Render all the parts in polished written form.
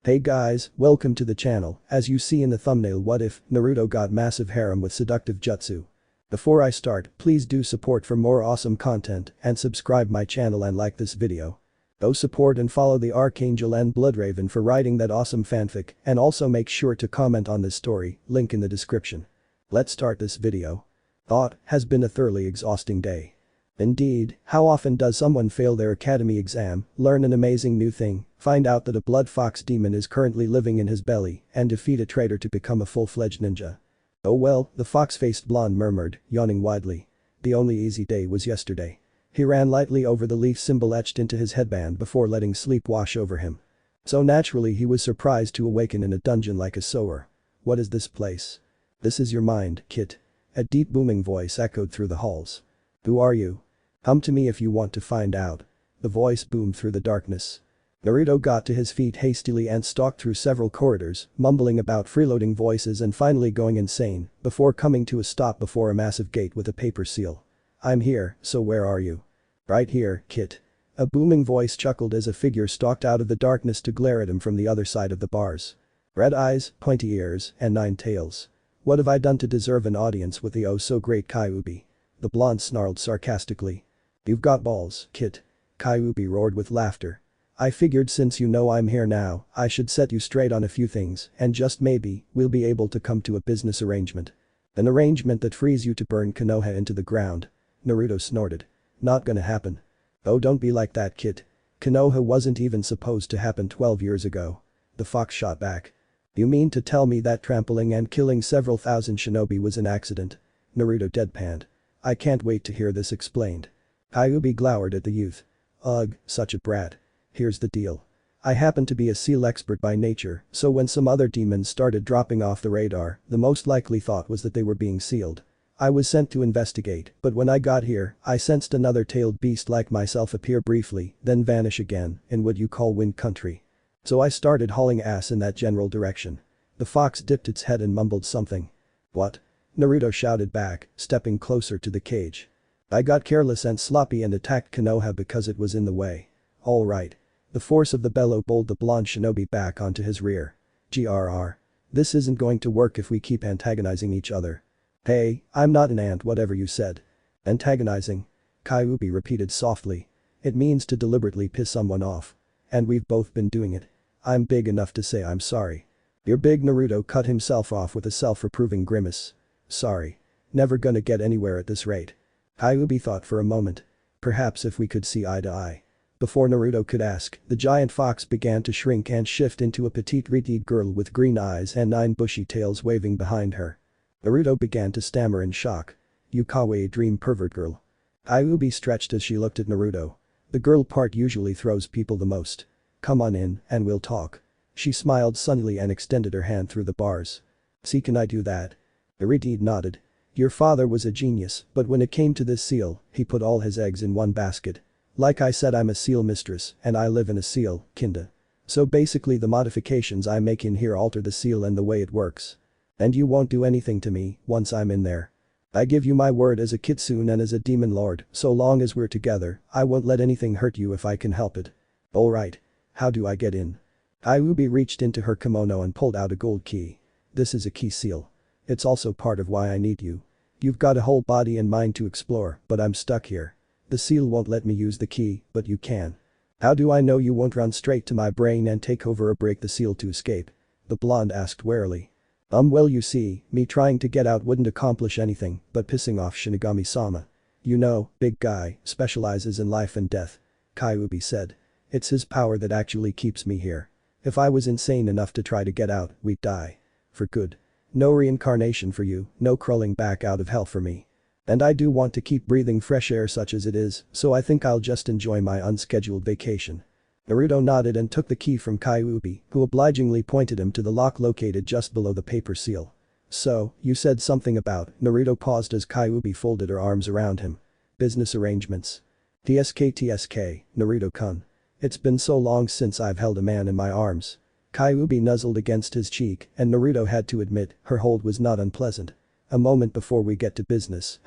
Hey guys, welcome to the channel. As you see in the thumbnail, what if Naruto got massive harem with seductive jutsu? Before I start, please do support for more awesome content and subscribe my channel and like this video. Go support and follow the Archangel and Bloodraven for writing that awesome fanfic, and also make sure to comment on this story, link in the description. Let's start this video. Thought has been a thoroughly exhausting day. Indeed, how often does someone fail their academy exam, learn an amazing new thing, find out that a blood fox demon is currently living in his belly, and defeat a traitor to become a full-fledged ninja? Oh well, the fox-faced blonde murmured, yawning widely. The only easy day was yesterday. He ran lightly over the leaf symbol etched into his headband before letting sleep wash over him. So naturally he was surprised to awaken in a dungeon like a sewer. What is this place? This is your mind, Kit. A deep booming voice echoed through the halls. Who are you? Come to me if you want to find out. The voice boomed through the darkness. Naruto got to his feet hastily and stalked through several corridors, mumbling about freeloading voices and finally going insane, before coming to a stop before a massive gate with a paper seal. I'm here, so where are you? Right here, Kit. A booming voice chuckled as a figure stalked out of the darkness to glare at him from the other side of the bars. Red eyes, pointy ears, and 9 tails. What have I done to deserve an audience with the oh-so-great Kyuubi? The blonde snarled sarcastically. You've got balls, Kit. Kyuubi roared with laughter. I figured since you know I'm here now, I should set you straight on a few things, and just maybe, we'll be able to come to a business arrangement. An arrangement that frees you to burn Konoha into the ground. Naruto snorted. Not gonna happen. Oh, don't be like that, Kit. Konoha wasn't even supposed to happen 12 years ago. The fox shot back. You mean to tell me that trampling and killing several thousand shinobi was an accident? Naruto deadpanned. I can't wait to hear this explained. Kyuubi glowered at the youth. Ugh, such a brat. Here's the deal. I happen to be a seal expert by nature, so when some other demons started dropping off the radar, the most likely thought was that they were being sealed. I was sent to investigate, but when I got here, I sensed another tailed beast like myself appear briefly, then vanish again, in what you call wind country. So I started hauling ass in that general direction. The fox dipped its head and mumbled something. What? Naruto shouted back, stepping closer to the cage. I got careless and sloppy and attacked Konoha because it was in the way. Alright. The force of the bellow bowled the blonde shinobi back onto his rear. GRR. This isn't going to work if we keep antagonizing each other. Hey, I'm not an ant, whatever you said. Antagonizing? Kyuubi repeated softly. It means to deliberately piss someone off. And we've both been doing it. I'm big enough to say I'm sorry. You're big. Naruto cut himself off with a self-reproving grimace. Sorry. Never gonna get anywhere at this rate. Kyuubi thought for a moment. Perhaps if we could see eye to eye. Before Naruto could ask, the giant fox began to shrink and shift into a petite retard girl with green eyes and 9 bushy tails waving behind her. Naruto began to stammer in shock. You kawaii dream pervert girl. Kyuubi stretched as she looked at Naruto. The girl part usually throws people the most. Come on in, and we'll talk. She smiled sunnily and extended her hand through the bars. See, can I do that? The retard nodded. Your father was a genius, but when it came to this seal, he put all his eggs in one basket. Like I said, I'm a seal mistress, and I live in a seal, kinda. So basically the modifications I make in here alter the seal and the way it works. And you won't do anything to me, once I'm in there. I give you my word as a Kitsune and as a demon lord, so long as we're together, I won't let anything hurt you if I can help it. Alright. How do I get in? Kyuubi reached into her kimono and pulled out a gold key. This is a key seal. It's also part of why I need you. You've got a whole body and mind to explore, but I'm stuck here. The seal won't let me use the key, but you can. How do I know you won't run straight to my brain and take over or break the seal to escape? The blonde asked warily. Well, you see, me trying to get out wouldn't accomplish anything but pissing off Shinigami-sama. You know, big guy, specializes in life and death. Kyuubi said. It's his power that actually keeps me here. If I was insane enough to try to get out, we'd die. For good. No reincarnation for you, no crawling back out of hell for me. And I do want to keep breathing fresh air such as it is, so I think I'll just enjoy my unscheduled vacation. Naruto nodded and took the key from Kyuubi, who obligingly pointed him to the lock located just below the paper seal. So, you said something about, Naruto paused as Kyuubi folded her arms around him. Business arrangements. TSK, Naruto-kun. It's been so long since I've held a man in my arms. Kyuubi nuzzled against his cheek, and Naruto had to admit, her hold was not unpleasant. A moment before we get to business,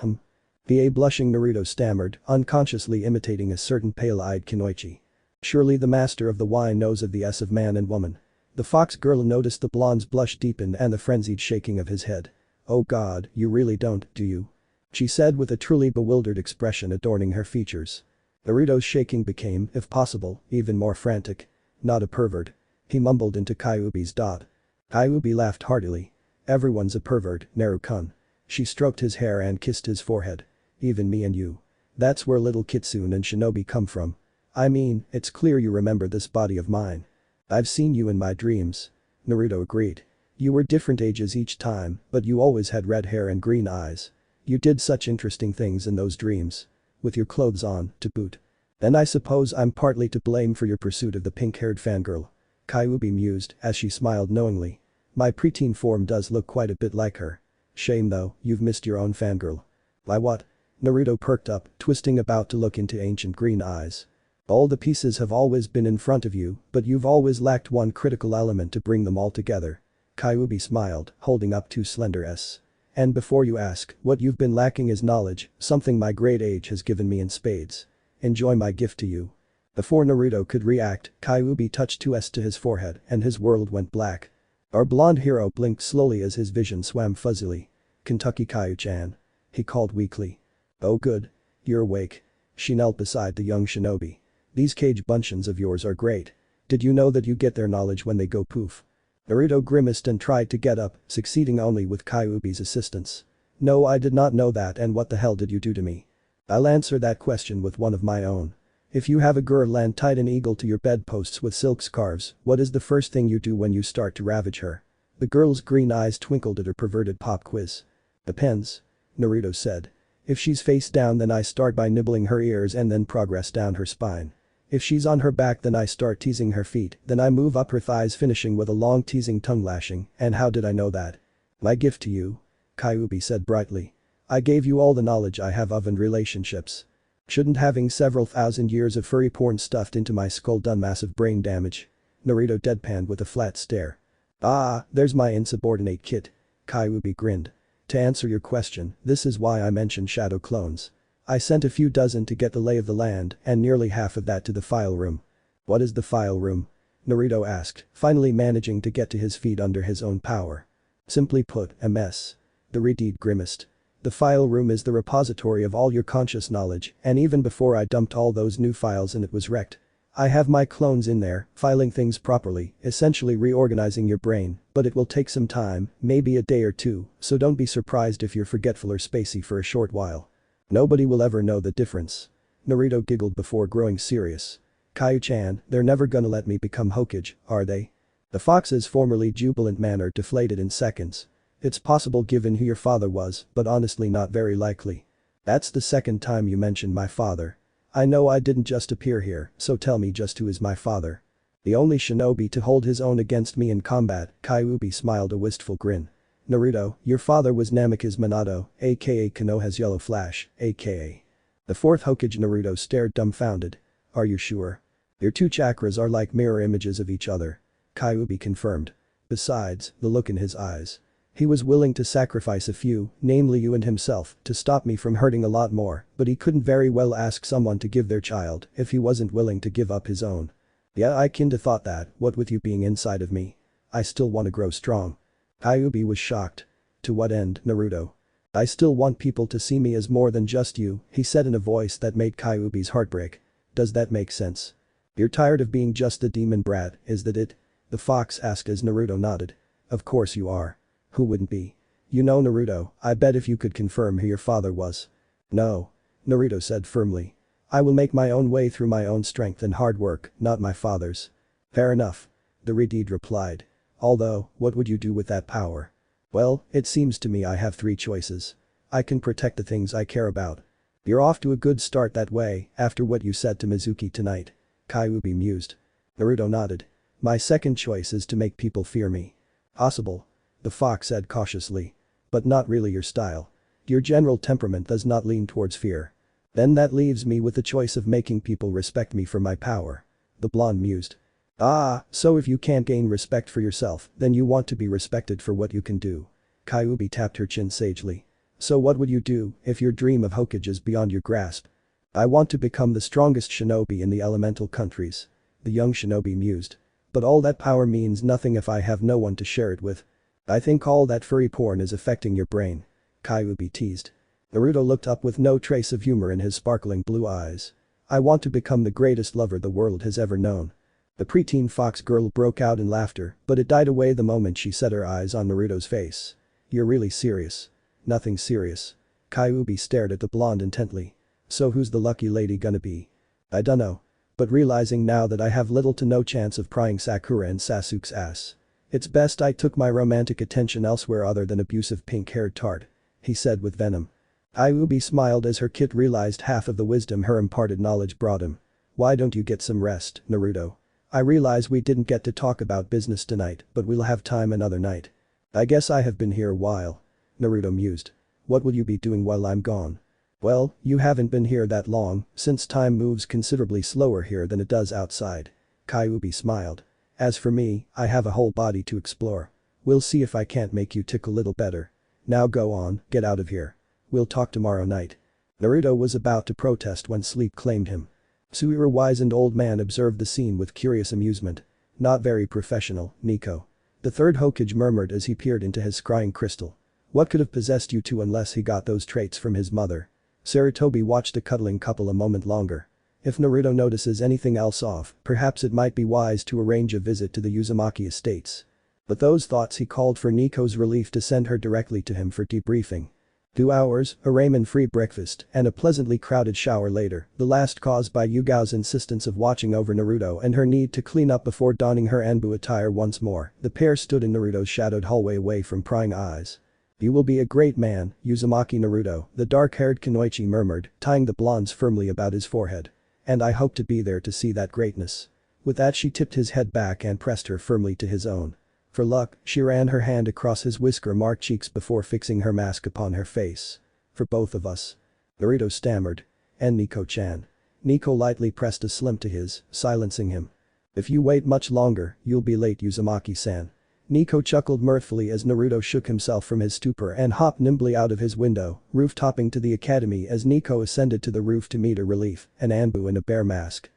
The blushing Naruto stammered, unconsciously imitating a certain pale-eyed Kunoichi. Surely the master of the wine knows of the S of man and woman. The fox girl noticed the blonde's blush deepen and the frenzied shaking of his head. "Oh god, you really don't, do you?" she said with a truly bewildered expression adorning her features. Naruto's shaking became, if possible, even more frantic. "Not a pervert," he mumbled into Kyuubi's dot. Kyuubi laughed heartily. "Everyone's a pervert, Naru-kun." She stroked his hair and kissed his forehead. "Even me and you. That's where little Kitsune and Shinobi come from. I mean, it's clear you remember this body of mine. I've seen you in my dreams." Naruto agreed. "You were different ages each time, but you always had red hair and green eyes. You did such interesting things in those dreams. With your clothes on, to boot. Then I suppose I'm partly to blame for your pursuit of the pink-haired fangirl." Kyuubi mused as she smiled knowingly. "My preteen form does look quite a bit like her. Shame though, you've missed your own fangirl." "Why what?" Naruto perked up, twisting about to look into ancient green eyes. "All the pieces have always been in front of you, but you've always lacked one critical element to bring them all together." Kyuubi smiled, holding up two slender s. "And before you ask, what you've been lacking is knowledge, something my great age has given me in spades. Enjoy my gift to you." Before Naruto could react, Kyuubi touched two s to his forehead and his world went black. Our blonde hero blinked slowly as his vision swam fuzzily. "Kentucky Kyu-chan," he called weakly. "Oh good. You're awake." She knelt beside the young shinobi. "These cage buncheons of yours are great. Did you know that you get their knowledge when they go poof?" Naruto grimaced and tried to get up, succeeding only with Kyuubi's assistance. "No, I did not know that, and what the hell did you do to me?" "I'll answer that question with one of my own. If you have a girl and tied an eagle to your bedposts with silk scarves, what is the first thing you do when you start to ravage her?" The girl's green eyes twinkled at her perverted pop quiz. "Depends," Naruto said. "If she's face down then I start by nibbling her ears and then progress down her spine. If she's on her back then I start teasing her feet, then I move up her thighs finishing with a long teasing tongue lashing, and how did I know that?" "My gift to you," Kyuubi said brightly. "I gave you all the knowledge I have of and relationships. Shouldn't having several thousand years of furry porn stuffed into my skull done massive brain damage?" Naruto deadpanned with a flat stare. "Ah, there's my insubordinate kid." Kyuubi grinned. "To answer your question, this is why I mentioned shadow clones. I sent a few dozen to get the lay of the land and nearly half of that to the file room." "What is the file room?" Naruto asked, finally managing to get to his feet under his own power. "Simply put, a mess." The redeed grimaced. "The file room is the repository of all your conscious knowledge, and even before I dumped all those new files and it was wrecked. I have my clones in there, filing things properly, essentially reorganizing your brain, but it will take some time, maybe a day or two, so don't be surprised if you're forgetful or spacey for a short while. Nobody will ever know the difference." Naruto giggled before growing serious. "Kyu-chan, they're never gonna let me become Hokage, are they?" The fox's formerly jubilant manner deflated in seconds. "It's possible given who your father was, but honestly not very likely." "That's the second time you mentioned my father. I know I didn't just appear here, so tell me just who is my father?" "The only shinobi to hold his own against me in combat," Kyuubi smiled a wistful grin. "Naruto, your father was Namikaze Minato, aka Konoha's Yellow Flash, aka." The fourth Hokage. Naruto stared dumbfounded. "Are you sure? Your two chakras are like mirror images of each other." Kyuubi confirmed. "Besides, the look in his eyes. He was willing to sacrifice a few, namely you and himself, to stop me from hurting a lot more, but he couldn't very well ask someone to give their child if he wasn't willing to give up his own. Yeah, I kinda thought that, what with you being inside of me. I still wanna grow strong." Kyuubi was shocked. "To what end, Naruto?" "I still want people to see me as more than just you," he said in a voice that made Kyuubi's heart break. "Does that make sense?" "You're tired of being just a demon brat, is that it?" the fox asked as Naruto nodded. "Of course you are. Who wouldn't be? You know Naruto, I bet if you could confirm who your father was." "No," Naruto said firmly. "I will make my own way through my own strength and hard work, not my father's." "Fair enough," the redeed replied. "Although, what would you do with that power?" "Well, it seems to me I have three choices. I can protect the things I care about." "You're off to a good start that way, after what you said to Mizuki tonight," Kyuubi mused. Naruto nodded. "My second choice is to make people fear me." "Possible," the fox said cautiously. "But not really your style. Your general temperament does not lean towards fear." "Then that leaves me with the choice of making people respect me for my power," the blonde mused. "Ah, so if you can't gain respect for yourself, then you want to be respected for what you can do." Kyuubi tapped her chin sagely. "So what would you do if your dream of Hokage is beyond your grasp?" "I want to become the strongest shinobi in the elemental countries," the young shinobi mused. But all that power means nothing if I have no one to share it with. I think all that furry porn is affecting your brain. Kyuubi teased. Naruto looked up with no trace of humor in his sparkling blue eyes. I want to become the greatest lover the world has ever known. The preteen fox girl broke out in laughter, but it died away the moment she set her eyes on Naruto's face. You're really serious? Nothing serious. Kyuubi stared at the blonde intently. So who's the lucky lady gonna be? I dunno. But realizing now that I have little to no chance of prying Sakura and Sasuke's ass. It's best I took my romantic attention elsewhere other than abusive pink-haired tart. He said with venom. Kyuubi smiled as her kid realized half of the wisdom her imparted knowledge brought him. Why don't you get some rest, Naruto? I realize we didn't get to talk about business tonight, but we'll have time another night. I guess I have been here a while. Naruto mused. What will you be doing while I'm gone? Well, you haven't been here that long, since time moves considerably slower here than it does outside. Kyuubi smiled. As for me, I have a whole body to explore. We'll see if I can't make you tick a little better. Now go on, get out of here. We'll talk tomorrow night. Naruto was about to protest when sleep claimed him. Suira wizened old man observed the scene with curious amusement. Not very professional, Nico. The third Hokage murmured as he peered into his scrying crystal. What could have possessed you two unless he got those traits from his mother? Sarutobi watched the cuddling couple a moment longer. If Naruto notices anything else off, perhaps it might be wise to arrange a visit to the Uzumaki estates. But those thoughts he called for Nico's relief to send her directly to him for debriefing. 2 hours, a ramen-free breakfast, and a pleasantly crowded shower later, the last caused by Yugao's insistence of watching over Naruto and her need to clean up before donning her Anbu attire once more, the pair stood in Naruto's shadowed hallway away from prying eyes. You will be a great man, Uzumaki Naruto, the dark-haired Kunoichi murmured, tying the blondes firmly about his forehead. And I hope to be there to see that greatness. With that she tipped his head back and pressed her firmly to his own. For luck, she ran her hand across his whisker-marked cheeks before fixing her mask upon her face. For both of us. Naruto stammered. And Nico-chan. Nico lightly pressed a slim to his, silencing him. If you wait much longer, you'll be late, Uzumaki-san. Nico chuckled mirthfully as Naruto shook himself from his stupor and hopped nimbly out of his window, roof-topping to the academy as Nico ascended to the roof to meet a relief, an Anbu and a bear mask.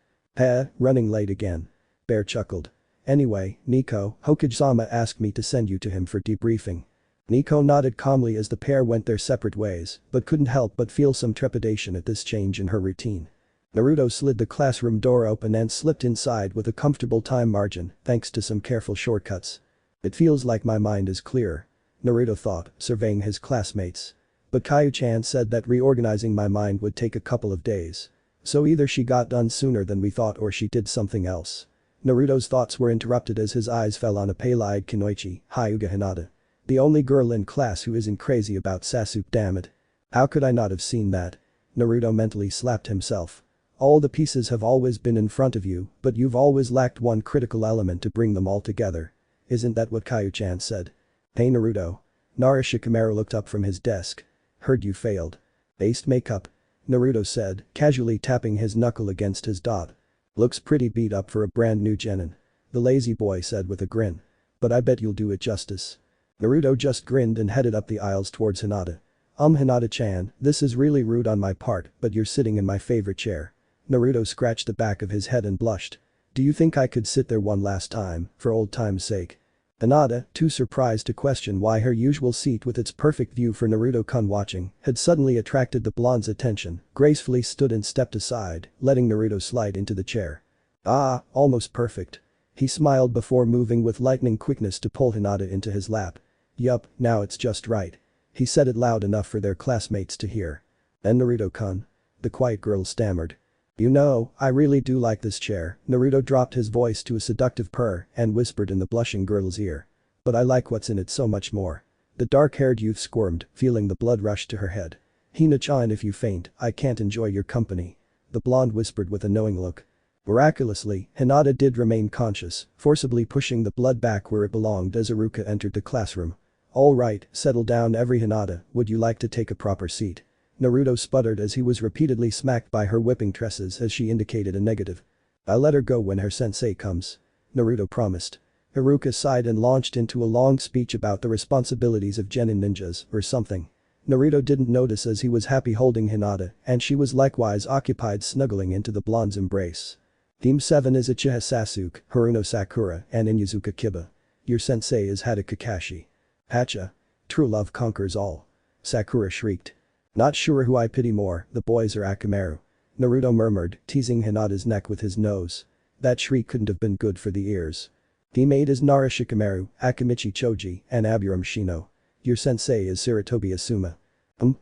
Running late again. Bear chuckled. Anyway, Nico, Hokage-sama asked me to send you to him for debriefing. Nico nodded calmly as the pair went their separate ways, but couldn't help but feel some trepidation at this change in her routine. Naruto slid the classroom door open and slipped inside with a comfortable time margin, thanks to some careful shortcuts. It feels like my mind is clearer. Naruto thought, surveying his classmates. But Kaio-chan said that reorganizing my mind would take a couple of days. So either she got done sooner than we thought or she did something else. Naruto's thoughts were interrupted as his eyes fell on a pale-eyed Kunoichi, Hyuga Hinata. The only girl in class who isn't crazy about Sasuke, damn it. How could I not have seen that? Naruto mentally slapped himself. All the pieces have always been in front of you, but you've always lacked one critical element to bring them all together. Isn't that what Kaio-chan said? Hey Naruto. Nara Shikamaru looked up from his desk. Heard you failed. Aced makeup. Naruto said, casually tapping his knuckle against his dot. Looks pretty beat up for a brand new genin. The lazy boy said with a grin. But I bet you'll do it justice. Naruto just grinned and headed up the aisles towards Hinata. Hinata-chan, this is really rude on my part, but you're sitting in my favorite chair. Naruto scratched the back of his head and blushed. Do you think I could sit there one last time, for old time's sake? Hinata, too surprised to question why her usual seat with its perfect view for Naruto-kun watching, had suddenly attracted the blonde's attention, gracefully stood and stepped aside, letting Naruto slide into the chair. Ah, almost perfect. He smiled before moving with lightning quickness to pull Hinata into his lap. Yup, now it's just right. He said it loud enough for their classmates to hear. And Naruto-kun? The quiet girl stammered. You know, I really do like this chair. Naruto dropped his voice to a seductive purr and whispered in the blushing girl's ear. But I like what's in it so much more. The dark-haired youth squirmed, feeling the blood rush to her head. Hina-chan, if you faint, I can't enjoy your company. The blonde whispered with a knowing look. Miraculously, Hinata did remain conscious, forcibly pushing the blood back where it belonged as Iruka entered the classroom. All right, settle down every Hinata, would you like to take a proper seat? Naruto sputtered as he was repeatedly smacked by her whipping tresses as she indicated a negative. I'll let her go when her sensei comes. Naruto promised. Iruka sighed and launched into a long speech about the responsibilities of genin ninjas or something. Naruto didn't notice as he was happy holding Hinata and she was likewise occupied snuggling into the blonde's embrace. Team 7 is Uchiha Sasuke, Haruno Sakura, and Inuzuka Kiba. Your sensei is Hada Kakashi. Hacha. True love conquers all. Sakura shrieked. Not sure who I pity more, the boys or Akamaru. Naruto murmured, teasing Hinata's neck with his nose. That shriek couldn't have been good for the ears. Team 8 is Nara Shikamaru, Akamichi Choji, and Aburam Shino. Your sensei is Sarutobi Asuma.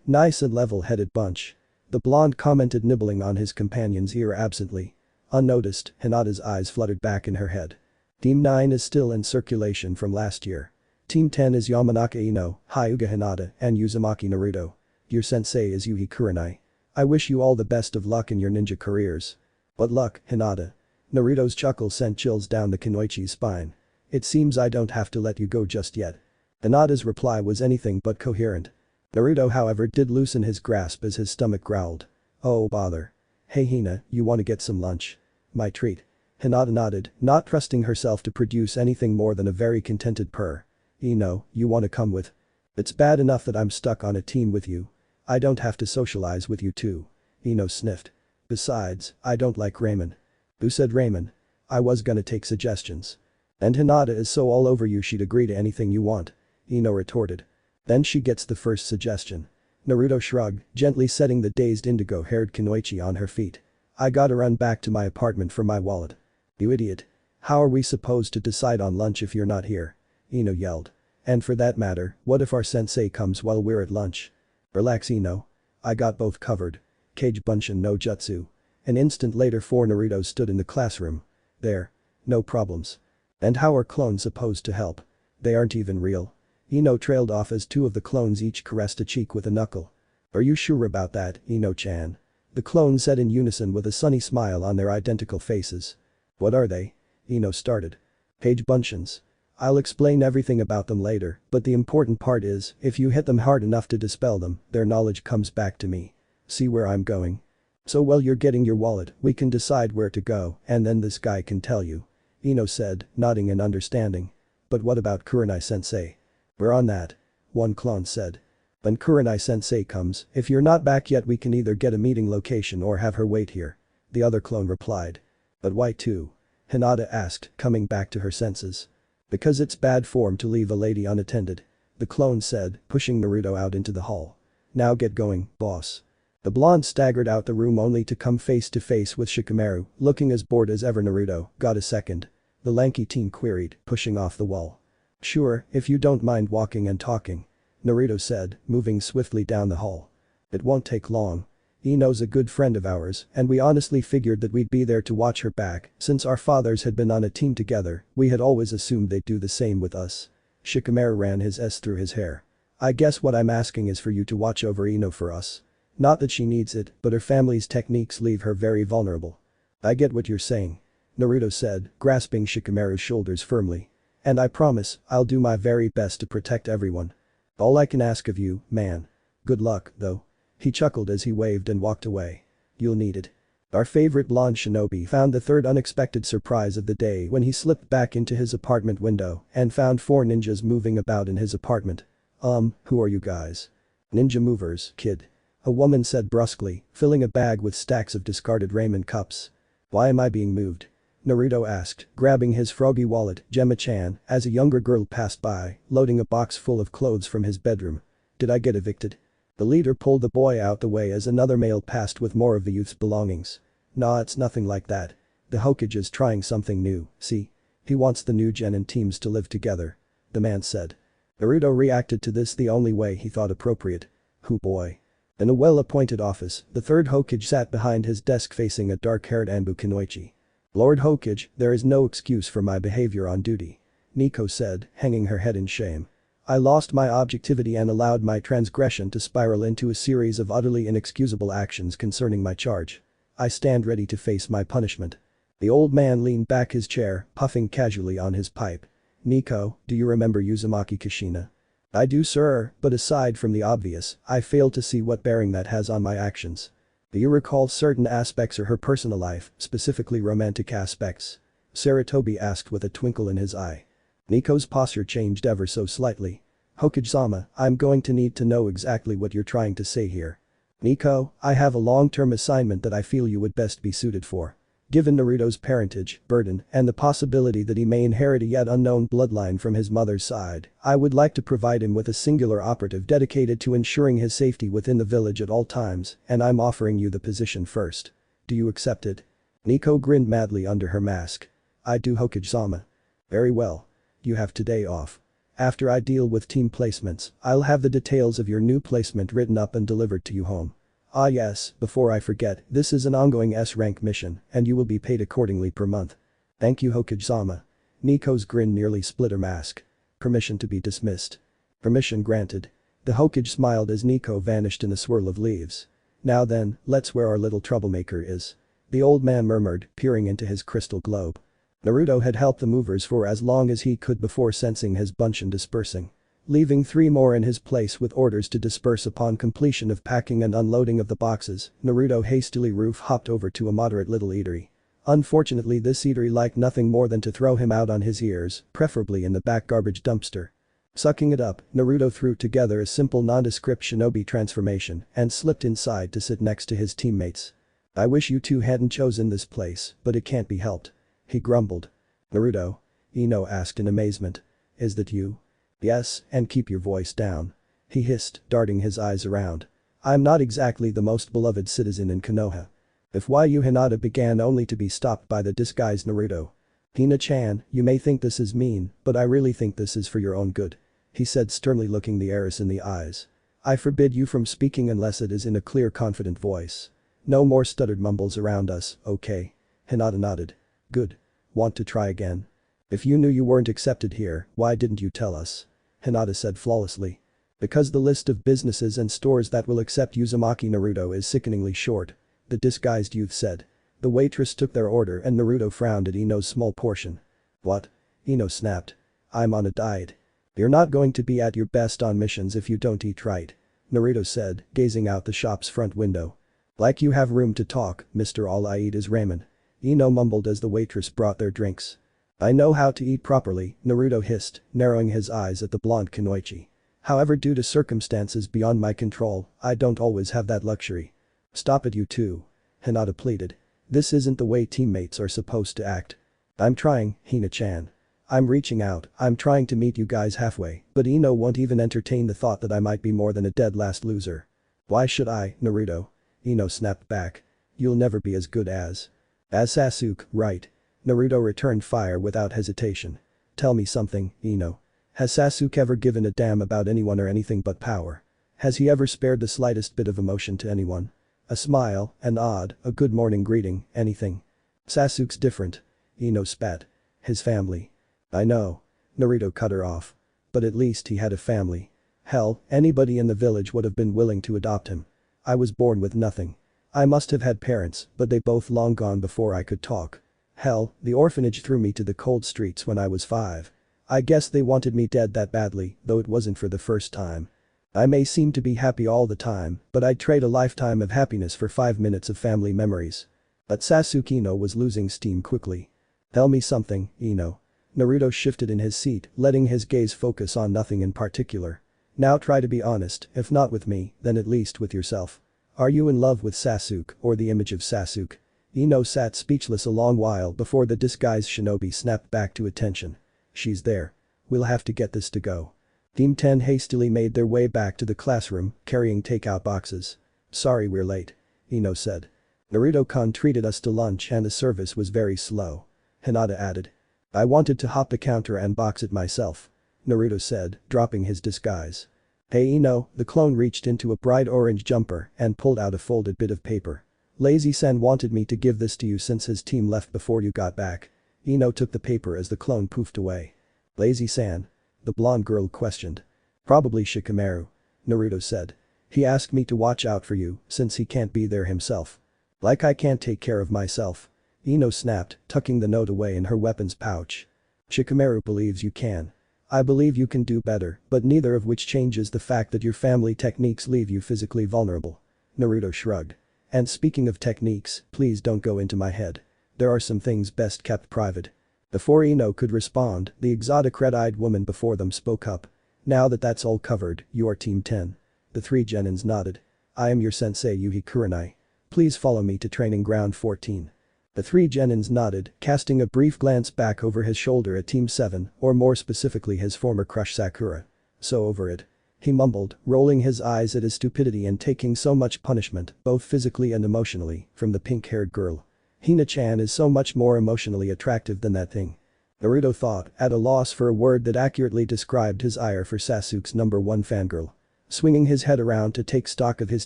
Nice and level-headed bunch. The blonde commented, nibbling on his companion's ear absently. Unnoticed, Hinata's eyes fluttered back in her head. Team 9 is still in circulation from last year. Team 10 is Yamanaka Ino, Hyuga Hinata, and Uzumaki Naruto. Your sensei is Yuhi Kurenai. I wish you all the best of luck in your ninja careers. What luck, Hinata? Naruto's chuckle sent chills down the Kunoichi's spine. It seems I don't have to let you go just yet. Hinata's reply was anything but coherent. Naruto, however, did loosen his grasp as his stomach growled. Oh bother. Hey Hina, you wanna get some lunch? My treat. Hinata nodded, not trusting herself to produce anything more than a very contented purr. Ino, you wanna come with? It's bad enough that I'm stuck on a team with you. I don't have to socialize with you too. Ino sniffed. Besides, I don't like ramen. Who said ramen? I was gonna take suggestions. And Hinata is so all over you she'd agree to anything you want. Ino retorted. Then she gets the first suggestion. Naruto shrugged, gently setting the dazed indigo-haired Kunoichi on her feet. I gotta run back to my apartment for my wallet. You idiot. How are we supposed to decide on lunch if you're not here? Ino yelled. And for that matter, what if our sensei comes while we're at lunch? Relax Ino. I got both covered. Kage Bunshin no Jutsu. An instant later 4 Narutos stood in the classroom. There. No problems. And how are clones supposed to help? They aren't even real. Ino trailed off as 2 of the clones each caressed a cheek with a knuckle. Are you sure about that, Ino-chan? The clones said in unison with a sunny smile on their identical faces. What are they? Ino started. Kage Bunshins. I'll explain everything about them later, but the important part is, if you hit them hard enough to dispel them, their knowledge comes back to me. See where I'm going? So while you're getting your wallet, we can decide where to go, and then this guy can tell you. Ino said, nodding in understanding. But what about Kurenai-sensei? We're on that. One clone said. When Kurenai-sensei comes, if you're not back yet we can either get a meeting location or have her wait here. The other clone replied. But why two? Hinata asked, coming back to her senses. Because it's bad form to leave a lady unattended. The clone said, pushing Naruto out into the hall. Now get going, boss. The blonde staggered out the room only to come face to face with Shikamaru, looking as bored as ever. Naruto, got a second? The lanky teen queried, pushing off the wall. Sure, if you don't mind walking and talking. Naruto said, moving swiftly down the hall. It won't take long. Ino's a good friend of ours, and we honestly figured that we'd be there to watch her back, since our fathers had been on a team together, we had always assumed they'd do the same with us. Shikamaru ran his S through his hair. I guess what I'm asking is for you to watch over Ino for us. Not that she needs it, but her family's techniques leave her very vulnerable. I get what you're saying. Naruto said, grasping Shikamaru's shoulders firmly. And I promise, I'll do my very best to protect everyone. All I can ask of you, man. Good luck, though. He chuckled as he waved and walked away. You'll need it. Our favorite blonde shinobi found the third unexpected surprise of the day when he slipped back into his apartment window and found 4 ninjas moving about in his apartment. Who are you guys? Ninja movers, kid. A woman said brusquely, filling a bag with stacks of discarded ramen cups. Why am I being moved? Naruto asked, grabbing his froggy wallet, Gemma-chan, as a younger girl passed by, loading a box full of clothes from his bedroom. Did I get evicted? The leader pulled the boy out the way as another male passed with more of the youth's belongings. Nah, it's nothing like that. The Hokage is trying something new, see? He wants the new gen and teams to live together. The man said. Naruto reacted to this the only way he thought appropriate. Who boy? In a well-appointed office, the third Hokage sat behind his desk facing a dark-haired Anbu Kunoichi. Lord Hokage, there is no excuse for my behavior on duty. Nico said, hanging her head in shame. I lost my objectivity and allowed my transgression to spiral into a series of utterly inexcusable actions concerning my charge. I stand ready to face my punishment. The old man leaned back his chair, puffing casually on his pipe. Nico, do you remember Uzumaki Kushina? I do, sir, but aside from the obvious, I fail to see what bearing that has on my actions. Do you recall certain aspects of her personal life, specifically romantic aspects? Sarutobi asked with a twinkle in his eye. Nico's posture changed ever so slightly. Hokage-sama, I'm going to need to know exactly what you're trying to say here. Nico, I have a long-term assignment that I feel you would best be suited for. Given Naruto's parentage, burden, and the possibility that he may inherit a yet unknown bloodline from his mother's side, I would like to provide him with a singular operative dedicated to ensuring his safety within the village at all times, and I'm offering you the position first. Do you accept it? Nico grinned madly under her mask. I do, Hokage-sama. Very well. You have today off. After I deal with team placements, I'll have the details of your new placement written up and delivered to you home. Ah yes, before I forget, this is an ongoing S-rank mission, and you will be paid accordingly per month. Thank you, Hokage-sama. Nico's grin nearly split her mask. Permission to be dismissed. Permission granted. The Hokage smiled as Nico vanished in the swirl of leaves. Now then, let's where our little troublemaker is. The old man murmured, peering into his crystal globe. Naruto had helped the movers for as long as he could before sensing his bunch and dispersing. Leaving 3 more in his place with orders to disperse upon completion of packing and unloading of the boxes, Naruto hastily roof-hopped over to a moderate little eatery. Unfortunately, this eatery liked nothing more than to throw him out on his ears, preferably in the back garbage dumpster. Sucking it up, Naruto threw together a simple nondescript shinobi transformation and slipped inside to sit next to his teammates. I wish you two hadn't chosen this place, but it can't be helped. He grumbled. Naruto? Ino asked in amazement. Is that you? Yes, and keep your voice down. He hissed, darting his eyes around. I'm not exactly the most beloved citizen in Konoha. If Yu Hinata began only to be stopped by the disguised Naruto. Hina-chan, you may think this is mean, but I really think this is for your own good. He said, sternly looking the heiress in the eyes. I forbid you from speaking unless it is in a clear, confident voice. No more stuttered mumbles around us, okay? Hinata nodded. Good. Want to try again? If you knew you weren't accepted here, why didn't you tell us? Hinata said flawlessly. Because the list of businesses and stores that will accept Uzumaki Naruto is sickeningly short, the disguised youth said. The waitress took their order and Naruto frowned at Ino's small portion. What? Ino snapped. I'm on a diet. You're not going to be at your best on missions if you don't eat right. Naruto said, gazing out the shop's front window. Like you have room to talk, Mr. All I eat is ramen. Ino mumbled as the waitress brought their drinks. I know how to eat properly, Naruto hissed, narrowing his eyes at the blonde kunoichi. However, due to circumstances beyond my control, I don't always have that luxury. Stop it, you two. Hinata pleaded. This isn't the way teammates are supposed to act. I'm trying, Hina-chan. I'm reaching out, I'm trying to meet you guys halfway, but Ino won't even entertain the thought that I might be more than a dead last loser. Why should I, Naruto? Ino snapped back. You'll never be as good as Sasuke, right? Naruto returned fire without hesitation. Tell me something, Ino. Has Sasuke ever given a damn about anyone or anything but power? Has he ever spared the slightest bit of emotion to anyone? A smile, an nod, a good morning greeting, anything. Sasuke's different. Ino spat. His family. I know. Naruto cut her off. But at least he had a family. Hell, anybody in the village would have been willing to adopt him. I was born with nothing. I must have had parents, but they both long gone before I could talk. Hell, the orphanage threw me to the cold streets when I was 5. I guess they wanted me dead that badly, though it wasn't for the first time. I may seem to be happy all the time, but I'd trade a lifetime of happiness for 5 minutes of family memories. But Sasuke Ino was losing steam quickly. Tell me something, Ino. Naruto shifted in his seat, letting his gaze focus on nothing in particular. Now try to be honest, if not with me, then at least with yourself. Are you in love with Sasuke or the image of Sasuke? Ino sat speechless a long while before the disguised shinobi snapped back to attention. She's there. We'll have to get this to go. Team 10 hastily made their way back to the classroom, carrying takeout boxes. Sorry we're late. Ino said. Naruto-kun treated us to lunch and the service was very slow. Hinata added. I wanted to hop the counter and box it myself. Naruto said, dropping his disguise. Hey Ino, the clone reached into a bright orange jumper and pulled out a folded bit of paper. Lazy-san wanted me to give this to you since his team left before you got back. Ino took the paper as the clone poofed away. Lazy-san? The blonde girl questioned. Probably Shikamaru. Naruto said. He asked me to watch out for you since he can't be there himself. Like I can't take care of myself. Ino snapped, tucking the note away in her weapons pouch. Shikamaru believes you can. I believe you can do better, but neither of which changes the fact that your family techniques leave you physically vulnerable. Naruto shrugged. And speaking of techniques, please don't go into my head. There are some things best kept private. Before Ino could respond, the exotic red-eyed woman before them spoke up. Now that that's all covered, you are Team 10. The 3 genins nodded. I am your sensei Yuhi Kurenai. Please follow me to training ground 14. The three genins nodded, casting a brief glance back over his shoulder at Team 7, or more specifically his former crush Sakura. So over it. He mumbled, rolling his eyes at his stupidity and taking so much punishment, both physically and emotionally, from the pink-haired girl. Hina-chan is so much more emotionally attractive than that thing. Naruto thought, at a loss for a word that accurately described his ire for Sasuke's #1 fangirl. Swinging his head around to take stock of his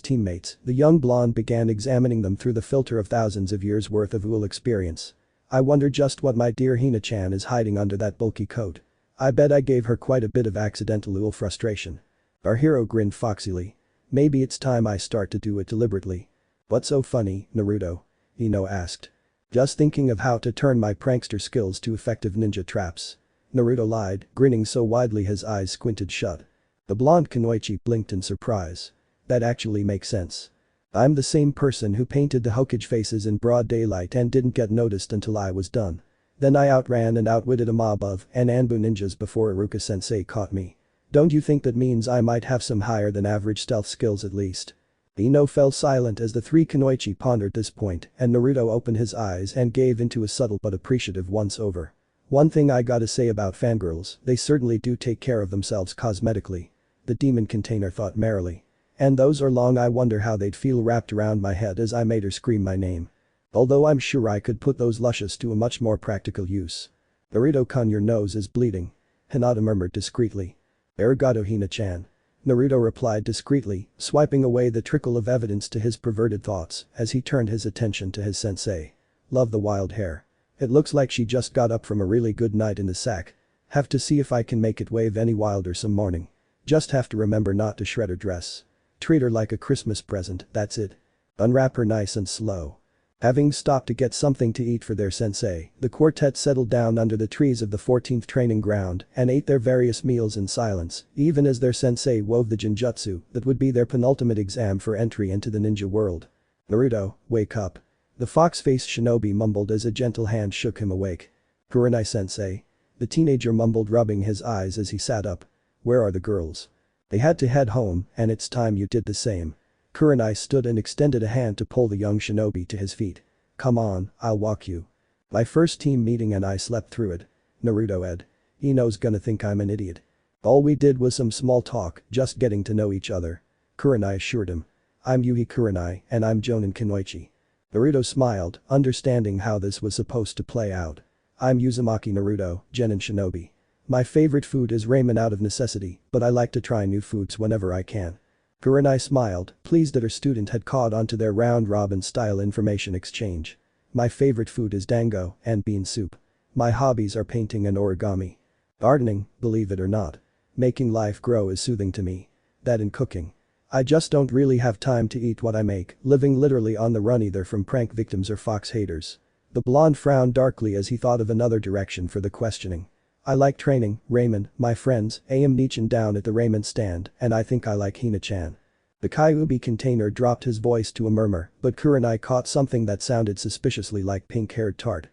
teammates, the young blonde began examining them through the filter of thousands of years worth of UL experience. I wonder just what my dear Hina-chan is hiding under that bulky coat. I bet I gave her quite a bit of accidental UL frustration. Our hero grinned foxily. Maybe it's time I start to do it deliberately. What's so funny, Naruto? Ino asked. Just thinking of how to turn my prankster skills to effective ninja traps. Naruto lied, grinning so widely his eyes squinted shut. The blonde Kunoichi blinked in surprise. That actually makes sense. I'm the same person who painted the Hokage faces in broad daylight and didn't get noticed until I was done. Then I outran and outwitted a mob of Anbu ninjas before Iruka sensei caught me. Don't you think that means I might have some higher than average stealth skills at least? Ino fell silent as the three Kunoichi pondered this point, and Naruto opened his eyes and gave into a subtle but appreciative once-over. One thing I gotta say about fangirls, they certainly do take care of themselves cosmetically. The demon container thought merrily. And those are long. I wonder how they'd feel wrapped around my head as I made her scream my name. Although I'm sure I could put those luscious to a much more practical use. Naruto-kun, your nose is bleeding. Hinata murmured discreetly. Arigato Hina-chan. Naruto replied discreetly, swiping away the trickle of evidence to his perverted thoughts as he turned his attention to his sensei. Love the wild hair. It looks like she just got up from a really good night in the sack. Have to see if I can make it wave any wilder some morning. Just have to remember not to shred her dress. Treat her like a Christmas present, that's it. Unwrap her nice and slow. Having stopped to get something to eat for their sensei, the quartet settled down under the trees of the 14th training ground and ate their various meals in silence, even as their sensei wove the Genjutsu that would be their penultimate exam for entry into the ninja world. Naruto, wake up. The fox-faced shinobi mumbled as a gentle hand shook him awake. Kurenai-sensei. The teenager mumbled, rubbing his eyes as he sat up. Where are the girls? They had to head home, and it's time you did the same. Kurenai stood and extended a hand to pull the young shinobi to his feet. Come on, I'll walk you. My first team meeting and I slept through it. Naruto ed. Ino's gonna think I'm an idiot. All we did was some small talk, just getting to know each other. Kurenai assured him. I'm Yuhi Kurenai, and I'm Jonin Kunoichi. Naruto smiled, understanding how this was supposed to play out. I'm Uzumaki Naruto, Genin Shinobi. My favorite food is ramen out of necessity, but I like to try new foods whenever I can. Kurenai smiled, pleased that her student had caught on to their round-robin style information exchange. My favorite food is dango and bean soup. My hobbies are painting and origami. Gardening, believe it or not. Making life grow is soothing to me. That and cooking. I just don't really have time to eat what I make, living literally on the run either from prank victims or fox haters. The blonde frowned darkly as he thought of another direction for the questioning. I like training, ramen, my friends, am Nichin down at the ramen stand, and I think I like Hina-chan. The Kyuubi container dropped his voice to a murmur, but Kurenai caught something that sounded suspiciously like pink-haired tart.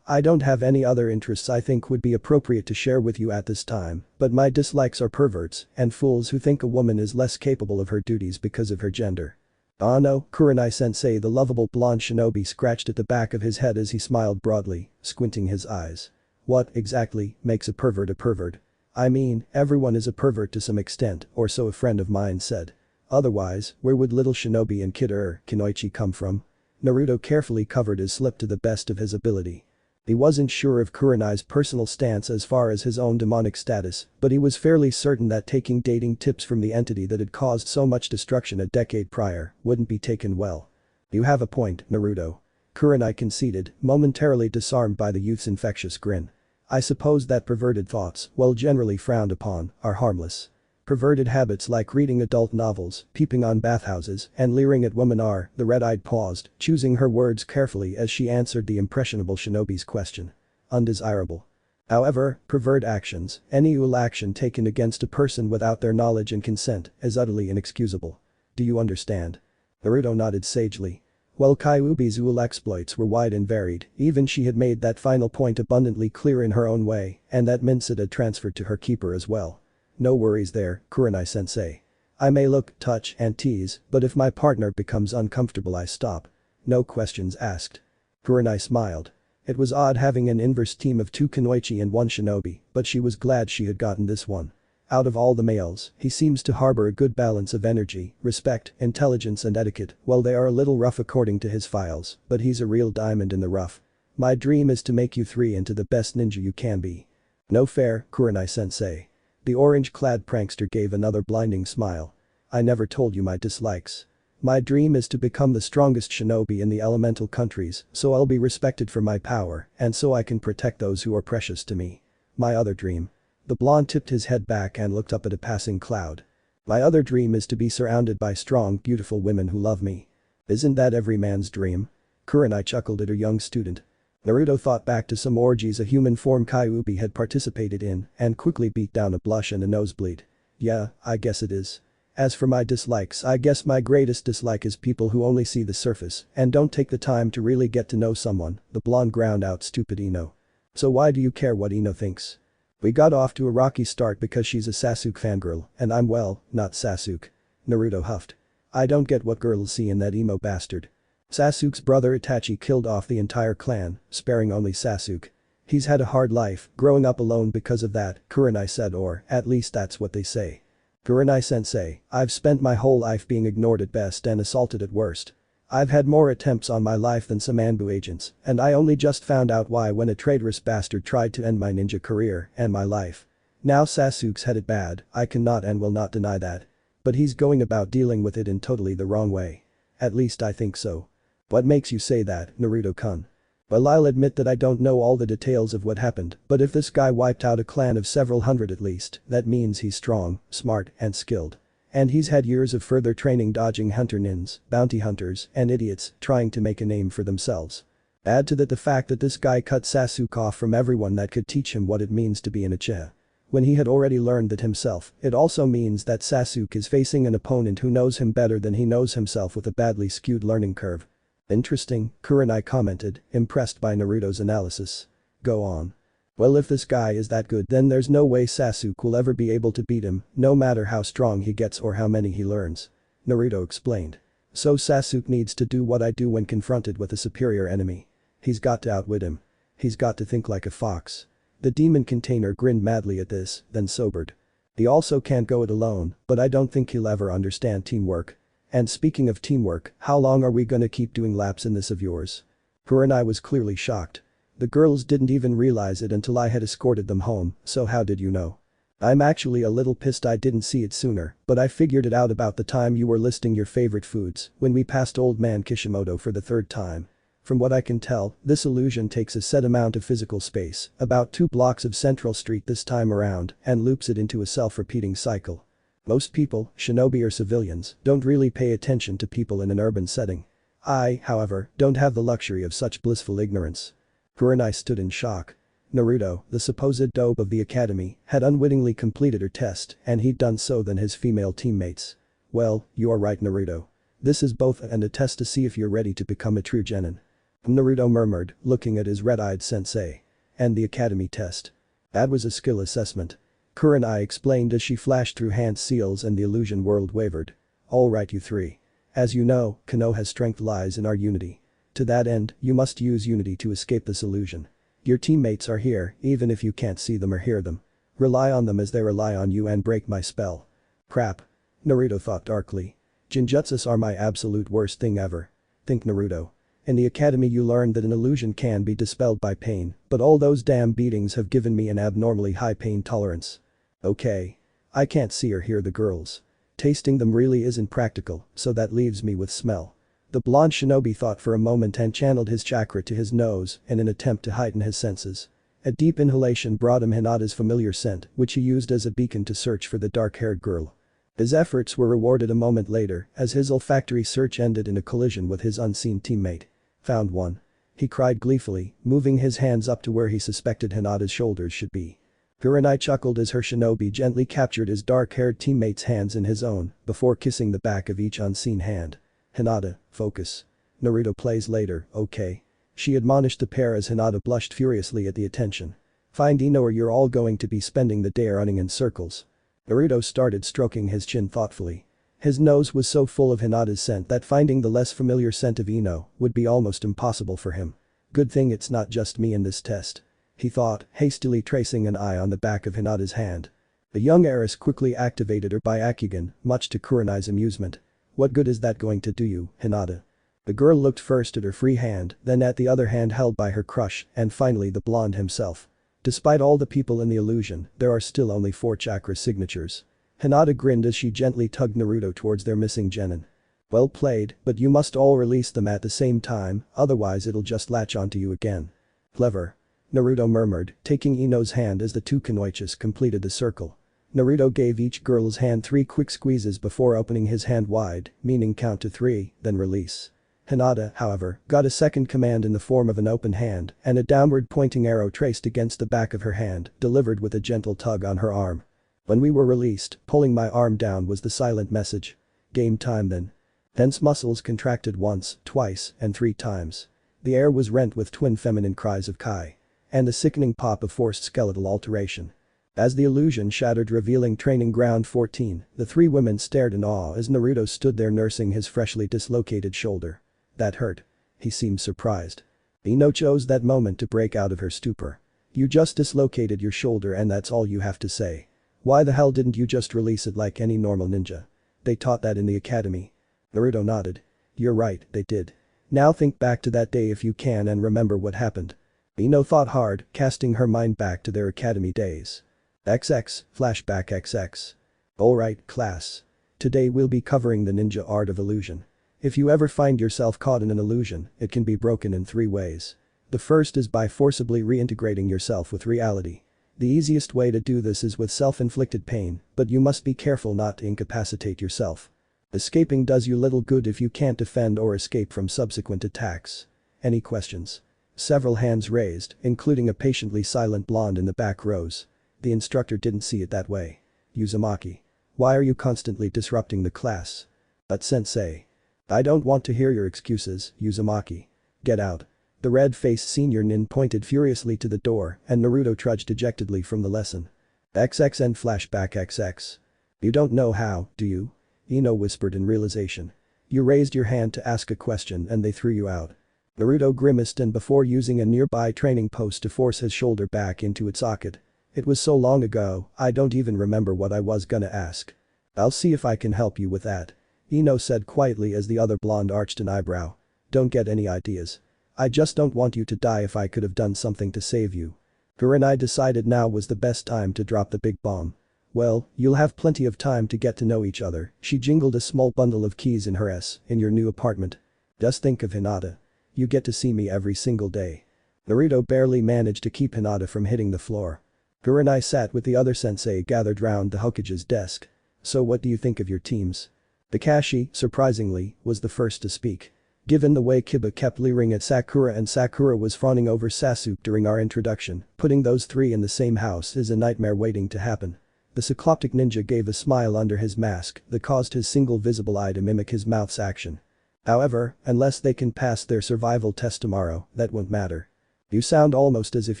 I don't have any other interests I think would be appropriate to share with you at this time, but my dislikes are perverts and fools who think a woman is less capable of her duties because of her gender. Ah no, Kurenai-sensei, the lovable blonde shinobi scratched at the back of his head as he smiled broadly, squinting his eyes. What, exactly, makes a pervert a pervert? I mean, everyone is a pervert to some extent, or so a friend of mine said. Otherwise, where would little shinobi and Kid Kunoichi come from? Naruto carefully covered his slip to the best of his ability. He wasn't sure of Kurenai's personal stance as far as his own demonic status, but he was fairly certain that taking dating tips from the entity that had caused so much destruction a decade prior wouldn't be taken well. You have a point, Naruto. Kurenai conceded, momentarily disarmed by the youth's infectious grin. I suppose that perverted thoughts, while generally frowned upon, are harmless. Perverted habits like reading adult novels, peeping on bathhouses, and leering at women are, the red-eyed paused, choosing her words carefully as she answered the impressionable shinobi's question. Undesirable. However, pervert actions, any ill action taken against a person without their knowledge and consent, is utterly inexcusable. Do you understand? Naruto nodded sagely. While Kyuubi's ill exploits were wide and varied, even she had made that final point abundantly clear in her own way, and that mindset had transferred to her keeper as well. No worries there, Kurenai-sensei. I may look, touch, and tease, but if my partner becomes uncomfortable I stop. No questions asked. Kurenai smiled. It was odd having an inverse team of 2 kunoichi and 1 shinobi, but she was glad she had gotten this one. Out of all the males, he seems to harbor a good balance of energy, respect, intelligence and etiquette. Well, they are a little rough according to his files, but he's a real diamond in the rough. My dream is to make you 3 into the best ninja you can be. No fair, Kurenai-sensei. The orange-clad prankster gave another blinding smile. I never told you my dislikes. My dream is to become the strongest shinobi in the elemental countries, so I'll be respected for my power, and so I can protect those who are precious to me. My other dream. The blonde tipped his head back and looked up at a passing cloud. My other dream is to be surrounded by strong, beautiful women who love me. Isn't that every man's dream? Kurenai chuckled at her young student. Naruto thought back to some orgies a human form Kyuubi had participated in and quickly beat down a blush and a nosebleed. Yeah, I guess it is. As for my dislikes, I guess my greatest dislike is people who only see the surface and don't take the time to really get to know someone, the blonde ground out stupid Ino. So why do you care what Ino thinks? We got off to a rocky start because she's a Sasuke fangirl and I'm well, not Sasuke. Naruto huffed. I don't get what girls see in that emo bastard. Sasuke's brother Itachi killed off the entire clan, sparing only Sasuke. He's had a hard life, growing up alone because of that, Kurenai said, or at least that's what they say. Kurenai-sensei, I've spent my whole life being ignored at best and assaulted at worst. I've had more attempts on my life than some Anbu agents, and I only just found out why when a traitorous bastard tried to end my ninja career and my life. Now Sasuke's had it bad, I cannot and will not deny that. But he's going about dealing with it in totally the wrong way. At least I think so. What makes you say that, Naruto-kun? Well, I'll admit that I don't know all the details of what happened, but if this guy wiped out a clan of several hundred at least, that means he's strong, smart, and skilled. And he's had years of further training dodging hunter nins, bounty hunters, and idiots trying to make a name for themselves. Add to that the fact that this guy cut Sasuke off from everyone that could teach him what it means to be an Uchiha. When he had already learned that himself, it also means that Sasuke is facing an opponent who knows him better than he knows himself with a badly skewed learning curve. Interesting, Kurenai commented, impressed by Naruto's analysis. Go on. Well, if this guy is that good then there's no way Sasuke will ever be able to beat him, no matter how strong he gets or how many he learns. Naruto explained. So Sasuke needs to do what I do when confronted with a superior enemy. He's got to outwit him. He's got to think like a fox. The demon container grinned madly at this, then sobered. He also can't go it alone, but I don't think he'll ever understand teamwork. And speaking of teamwork, how long are we gonna keep doing laps in this of yours? Kurenai was clearly shocked. The girls didn't even realize it until I had escorted them home, so how did you know? I'm actually a little pissed I didn't see it sooner, but I figured it out about the time you were listing your favorite foods when we passed old man Kishimoto for the 3rd time. From what I can tell, this illusion takes a set amount of physical space, about 2 blocks of Central Street this time around, and loops it into a self-repeating cycle. Most people, shinobi or civilians, don't really pay attention to people in an urban setting. I, however, don't have the luxury of such blissful ignorance. Kurenai stood in shock. Naruto, the supposed dope of the academy, had unwittingly completed her test and he'd done so than his female teammates. Well, you are right, Naruto. This is both a test to see if you're ready to become a true genin. Naruto murmured, looking at his red-eyed sensei. And the academy test. That was a skill assessment. Kurenai explained as she flashed through hand seals and the illusion world wavered. Alright you 3. As you know, Konoha's strength lies in our unity. To that end, you must use unity to escape this illusion. Your teammates are here, even if you can't see them or hear them. Rely on them as they rely on you and break my spell. Crap. Naruto thought darkly. Genjutsus are my absolute worst thing ever. Think Naruto. In the academy you learn that an illusion can be dispelled by pain, but all those damn beatings have given me an abnormally high pain tolerance. Okay. I can't see or hear the girls. Tasting them really isn't practical, so that leaves me with smell. The blonde shinobi thought for a moment and channeled his chakra to his nose in an attempt to heighten his senses. A deep inhalation brought him Hinata's familiar scent, which he used as a beacon to search for the dark-haired girl. His efforts were rewarded a moment later as his olfactory search ended in a collision with his unseen teammate. Found one. He cried gleefully, moving his hands up to where he suspected Hinata's shoulders should be. Kurenai chuckled as her shinobi gently captured his dark-haired teammate's hands in his own before kissing the back of each unseen hand. Hinata, focus. Naruto plays later, okay? She admonished the pair as Hinata blushed furiously at the attention. Find Ino or you're all going to be spending the day running in circles. Naruto started stroking his chin thoughtfully. His nose was so full of Hinata's scent that finding the less familiar scent of Ino would be almost impossible for him. Good thing it's not just me in this test. He thought, hastily tracing an eye on the back of Hinata's hand. The young heiress quickly activated her Byakugan, much to Kurenai's amusement. What good is that going to do you, Hinata? The girl looked first at her free hand, then at the other hand held by her crush, and finally the blonde himself. Despite all the people in the illusion, there are still only 4 chakra signatures. Hinata grinned as she gently tugged Naruto towards their missing genin. Well played, but you must all release them at the same time, otherwise it'll just latch onto you again. Clever. Naruto murmured, taking Ino's hand as the 2 kunoichis completed the circle. Naruto gave each girl's hand 3 quick squeezes before opening his hand wide, meaning count to 3, then release. Hinata, however, got a second command in the form of an open hand and a downward pointing arrow traced against the back of her hand, delivered with a gentle tug on her arm. When we were released, pulling my arm down was the silent message. Game time then. Tense muscles contracted once, twice, and 3 times. The air was rent with twin feminine cries of Kai. And the sickening pop of forced skeletal alteration. As the illusion shattered revealing training ground 14, the 3 women stared in awe as Naruto stood there nursing his freshly dislocated shoulder. That hurt. He seemed surprised. Ino chose that moment to break out of her stupor. You just dislocated your shoulder and that's all you have to say. Why the hell didn't you just release it like any normal ninja? They taught that in the academy. Naruto nodded. You're right, they did. Now think back to that day if you can and remember what happened. Ino thought hard, casting her mind back to their academy days. XX, flashback XX. Alright, class. Today we'll be covering the ninja art of illusion. If you ever find yourself caught in an illusion, it can be broken in 3 ways. The first is by forcibly reintegrating yourself with reality. The easiest way to do this is with self-inflicted pain, but you must be careful not to incapacitate yourself. Escaping does you little good if you can't defend or escape from subsequent attacks. Any questions? Several hands raised, including a patiently silent blonde in the back rows. The instructor didn't see it that way. Uzumaki. Why are you constantly disrupting the class? But Sensei. I don't want to hear your excuses, Uzumaki. Get out. The red-faced senior nin pointed furiously to the door and Naruto trudged dejectedly from the lesson. XXN flashback XX. You don't know how, do you? Ino whispered in realization. You raised your hand to ask a question and they threw you out. Naruto grimaced and before using a nearby training post to force his shoulder back into its socket. It was so long ago, I don't even remember what I was gonna ask. I'll see if I can help you with that. Ino said quietly as the other blonde arched an eyebrow. Don't get any ideas. I just don't want you to die if I could have done something to save you. Kurenai decided now was the best time to drop the big bomb. Well, you'll have plenty of time to get to know each other. She jingled a small bundle of keys in her in your new apartment. Just think of Hinata. You get to see me every single day. Naruto barely managed to keep Hinata from hitting the floor. Kurenai sat with the other sensei gathered round the Hokage's desk. So what do you think of your teams? Kakashi, surprisingly, was the first to speak. Given the way Kiba kept leering at Sakura and Sakura was fawning over Sasuke during our introduction, putting those 3 in the same house is a nightmare waiting to happen. The cycloptic ninja gave a smile under his mask that caused his single visible eye to mimic his mouth's action. However, unless they can pass their survival test tomorrow, that won't matter. You sound almost as if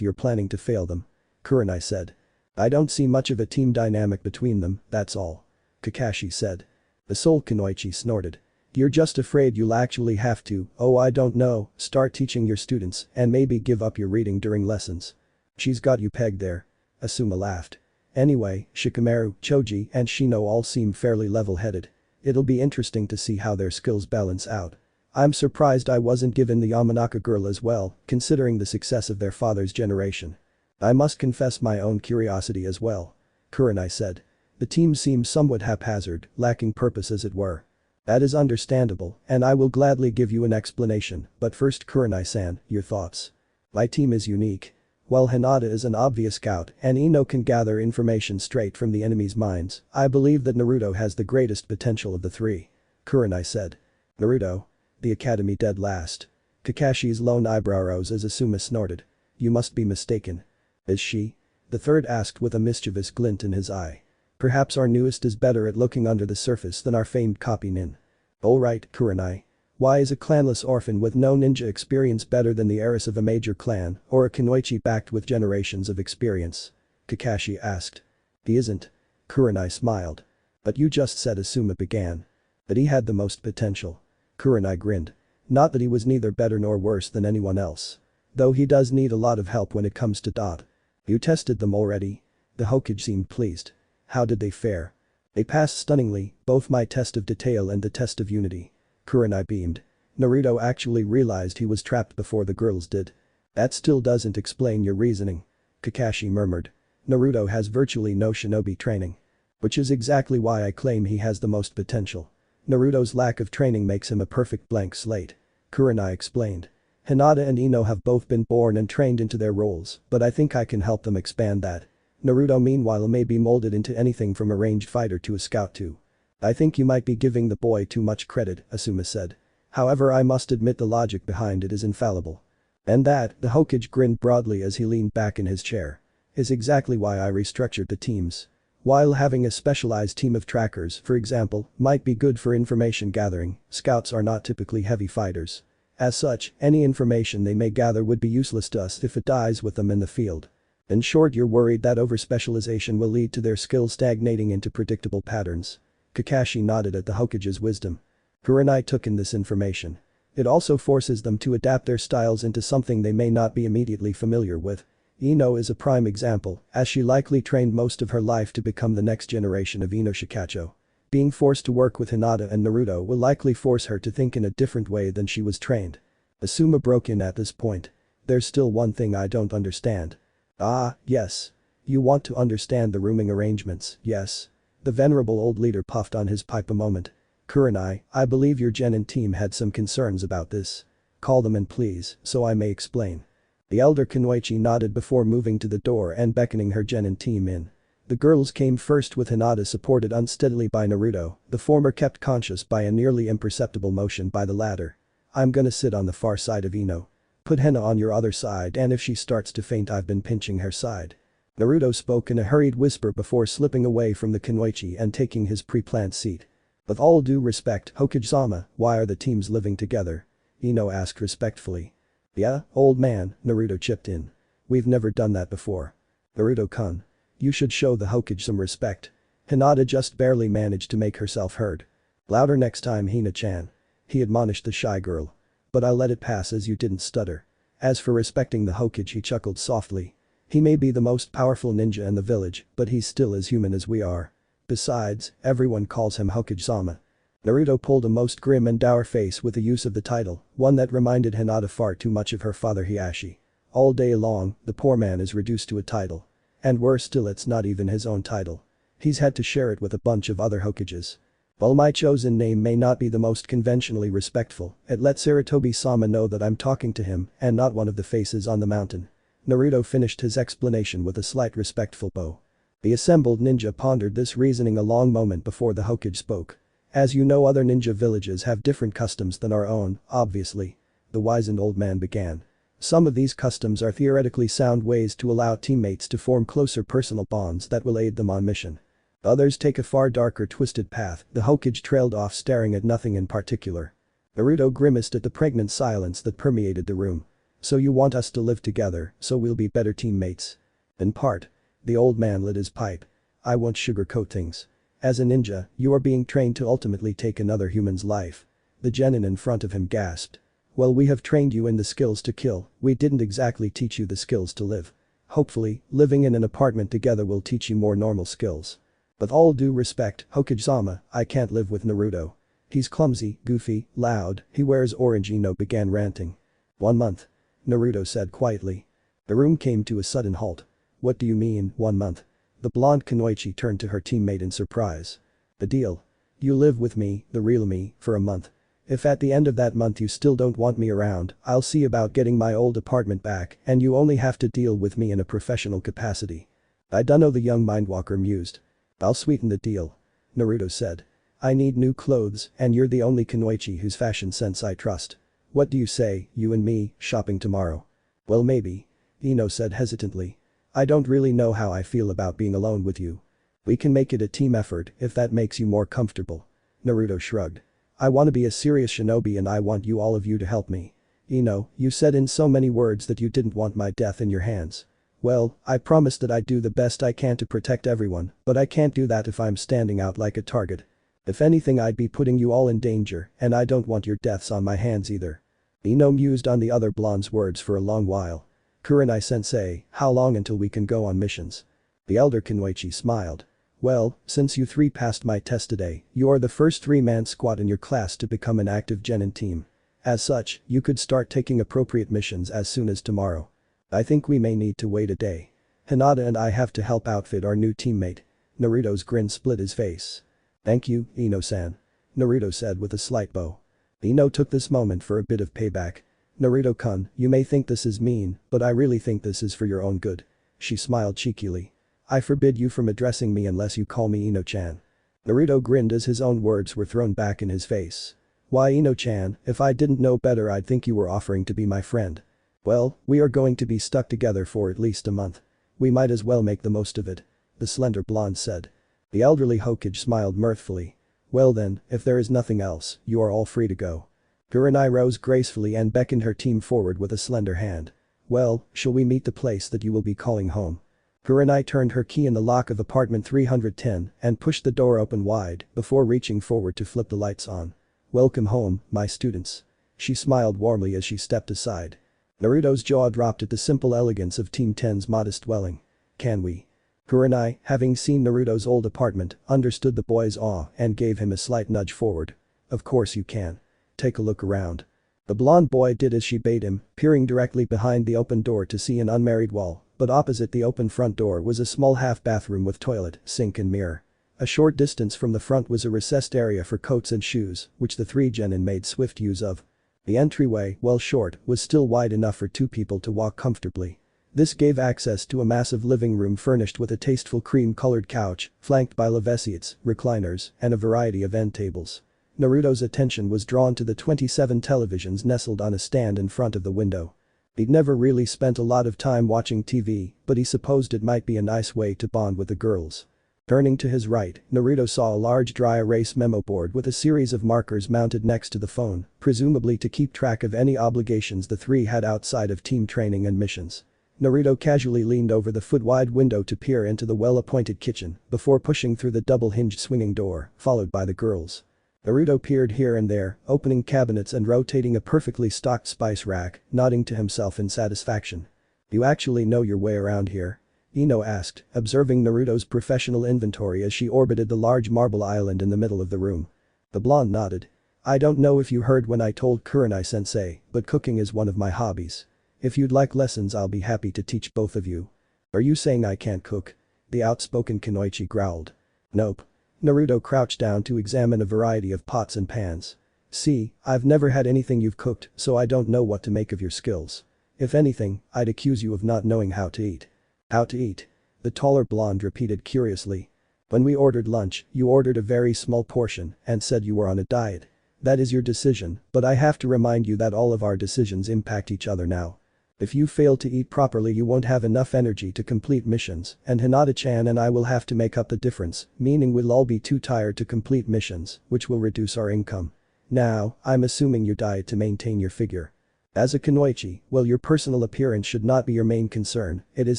you're planning to fail them. Kurenai said. I don't see much of a team dynamic between them, that's all. Kakashi said. The Soul Kunoichi snorted. You're just afraid you'll actually have to, oh I don't know, start teaching your students and maybe give up your reading during lessons. She's got you pegged there. Asuma laughed. Anyway, Shikamaru, Choji and Shino all seem fairly level-headed. It'll be interesting to see how their skills balance out. I'm surprised I wasn't given the Yamanaka girl as well, considering the success of their father's generation. I must confess my own curiosity as well. Kurenai said. The team seems somewhat haphazard, lacking purpose as it were. That is understandable, and I will gladly give you an explanation, but first Kurenai-san, your thoughts. My team is unique. While Hinata is an obvious scout and Ino can gather information straight from the enemy's minds, I believe that Naruto has the greatest potential of the 3. Kurenai said. Naruto? The academy dead last. Kakashi's lone eyebrow rose as Asuma snorted. You must be mistaken. Is she? The third asked with a mischievous glint in his eye. Perhaps our newest is better at looking under the surface than our famed copy nin. Alright, Kurenai. Why is a clanless orphan with no ninja experience better than the heiress of a major clan or a kunoichi backed with generations of experience? Kakashi asked. He isn't. Kurenai smiled. But you just said Asuma began. That he had the most potential. Kurenai grinned. Not that he was neither better nor worse than anyone else. Though he does need a lot of help when it comes to dot. You tested them already? The Hokage seemed pleased. How did they fare? They passed stunningly, both my test of detail and the test of unity. Kurenai beamed. Naruto actually realized he was trapped before the girls did. That still doesn't explain your reasoning. Kakashi murmured. Naruto has virtually no shinobi training. Which is exactly why I claim he has the most potential. Naruto's lack of training makes him a perfect blank slate. Kurenai explained. Hinata and Ino have both been born and trained into their roles, but I think I can help them expand that. Naruto meanwhile may be molded into anything from a ranged fighter to a scout too. I think you might be giving the boy too much credit, Asuma said. However, I must admit the logic behind it is infallible. And that, the Hokage grinned broadly as he leaned back in his chair, is exactly why I restructured the teams. While having a specialized team of trackers, for example, might be good for information gathering, scouts are not typically heavy fighters. As such, any information they may gather would be useless to us if it dies with them in the field. In short, you're worried that over-specialization will lead to their skills stagnating into predictable patterns. Kakashi nodded at the Hokage's wisdom. Kurenai took in this information. It also forces them to adapt their styles into something they may not be immediately familiar with. Ino is a prime example, as she likely trained most of her life to become the next generation of Ino Shikacho. Being forced to work with Hinata and Naruto will likely force her to think in a different way than she was trained. Asuma broke in at this point. There's still one thing I don't understand. Ah, yes. You want to understand the rooming arrangements, yes? The venerable old leader puffed on his pipe a moment. Kurenai, I believe your Genin team had some concerns about this. Call them in please, so I may explain. The elder Kunoichi nodded before moving to the door and beckoning her Genin team in. The girls came first with Hinata supported unsteadily by Naruto, the former kept conscious by a nearly imperceptible motion by the latter. I'm gonna sit on the far side of Ino. Put Hina on your other side and if she starts to faint I've been pinching her side. Naruto spoke in a hurried whisper before slipping away from the Kunoichi and taking his pre-planned seat. With all due respect, Hokage-sama, why are the teams living together? Ino asked respectfully. Yeah, old man, Naruto chipped in. We've never done that before. Naruto-kun. You should show the Hokage some respect. Hinata just barely managed to make herself heard. Louder next time, Hina-chan. He admonished the shy girl. But I'll let it pass as you didn't stutter. As for respecting the Hokage, he chuckled softly. He may be the most powerful ninja in the village, but he's still as human as we are. Besides, everyone calls him Hokage-sama. Naruto pulled a most grim and dour face with the use of the title, one that reminded Hinata far too much of her father Hiashi. All day long, the poor man is reduced to a title. And worse still, it's not even his own title. He's had to share it with a bunch of other Hokages. While my chosen name may not be the most conventionally respectful, it lets Sarutobi-sama know that I'm talking to him and not one of the faces on the mountain. Naruto finished his explanation with a slight respectful bow. The assembled ninja pondered this reasoning a long moment before the Hokage spoke. As you know, other ninja villages have different customs than our own, obviously. The wizened old man began. Some of these customs are theoretically sound ways to allow teammates to form closer personal bonds that will aid them on mission. Others take a far darker twisted path. The Hokage trailed off staring at nothing in particular. Naruto grimaced at the pregnant silence that permeated the room. So you want us to live together, so we'll be better teammates? In part. The old man lit his pipe. I won't sugarcoat things. As a ninja, you are being trained to ultimately take another human's life. The genin in front of him gasped. Well, we have trained you in the skills to kill, we didn't exactly teach you the skills to live. Hopefully, living in an apartment together will teach you more normal skills. With all due respect, Hokage-sama, I can't live with Naruto. He's clumsy, goofy, loud, he wears orange. Ino began ranting. 1 month. Naruto said quietly. The room came to a sudden halt. What do you mean, 1 month? The blonde Kunoichi turned to her teammate in surprise. The deal. You live with me, the real me, for a month. If at the end of that month you still don't want me around, I'll see about getting my old apartment back and you only have to deal with me in a professional capacity. I dunno, the young mindwalker mused. I'll sweeten the deal. Naruto said. I need new clothes and you're the only Kunoichi whose fashion sense I trust. What do you say, you and me, shopping tomorrow? Well, maybe. Ino said hesitantly. I don't really know how I feel about being alone with you. We can make it a team effort if that makes you more comfortable. Naruto shrugged. I want to be a serious shinobi and I want you, all of you, to help me. Ino, you said in so many words that you didn't want my death in your hands. Well, I promised that I'd do the best I can to protect everyone, but I can't do that if I'm standing out like a target. If anything, I'd be putting you all in danger and I don't want your deaths on my hands either. Ino mused on the other blonde's words for a long while. Kurenai-sensei, how long until we can go on missions? The elder Kunoichi smiled. Well, since you three passed my test today, you are the first three-man squad in your class to become an active genin team. As such, you could start taking appropriate missions as soon as tomorrow. I think we may need to wait a day. Hinata and I have to help outfit our new teammate. Naruto's grin split his face. Thank you, Ino-san. Naruto said with a slight bow. Ino took this moment for a bit of payback. Naruto-kun, you may think this is mean, but I really think this is for your own good. She smiled cheekily. I forbid you from addressing me unless you call me Ino-chan. Naruto grinned as his own words were thrown back in his face. Why Ino-chan, if I didn't know better I'd think you were offering to be my friend. Well, we are going to be stuck together for at least a month. We might as well make the most of it. The slender blonde said. The elderly Hokage smiled mirthfully. Well then, if there is nothing else, you are all free to go. Kurenai rose gracefully and beckoned her team forward with a slender hand. Well, shall we meet the place that you will be calling home? Kurenai turned her key in the lock of apartment 310 and pushed the door open wide before reaching forward to flip the lights on. Welcome home, my students. She smiled warmly as she stepped aside. Naruto's jaw dropped at the simple elegance of Team 10's modest dwelling. Can we? Kurenai, having seen Naruto's old apartment, understood the boy's awe and gave him a slight nudge forward. Of course you can. Take a look around. The blonde boy did as she bade him, peering directly behind the open door to see an unmarried wall, but opposite the open front door was a small half-bathroom with toilet, sink and mirror. A short distance from the front was a recessed area for coats and shoes, which the three genin made swift use of. The entryway, while short, was still wide enough for two people to walk comfortably. This gave access to a massive living room furnished with a tasteful cream-colored couch, flanked by lavesiets, recliners, and a variety of end tables. Naruto's attention was drawn to the 27 televisions nestled on a stand in front of the window. He'd never really spent a lot of time watching TV, but he supposed it might be a nice way to bond with the girls. Turning to his right, Naruto saw a large dry erase memo board with a series of markers mounted next to the phone, presumably to keep track of any obligations the three had outside of team training and missions. Naruto casually leaned over the foot-wide window to peer into the well-appointed kitchen before pushing through the double-hinged swinging door, followed by the girls. Naruto peered here and there, opening cabinets and rotating a perfectly stocked spice rack, nodding to himself in satisfaction. You actually know your way around here? Ino asked, observing Naruto's professional inventory as she orbited the large marble island in the middle of the room. The blonde nodded. I don't know if you heard when I told Kurenai-sensei, but cooking is one of my hobbies. If you'd like lessons I'll be happy to teach both of you. Are you saying I can't cook? The outspoken Kunoichi growled. Nope. Naruto crouched down to examine a variety of pots and pans. See, I've never had anything you've cooked, so I don't know what to make of your skills. If anything, I'd accuse you of not knowing how to eat. How to eat? The taller blonde repeated curiously. When we ordered lunch, you ordered a very small portion and said you were on a diet. That is your decision, but I have to remind you that all of our decisions impact each other now. If you fail to eat properly you won't have enough energy to complete missions, and Hinata-chan and I will have to make up the difference, meaning we'll all be too tired to complete missions, which will reduce our income. Now, I'm assuming you diet to maintain your figure. As a Kunoichi, while your personal appearance should not be your main concern, it is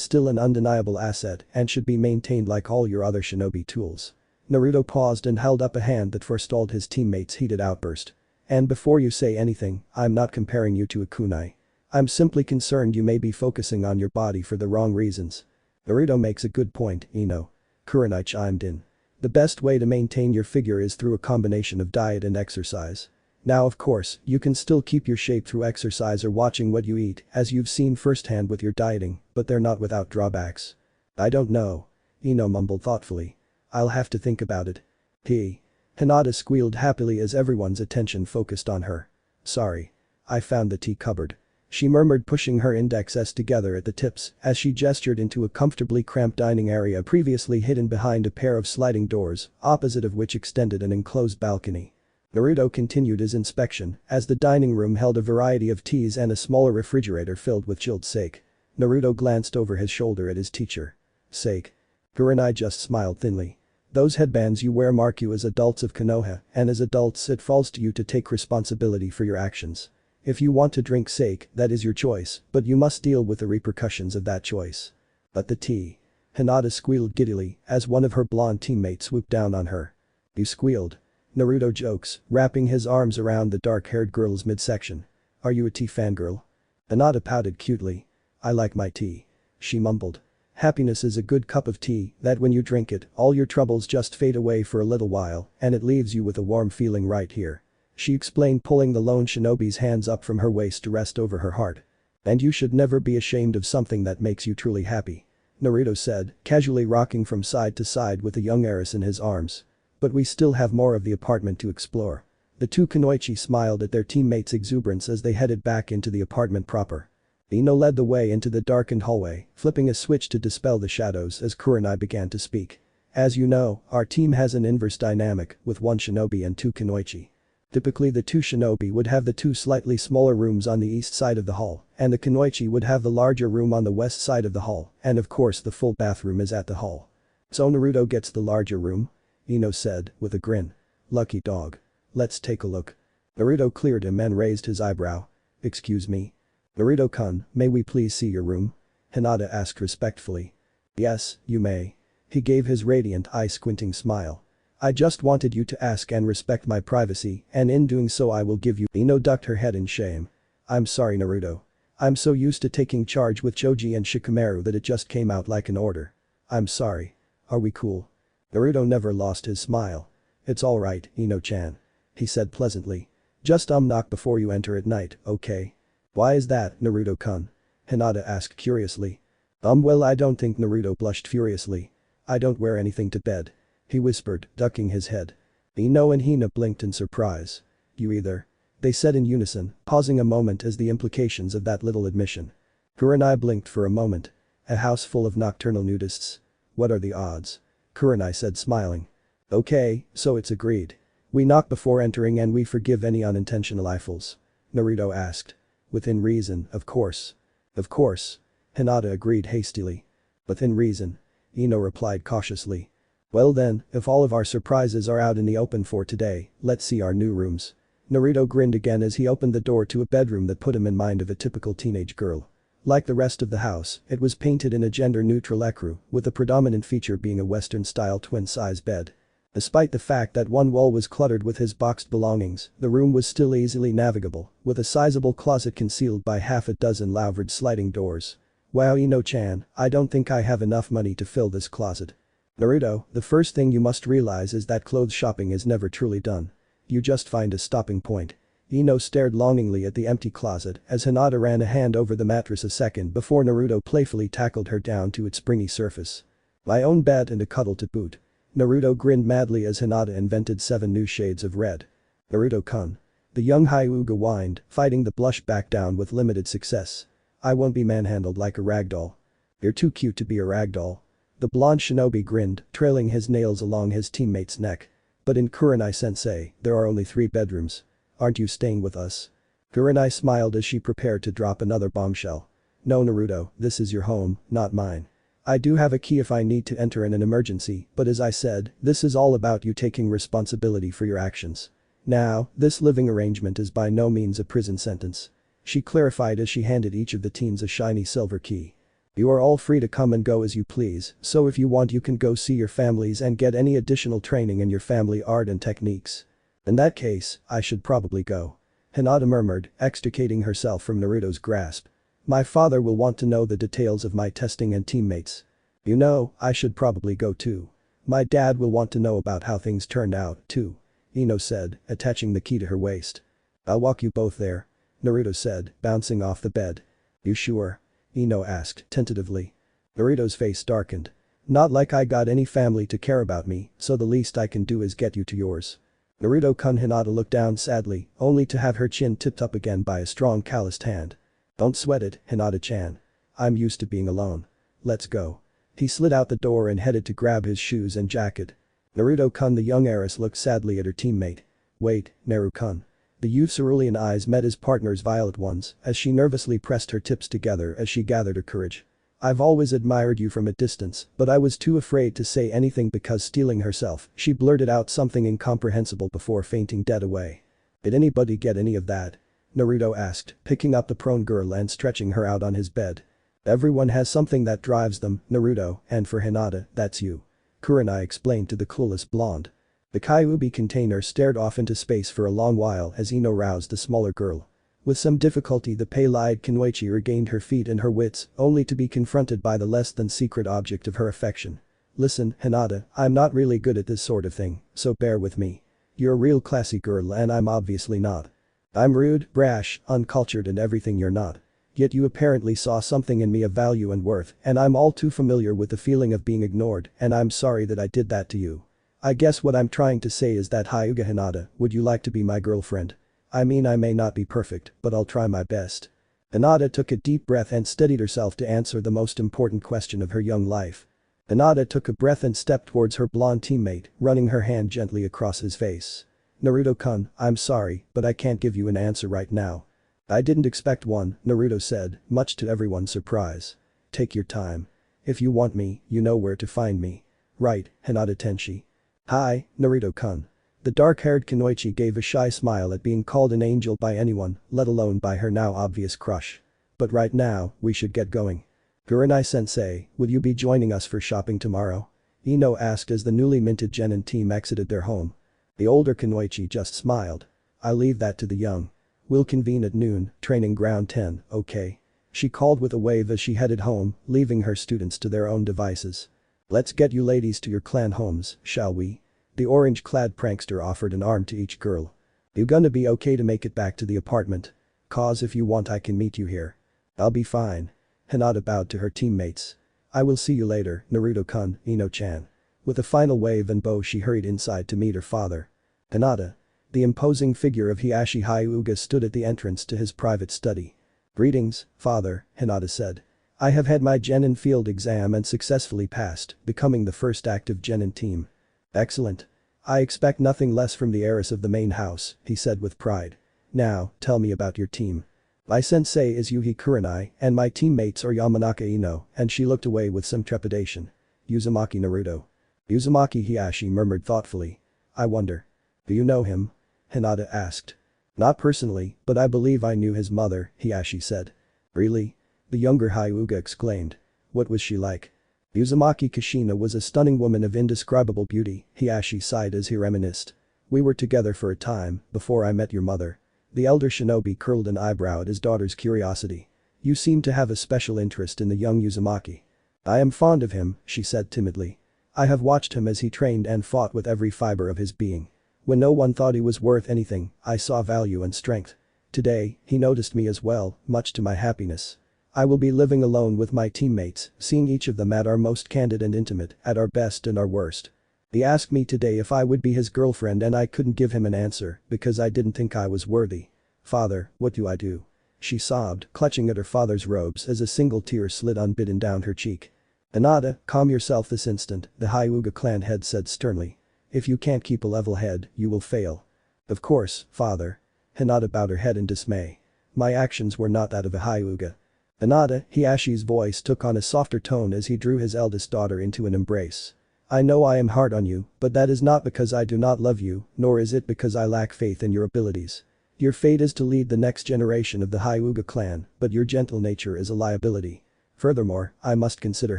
still an undeniable asset and should be maintained like all your other shinobi tools. Naruto paused and held up a hand that forestalled his teammate's heated outburst. And before you say anything, I'm not comparing you to a kunai. I'm simply concerned you may be focusing on your body for the wrong reasons. Naruto makes a good point, Ino. Kurenai chimed in. The best way to maintain your figure is through a combination of diet and exercise. Now of course, you can still keep your shape through exercise or watching what you eat, as you've seen firsthand with your dieting, but they're not without drawbacks. I don't know. Ino mumbled thoughtfully. I'll have to think about it. Hinata squealed happily as everyone's attention focused on her. Sorry. I found the tea cupboard. She murmured, pushing her indexes together at the tips as she gestured into a comfortably cramped dining area previously hidden behind a pair of sliding doors, opposite of which extended an enclosed balcony. Naruto continued his inspection as the dining room held a variety of teas and a smaller refrigerator filled with chilled sake. Naruto glanced over his shoulder at his teacher. Sake. Kurenai just smiled thinly. Those headbands you wear mark you as adults of Konoha, and as adults it falls to you to take responsibility for your actions. If you want to drink sake, that is your choice, but you must deal with the repercussions of that choice. But the tea. Hinata squealed giddily as one of her blonde teammates swooped down on her. You squealed. Naruto jokes, wrapping his arms around the dark-haired girl's midsection. Are you a tea fangirl? Hinata pouted cutely. I like my tea. She mumbled. Happiness is a good cup of tea that when you drink it, all your troubles just fade away for a little while and it leaves you with a warm feeling right here. She explained, pulling the lone shinobi's hands up from her waist to rest over her heart. And you should never be ashamed of something that makes you truly happy. Naruto said, casually rocking from side to side with the young heiress in his arms. But we still have more of the apartment to explore. The two kunoichi smiled at their teammates' exuberance as they headed back into the apartment proper. Ino led the way into the darkened hallway, flipping a switch to dispel the shadows as Kurenai began to speak. As you know, our team has an inverse dynamic with one shinobi and two kunoichi. Typically the two shinobi would have the two slightly smaller rooms on the east side of the hall, and the kunoichi would have the larger room on the west side of the hall, and of course the full bathroom is at the hall. So Naruto gets the larger room? Ino said, with a grin. Lucky dog. Let's take a look. Naruto cleared him and raised his eyebrow. Excuse me? Naruto-kun, may we please see your room? Hinata asked respectfully. Yes, you may. He gave his radiant eye-squinting smile. I just wanted you to ask and respect my privacy, and in doing so I will give you. Ino ducked her head in shame. I'm sorry, Naruto. I'm so used to taking charge with Choji and Shikamaru that it just came out like an order. I'm sorry. Are we cool? Naruto never lost his smile. It's alright, Ino-chan. He said pleasantly. Just knock before you enter at night, okay? Why is that, Naruto-kun? Hinata asked curiously. Well, I don't think. Naruto blushed furiously. I don't wear anything to bed. He whispered, ducking his head. Ino and Hina blinked in surprise. You either? They said in unison, pausing a moment as the implications of that little admission. Kurenai blinked for a moment. A house full of nocturnal nudists? What are the odds? Kurenai said, smiling. Okay, so it's agreed. We knock before entering and we forgive any unintentional eyefulls. Naruto asked. Within reason, of course. Of course. Hinata agreed hastily. Within reason. Ino replied cautiously. Well then, if all of our surprises are out in the open for today, let's see our new rooms. Naruto grinned again as he opened the door to a bedroom that put him in mind of a typical teenage girl. Like the rest of the house, it was painted in a gender-neutral ecru, with the predominant feature being a Western-style twin-size bed. Despite the fact that one wall was cluttered with his boxed belongings, the room was still easily navigable, with a sizable closet concealed by half a dozen louvered sliding doors. Wow, Ino-chan, I don't think I have enough money to fill this closet. Naruto, the first thing you must realize is that clothes shopping is never truly done. You just find a stopping point. Ino stared longingly at the empty closet as Hinata ran a hand over the mattress a second before Naruto playfully tackled her down to its springy surface. My own bed and a cuddle to boot. Naruto grinned madly as Hinata invented 7 new shades of red. Naruto-kun. The young Hyuga whined, fighting the blush back down with limited success. I won't be manhandled like a ragdoll. You're too cute to be a ragdoll. The blonde shinobi grinned, trailing his nails along his teammate's neck. But in Kurenai-sensei, there are only 3 bedrooms. Aren't you staying with us? Kurenai smiled as she prepared to drop another bombshell. No, Naruto, this is your home, not mine. I do have a key if I need to enter in an emergency, but as I said, this is all about you taking responsibility for your actions. Now, this living arrangement is by no means a prison sentence. She clarified as she handed each of the teens a shiny silver key. You are all free to come and go as you please, so if you want you can go see your families and get any additional training in your family art and techniques. In that case, I should probably go. Hinata murmured, extricating herself from Naruto's grasp. My father will want to know the details of my testing and teammates. You know, I should probably go too. My dad will want to know about how things turned out, too. Ino said, attaching the key to her waist. I'll walk you both there. Naruto said, bouncing off the bed. You sure? Ino asked, tentatively. Naruto's face darkened. Not like I got any family to care about me, so the least I can do is get you to yours. Naruto-kun. Hinata looked down sadly, only to have her chin tipped up again by a strong calloused hand. Don't sweat it, Hinata-chan. I'm used to being alone. Let's go. He slid out the door and headed to grab his shoes and jacket. Naruto-kun. The young heiress looked sadly at her teammate. Wait, Naru-kun. The youth's cerulean eyes met his partner's violet ones as she nervously pressed her tips together as she gathered her courage. I've always admired you from a distance, but I was too afraid to say anything because steeling herself, she blurted out something incomprehensible before fainting dead away. Did anybody get any of that? Naruto asked, picking up the prone girl and stretching her out on his bed. Everyone has something that drives them, Naruto, and for Hinata, that's you. Kurenai explained to the clueless blonde. The Kyuubi container stared off into space for a long while as Ino roused the smaller girl. With some difficulty the pale-eyed Kunoichi regained her feet and her wits, only to be confronted by the less than secret object of her affection. Listen, Hinata, I'm not really good at this sort of thing, so bear with me. You're a real classy girl and I'm obviously not. I'm rude, brash, uncultured and everything you're not. Yet you apparently saw something in me of value and worth, and I'm all too familiar with the feeling of being ignored, and I'm sorry that I did that to you. I guess what I'm trying to say is that Hyuga Hinata, would you like to be my girlfriend? I mean I may not be perfect, but I'll try my best. Hinata took a deep breath and steadied herself to answer the most important question of her young life. Hinata took a breath and stepped towards her blonde teammate, running her hand gently across his face. Naruto-kun, I'm sorry, but I can't give you an answer right now. I didn't expect one, Naruto said, much to everyone's surprise. Take your time. If you want me, you know where to find me. Right, Hinata Tenshi. Hi, Naruto-kun. The dark-haired Kunoichi gave a shy smile at being called an angel by anyone, let alone by her now obvious crush. But right now, we should get going. Gurenai-sensei, will you be joining us for shopping tomorrow? Ino asked as the newly minted Genin team exited their home. The older Kunoichi just smiled. I'll leave that to the young. We'll convene at noon, training ground 10, okay? She called with a wave as she headed home, leaving her students to their own devices. Let's get you ladies to your clan homes, shall we? The orange-clad prankster offered an arm to each girl. You gonna be okay to make it back to the apartment? Cause if you want I can meet you here. I'll be fine. Hinata bowed to her teammates. I will see you later, Naruto-kun, Ino-chan. With a final wave and bow she hurried inside to meet her father. Hinata. The imposing figure of Hiashi Hyuga stood at the entrance to his private study. Greetings, father, Hinata said. I have had my Genin field exam and successfully passed, becoming the first active Genin team. Excellent. I expect nothing less from the heiress of the main house, he said with pride. Now, tell me about your team. My sensei is Yuhi Kurenai, and my teammates are Yamanaka Ino, and she looked away with some trepidation. Uzumaki Naruto. Uzumaki Hiashi murmured thoughtfully. I wonder. Do you know him? Hinata asked. Not personally, but I believe I knew his mother, Hiashi said. Really? The younger Hyuga exclaimed. What was she like? Uzumaki Kushina was a stunning woman of indescribable beauty, Hiashi sighed as he reminisced. We were together for a time, before I met your mother. The elder shinobi curled an eyebrow at his daughter's curiosity. You seem to have a special interest in the young Uzumaki. I am fond of him, she said timidly. I have watched him as he trained and fought with every fiber of his being. When no one thought he was worth anything, I saw value and strength. Today, he noticed me as well, much to my happiness. I will be living alone with my teammates, seeing each of them at our most candid and intimate, at our best and our worst. He asked me today if I would be his girlfriend and I couldn't give him an answer because I didn't think I was worthy. Father, what do I do? She sobbed, clutching at her father's robes as a single tear slid unbidden down her cheek. Hinata, calm yourself this instant, the Hyuga clan head said sternly. If you can't keep a level head, you will fail. Of course, father. Hinata bowed her head in dismay. My actions were not that of a Hyuga. Hinata, Hiashi's voice took on a softer tone as he drew his eldest daughter into an embrace. I know I am hard on you, but that is not because I do not love you, nor is it because I lack faith in your abilities. Your fate is to lead the next generation of the Hyuga clan, but your gentle nature is a liability. Furthermore, I must consider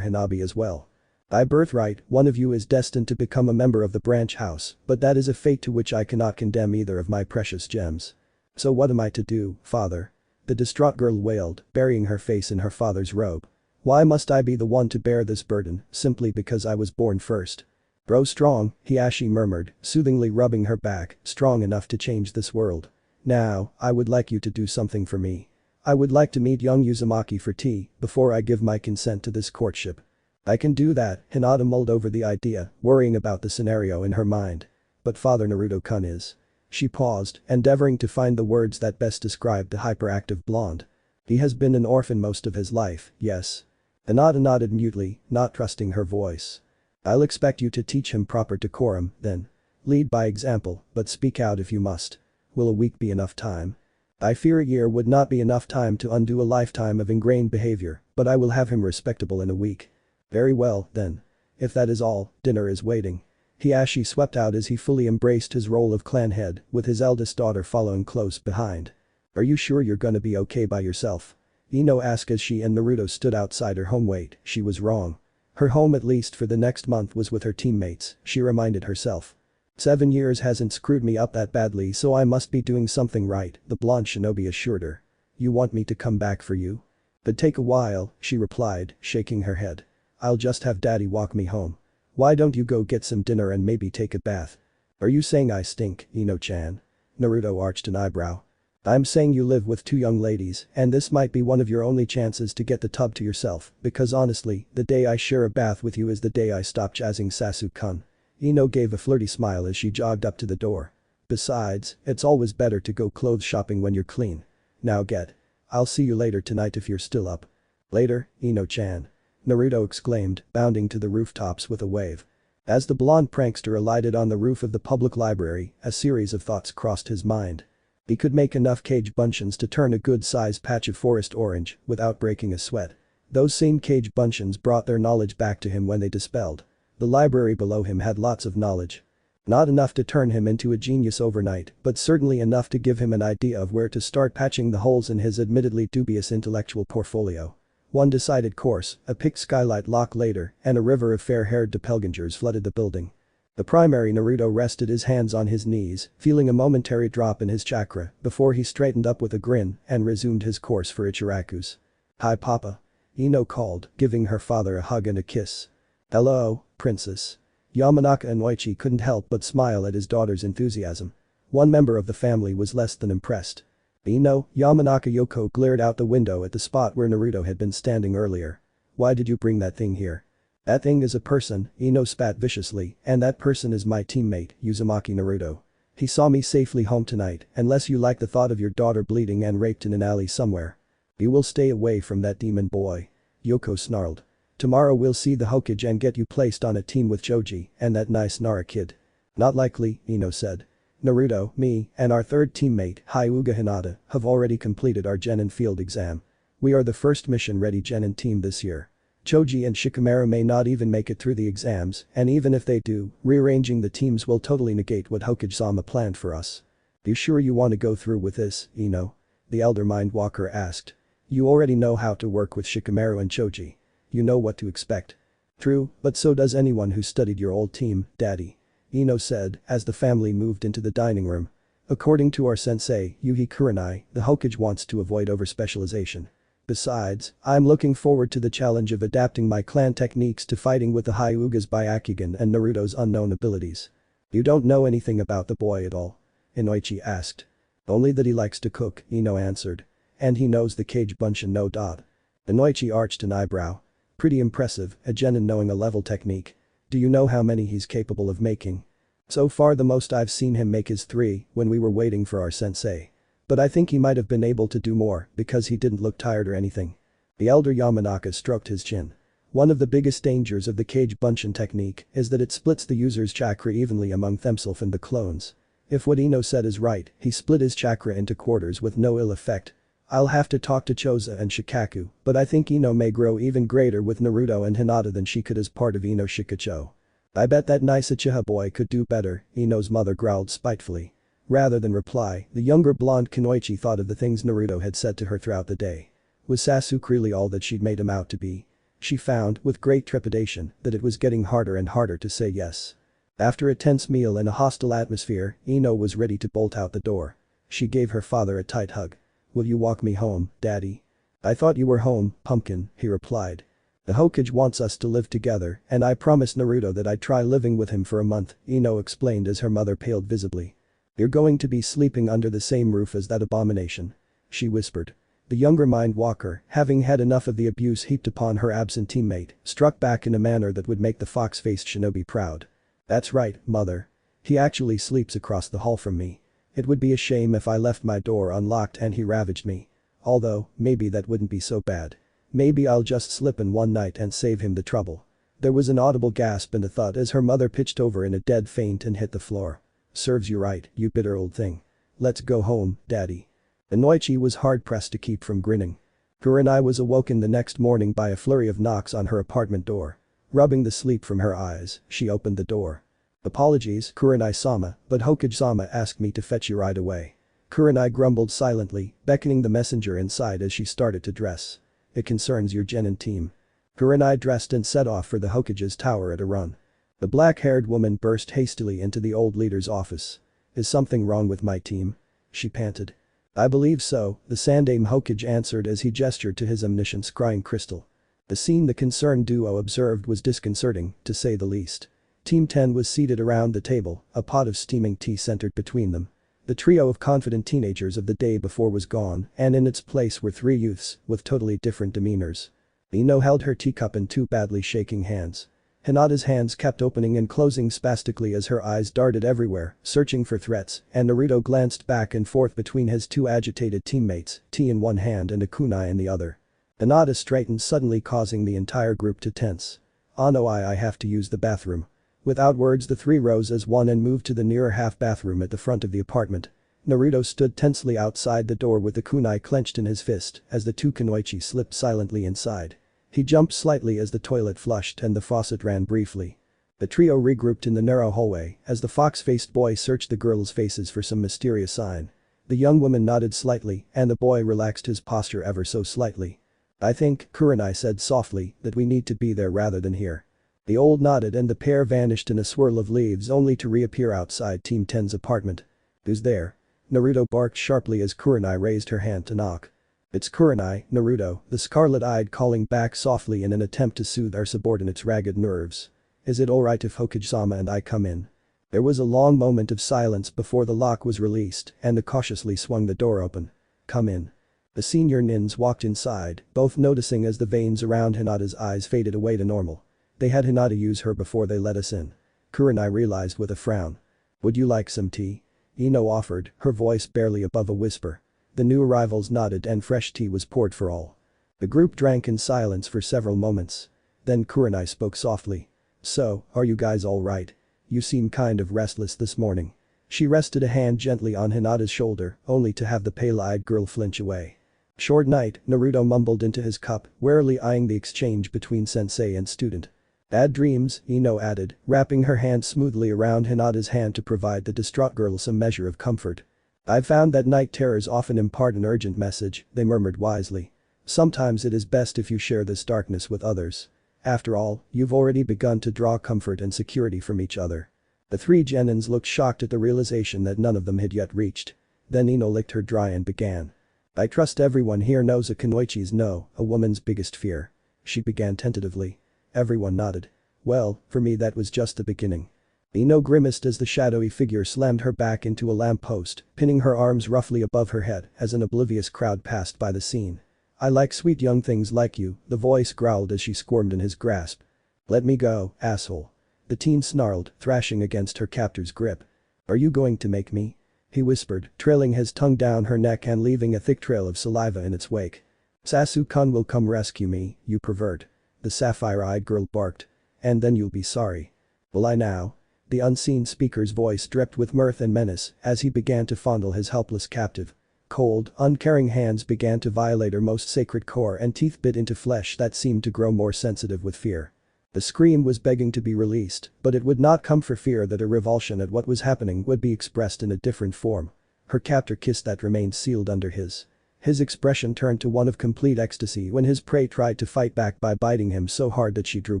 Hanabi as well. By birthright, one of you is destined to become a member of the branch house, but that is a fate to which I cannot condemn either of my precious gems. So what am I to do, father? The distraught girl wailed, burying her face in her father's robe. Why must I be the one to bear this burden, simply because I was born first? Grow strong, Hiashi murmured, soothingly rubbing her back, strong enough to change this world. Now, I would like you to do something for me. I would like to meet young Uzumaki for tea, before I give my consent to this courtship. I can do that, Hinata mulled over the idea, worrying about the scenario in her mind. But Father Naruto-kun is. She paused, endeavoring to find the words that best described the hyperactive blonde. He has been an orphan most of his life, yes. Hinata nodded mutely, not trusting her voice. I'll expect you to teach him proper decorum, then. Lead by example, but speak out if you must. Will a week be enough time? I fear a year would not be enough time to undo a lifetime of ingrained behavior, but I will have him respectable in a week. Very well, then. If that is all, dinner is waiting. Hiashi swept out as he fully embraced his role of clan head, with his eldest daughter following close behind. Are you sure you're gonna be okay by yourself? Ino asked as she and Naruto stood outside her home. Wait, she was wrong. Her home at least for the next month was with her teammates, she reminded herself. 7 years hasn't screwed me up that badly, so I must be doing something right, the blonde shinobi assured her. You want me to come back for you? It'd take a while, she replied, shaking her head. I'll just have daddy walk me home. Why don't you go get some dinner and maybe take a bath? Are you saying I stink, Ino-chan? Naruto arched an eyebrow. I'm saying you live with 2 young ladies, and this might be one of your only chances to get the tub to yourself, because honestly, the day I share a bath with you is the day I stop jazzing Sasuke-kun. Ino gave a flirty smile as she jogged up to the door. Besides, it's always better to go clothes shopping when you're clean. Now get. I'll see you later tonight if you're still up. Later, Ino-chan. Naruto exclaimed, bounding to the rooftops with a wave. As the blonde prankster alighted on the roof of the public library, a series of thoughts crossed his mind. He could make enough cage buncheons to turn a good-sized patch of forest orange without breaking a sweat. Those same cage buncheons brought their knowledge back to him when they dispelled. The library below him had lots of knowledge. Not enough to turn him into a genius overnight, but certainly enough to give him an idea of where to start patching the holes in his admittedly dubious intellectual portfolio. One decided course, a picked skylight lock later, and a river of fair-haired doppelgangers flooded the building. The primary Naruto rested his hands on his knees, feeling a momentary drop in his chakra before he straightened up with a grin and resumed his course for Ichiraku's. Hi Papa. Ino called, giving her father a hug and a kiss. Hello, Princess. Yamanaka and Oichi couldn't help but smile at his daughter's enthusiasm. One member of the family was less than impressed. Ino, Yamanaka Yoko glared out the window at the spot where Naruto had been standing earlier. Why did you bring that thing here? That thing is a person, Ino spat viciously, and that person is my teammate, Uzumaki Naruto. He saw me safely home tonight, unless you like the thought of your daughter bleeding and raped in an alley somewhere. You will stay away from that demon boy. Yoko snarled. Tomorrow we'll see the Hokage and get you placed on a team with Choji and that nice Nara kid. Not likely, Ino said. Naruto, me, and our third teammate, Hyuga Hinata, have already completed our Genin field exam. We are the first mission-ready Genin team this year. Choji and Shikamaru may not even make it through the exams, and even if they do, rearranging the teams will totally negate what Hokage-sama planned for us. You sure you want to go through with this, Ino? The elder Mindwalker asked. You already know how to work with Shikamaru and Choji. You know what to expect. True, but so does anyone who studied your old team, Daddy. Ino said, as the family moved into the dining room. According to our sensei, Yuhi Kurenai, the Hokage wants to avoid overspecialization. Besides, I'm looking forward to the challenge of adapting my clan techniques to fighting with the Hyuga's Byakugan and Naruto's unknown abilities. You don't know anything about the boy at all? Inoichi asked. Only that he likes to cook, Ino answered. And he knows the cage buncheon no dot. Inoichi arched an eyebrow. Pretty impressive, a genin knowing a level technique. Do you know how many he's capable of making? So far the most I've seen him make is 3 when we were waiting for our sensei. But I think he might have been able to do more because he didn't look tired or anything. The elder Yamanaka stroked his chin. One of the biggest dangers of the cage buncheon technique is that it splits the user's chakra evenly among themselves and the clones. If what Ino said is right, he split his chakra into quarters with no ill effect. I'll have to talk to Choza and Shikaku, but I think Ino may grow even greater with Naruto and Hinata than she could as part of Ino Shikacho. I bet that nice Uchiha boy could do better, Ino's mother growled spitefully. Rather than reply, the younger blonde Kunoichi thought of the things Naruto had said to her throughout the day. Was Sasuke really all that she'd made him out to be? She found, with great trepidation, that it was getting harder and harder to say yes. After a tense meal in a hostile atmosphere, Ino was ready to bolt out the door. She gave her father a tight hug. Will you walk me home, Daddy? I thought you were home, Pumpkin, he replied. The Hokage wants us to live together, and I promised Naruto that I'd try living with him for a month, Ino explained as her mother paled visibly. You're going to be sleeping under the same roof as that abomination. She whispered. The younger Mindwalker, having had enough of the abuse heaped upon her absent teammate, struck back in a manner that would make the fox-faced shinobi proud. That's right, mother. He actually sleeps across the hall from me. It would be a shame if I left my door unlocked and he ravaged me. Although, maybe that wouldn't be so bad. Maybe I'll just slip in one night and save him the trouble. There was an audible gasp and a thud as her mother pitched over in a dead faint and hit the floor. Serves you right, you bitter old thing. Let's go home, Daddy. Inoichi was hard-pressed to keep from grinning. Kurenai was awoken the next morning by a flurry of knocks on her apartment door. Rubbing the sleep from her eyes, she opened the door. Apologies, Kurenai-sama, but Hokage-sama asked me to fetch you right away. Kurenai grumbled silently, beckoning the messenger inside as she started to dress. It concerns your genin team. Kurenai dressed and set off for the Hokage's tower at a run. The black-haired woman burst hastily into the old leader's office. "Is something wrong with my team?" she panted. "I believe so," the Sandaime Hokage answered as he gestured to his omniscient scrying crystal. The scene the concerned duo observed was disconcerting, to say the least. Team 10 was seated around the table, a pot of steaming tea centered between them. The trio of confident teenagers of the day before was gone, and in its place were three youths with totally different demeanors. Ino held her teacup in two badly shaking hands. Hinata's hands kept opening and closing spastically as her eyes darted everywhere, searching for threats, and Naruto glanced back and forth between his two agitated teammates, tea in one hand and a kunai in the other. Hinata straightened suddenly, causing the entire group to tense. "Oh no, I have to use the bathroom." Without words, the three rose as one and moved to the nearer half bathroom at the front of the apartment. Naruto stood tensely outside the door with the kunai clenched in his fist as the two kunoichi slipped silently inside. He jumped slightly as the toilet flushed and the faucet ran briefly. The trio regrouped in the narrow hallway as the fox-faced boy searched the girls' faces for some mysterious sign. The young woman nodded slightly and the boy relaxed his posture ever so slightly. "I think," Kurenai said softly, "that we need to be there rather than here." The old nodded and the pair vanished in a swirl of leaves only to reappear outside Team 10's apartment. "Who's there?" Naruto barked sharply as Kurenai raised her hand to knock. "It's Kurenai, Naruto," the scarlet-eyed calling back softly in an attempt to soothe our subordinate's ragged nerves. "Is it alright if Hokage-sama and I come in?" There was a long moment of silence before the lock was released and they cautiously swung the door open. "Come in." The senior nins walked inside, both noticing as the veins around Hinata's eyes faded away to normal. "They had Hinata use her before they let us in." Kurenai realized with a frown. "Would you like some tea?" Ino offered, her voice barely above a whisper. The new arrivals nodded and fresh tea was poured for all. The group drank in silence for several moments. Then Kurenai spoke softly. "So, are you guys all right? You seem kind of restless this morning." She rested a hand gently on Hinata's shoulder, only to have the pale-eyed girl flinch away. "Short night," Naruto mumbled into his cup, warily eyeing the exchange between sensei and student. "Bad dreams," Ino added, wrapping her hand smoothly around Hinata's hand to provide the distraught girl some measure of comfort. "I've found that night terrors often impart an urgent message," they murmured wisely. "Sometimes it is best if you share this darkness with others. After all, you've already begun to draw comfort and security from each other." The three genins looked shocked at the realization that none of them had yet reached. Then Ino licked her dry and began. "I trust everyone here knows a kunoichi's no, a woman's biggest fear." She began tentatively. Everyone nodded. "Well, for me that was just the beginning." Ino grimaced as the shadowy figure slammed her back into a lamppost, pinning her arms roughly above her head as an oblivious crowd passed by the scene. "I like sweet young things like you," the voice growled as she squirmed in his grasp. "Let me go, asshole." The teen snarled, thrashing against her captor's grip. "Are you going to make me?" he whispered, trailing his tongue down her neck and leaving a thick trail of saliva in its wake. "Sasu-kun will come rescue me, you pervert," the sapphire-eyed girl barked. "And then you'll be sorry." "Will I now?" The unseen speaker's voice dripped with mirth and menace as he began to fondle his helpless captive. Cold, uncaring hands began to violate her most sacred core and teeth bit into flesh that seemed to grow more sensitive with fear. The scream was begging to be released, but it would not come for fear that her revulsion at what was happening would be expressed in a different form. Her captor kissed that remained sealed under his. His expression turned to one of complete ecstasy when his prey tried to fight back by biting him so hard that she drew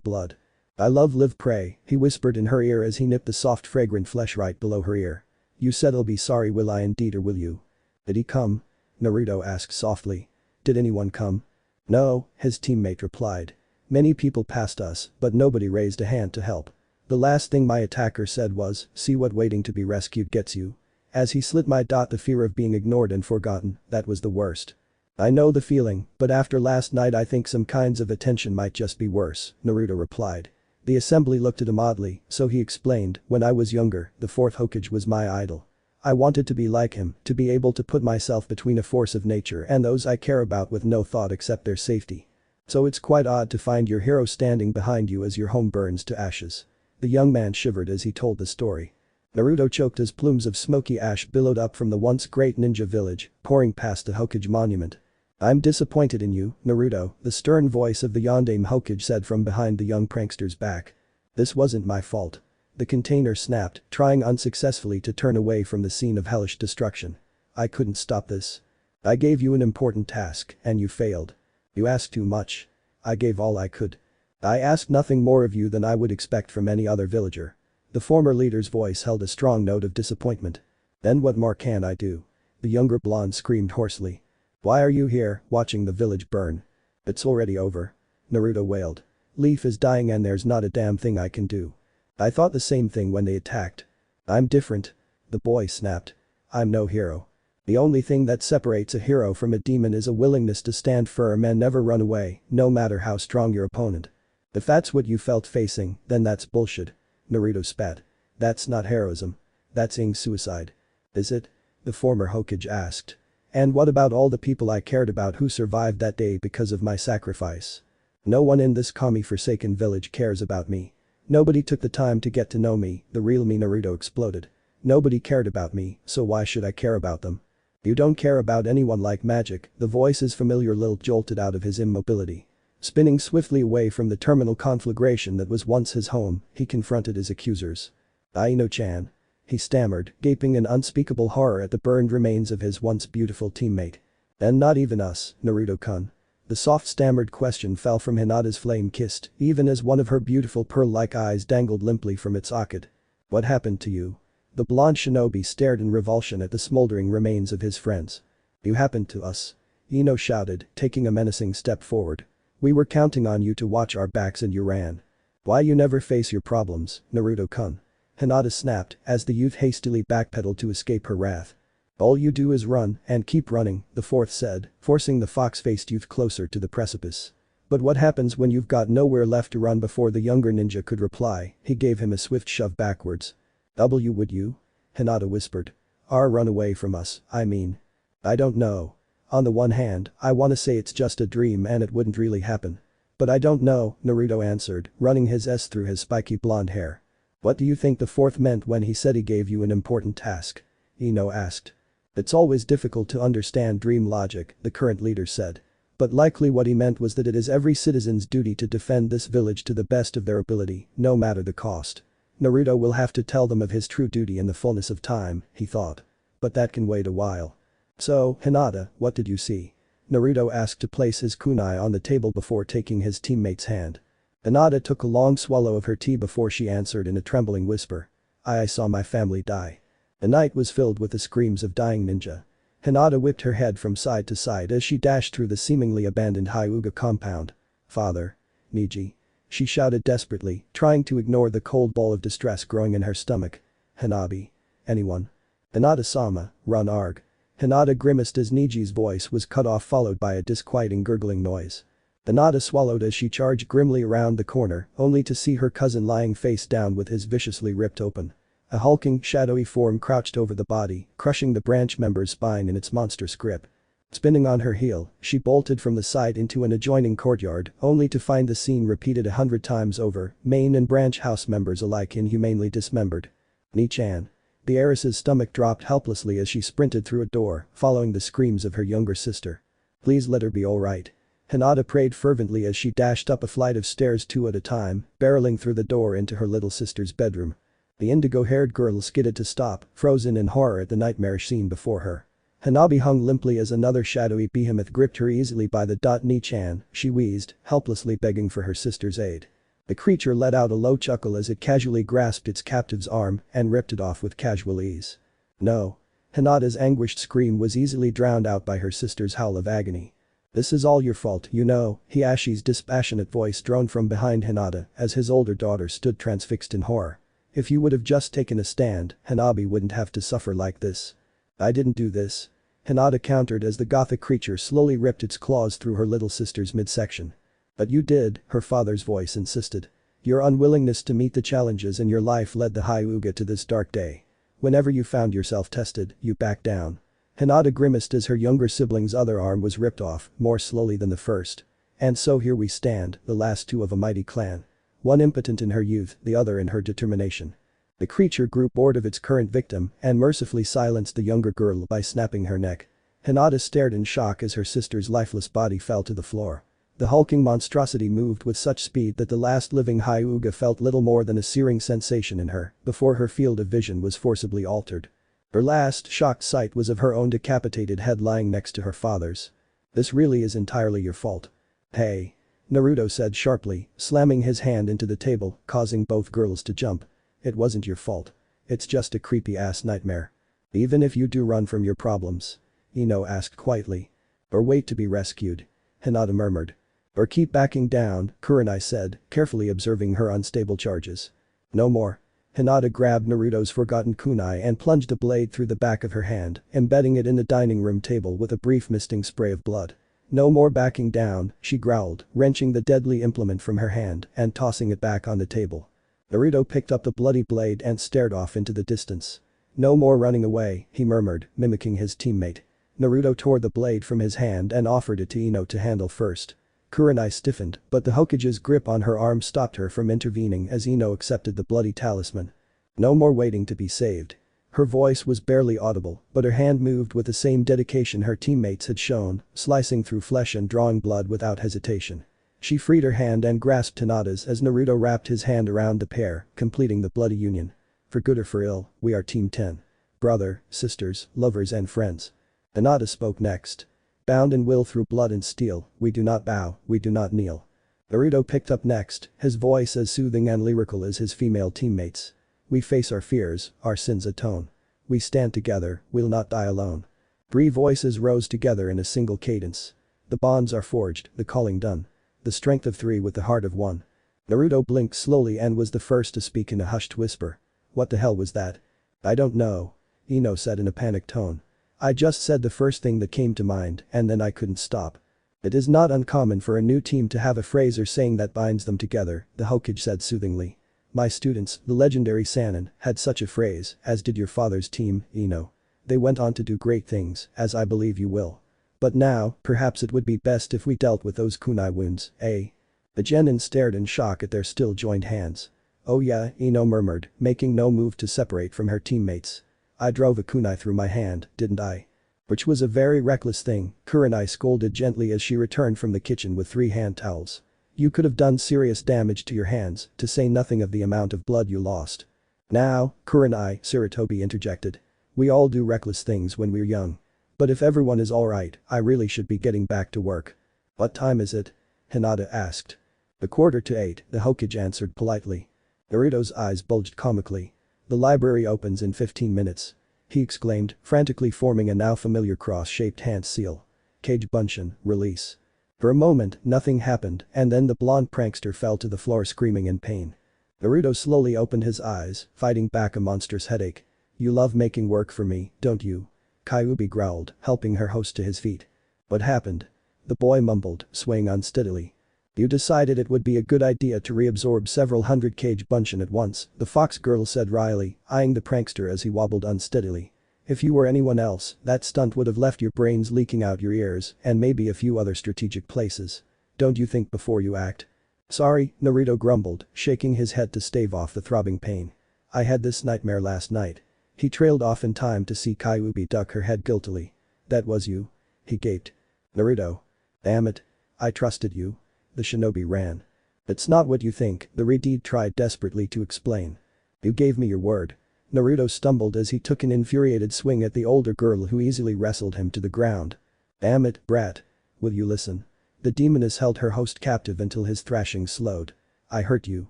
blood. "I love live prey," he whispered in her ear as he nipped the soft fragrant flesh right below her ear. "You said I'll be sorry, will I indeed or will you?" "Did he come?" Naruto asked softly. "Did anyone come?" "No," his teammate replied. "Many people passed us, but nobody raised a hand to help. The last thing my attacker said was, 'See what waiting to be rescued gets you.' As he slit my dot, the fear of being ignored and forgotten, that was the worst." "I know the feeling, but after last night I think some kinds of attention might just be worse," Naruto replied. The assembly looked at him oddly, so he explained, "When I was younger, the fourth Hokage was my idol. I wanted to be like him, to be able to put myself between a force of nature and those I care about with no thought except their safety. So it's quite odd to find your hero standing behind you as your home burns to ashes." The young man shivered as he told the story. Naruto choked as plumes of smoky ash billowed up from the once great ninja village, pouring past the Hokage monument. "I'm disappointed in you, Naruto," the stern voice of the Yondaime Hokage said from behind the young prankster's back. "This wasn't my fault." The container snapped, trying unsuccessfully to turn away from the scene of hellish destruction. "I couldn't stop this. I gave you an important task, and you failed. You asked too much. I gave all I could." I ask nothing more of you than I would expect from any other villager. The former leader's voice held a strong note of disappointment. Then what more can I do? The younger blonde screamed hoarsely. Why are you here, watching the village burn? It's already over. Naruto wailed. Leaf is dying and there's not a damn thing I can do. I thought the same thing when they attacked. I'm different. The boy snapped. I'm no hero. The only thing that separates a hero from a demon is a willingness to stand firm and never run away, no matter how strong your opponent. If that's what you felt facing, then that's bullshit. Naruto spat. That's not heroism. That's suicide. Is it? The former Hokage asked. And what about all the people I cared about who survived that day because of my sacrifice? No one in this kami-forsaken village cares about me. Nobody took the time to get to know me, the real me. Naruto exploded. Nobody cared about me, so why should I care about them? You don't care about anyone like magic, the voice's familiar lilt jolted out of his immobility. Spinning swiftly away from the terminal conflagration that was once his home, he confronted his accusers. Aino-chan. He stammered, gaping in unspeakable horror at the burned remains of his once beautiful teammate. And not even us, Naruto-kun. The soft stammered question fell from Hinata's flame-kissed, even as one of her beautiful pearl-like eyes dangled limply from its socket. What happened to you? The blonde shinobi stared in revulsion at the smoldering remains of his friends. You happened to us. Ino shouted, taking a menacing step forward. We were counting on you to watch our backs and you ran. Why you never face your problems, Naruto-kun? Hinata snapped as the youth hastily backpedaled to escape her wrath. All you do is run and keep running, the fourth said, forcing the fox-faced youth closer to the precipice. But what happens when you've got nowhere left to run? Before the younger ninja could reply, he gave him a swift shove backwards. Would you? Hinata whispered. Run away from us, I mean. I don't know. On the one hand, I wanna say it's just a dream and it wouldn't really happen. But I don't know, Naruto answered, running his S through his spiky blonde hair. What do you think the fourth meant when he said he gave you an important task? Ino asked. It's always difficult to understand dream logic, the current leader said. But likely what he meant was that it is every citizen's duty to defend this village to the best of their ability, no matter the cost. Naruto will have to tell them of his true duty in the fullness of time, he thought. But that can wait a while. So, Hinata, what did you see? Naruto asked to place his kunai on the table before taking his teammate's hand. Hinata took a long swallow of her tea before she answered in a trembling whisper. I saw my family die. The night was filled with the screams of dying ninja. Hinata whipped her head from side to side as she dashed through the seemingly abandoned Hyuga compound. Father. Niji. She shouted desperately, trying to ignore the cold ball of distress growing in her stomach. Hanabi. Anyone? Hinata-sama, run arg. Hinata grimaced as Niji's voice was cut off, followed by a disquieting gurgling noise. Hinata swallowed as she charged grimly around the corner, only to see her cousin lying face down with his viciously ripped open. A hulking, shadowy form crouched over the body, crushing the branch member's spine in its monstrous grip. Spinning on her heel, she bolted from the side into an adjoining courtyard, only to find the scene repeated 100 times over, main and branch house members alike inhumanely dismembered. Ni-chan. The heiress's stomach dropped helplessly as she sprinted through a door, following the screams of her younger sister. Please let her be alright. Hinata prayed fervently as she dashed up a flight of stairs 2 at a time, barreling through the door into her little sister's bedroom. The indigo-haired girl skidded to stop, frozen in horror at the nightmarish scene before her. Hanabi hung limply as another shadowy behemoth gripped her easily by the Ni-chan, she wheezed, helplessly begging for her sister's aid. The creature let out a low chuckle as it casually grasped its captive's arm and ripped it off with casual ease. No. Hinata's anguished scream was easily drowned out by her sister's howl of agony. This is all your fault, you know, Hiashi's dispassionate voice droned from behind Hinata as his older daughter stood transfixed in horror. If you would have just taken a stand, Hanabi wouldn't have to suffer like this. I didn't do this. Hinata countered as the gothic creature slowly ripped its claws through her little sister's midsection. But you did, her father's voice insisted. Your unwillingness to meet the challenges in your life led the Hyuga to this dark day. Whenever you found yourself tested, you backed down. Hinata grimaced as her younger sibling's other arm was ripped off, more slowly than the first. And so here we stand, the last two of a mighty clan. One impotent in her youth, the other in her determination. The creature grew bored of its current victim and mercifully silenced the younger girl by snapping her neck. Hinata stared in shock as her sister's lifeless body fell to the floor. The hulking monstrosity moved with such speed that the last living Hyuga felt little more than a searing sensation in her before her field of vision was forcibly altered. Her last shocked sight was of her own decapitated head lying next to her father's. This really is entirely your fault. Hey. Naruto said sharply, slamming his hand into the table, causing both girls to jump. It wasn't your fault. It's just a creepy-ass nightmare. Even if you do run from your problems. Ino asked quietly. Or wait to be rescued. Hinata murmured. Or keep backing down, Kurenai said, carefully observing her unstable charges. No more. Hinata grabbed Naruto's forgotten kunai and plunged a blade through the back of her hand, embedding it in the dining room table with a brief misting spray of blood. No more backing down, she growled, wrenching the deadly implement from her hand and tossing it back on the table. Naruto picked up the bloody blade and stared off into the distance. No more running away, he murmured, mimicking his teammate. Naruto tore the blade from his hand and offered it to Ino to handle first. Kurenai stiffened, but the Hokage's grip on her arm stopped her from intervening as Ino accepted the bloody talisman. No more waiting to be saved. Her voice was barely audible, but her hand moved with the same dedication her teammates had shown, slicing through flesh and drawing blood without hesitation. She freed her hand and grasped Hinata's as Naruto wrapped his hand around the pair, completing the bloody union. For good or for ill, we are Team 10. Brother, sisters, lovers and friends. Hinata spoke next. Bound in will through blood and steel, we do not bow, we do not kneel. Naruto picked up next, his voice as soothing and lyrical as his female teammates. We face our fears, our sins atone. We stand together, we'll not die alone. 3 voices rose together in a single cadence. The bonds are forged, the calling done. The strength of 3 with the heart of 1. Naruto blinked slowly and was the first to speak in a hushed whisper. What the hell was that? I don't know. Ino said in a panicked tone. I just said the first thing that came to mind and then I couldn't stop. It is not uncommon for a new team to have a phrase or saying that binds them together, the Hokage said soothingly. My students, the legendary Sannin, had such a phrase, as did your father's team, Ino. They went on to do great things, as I believe you will. But now, perhaps it would be best if we dealt with those kunai wounds, eh? The genin stared in shock at their still joined hands. Oh yeah, Ino murmured, making no move to separate from her teammates. I drove a kunai through my hand, didn't I? Which was a very reckless thing, Kurenai scolded gently as she returned from the kitchen with 3 hand towels. You could have done serious damage to your hands, to say nothing of the amount of blood you lost. Now, Kurenai, Sarutobi interjected. We all do reckless things when we're young. But if everyone is alright, I really should be getting back to work. What time is it? Hinata asked. 7:45, the Hokage answered politely. Naruto's eyes bulged comically. The library opens in 15 minutes. He exclaimed, frantically forming a now familiar cross-shaped hand seal. Kage Bunshin, release. For a moment, nothing happened, and then the blonde prankster fell to the floor screaming in pain. Naruto slowly opened his eyes, fighting back a monstrous headache. You love making work for me, don't you? Kyuubi growled, helping her host to his feet. What happened? The boy mumbled, swaying unsteadily. You decided it would be a good idea to reabsorb several hundred Kage Bunshin at once, the fox girl said wryly, eyeing the prankster as he wobbled unsteadily. If you were anyone else, that stunt would have left your brains leaking out your ears and maybe a few other strategic places. Don't you think before you act? Sorry, Naruto grumbled, shaking his head to stave off the throbbing pain. I had this nightmare last night. He trailed off in time to see Kyuubi duck her head guiltily. That was you? He gaped. Naruto. Damn it. I trusted you. The shinobi ran. It's not what you think, the Redeed tried desperately to explain. You gave me your word. Naruto stumbled as he took an infuriated swing at the older girl who easily wrestled him to the ground. Damn it, brat. Will you listen? The demoness held her host captive until his thrashing slowed. I hurt you.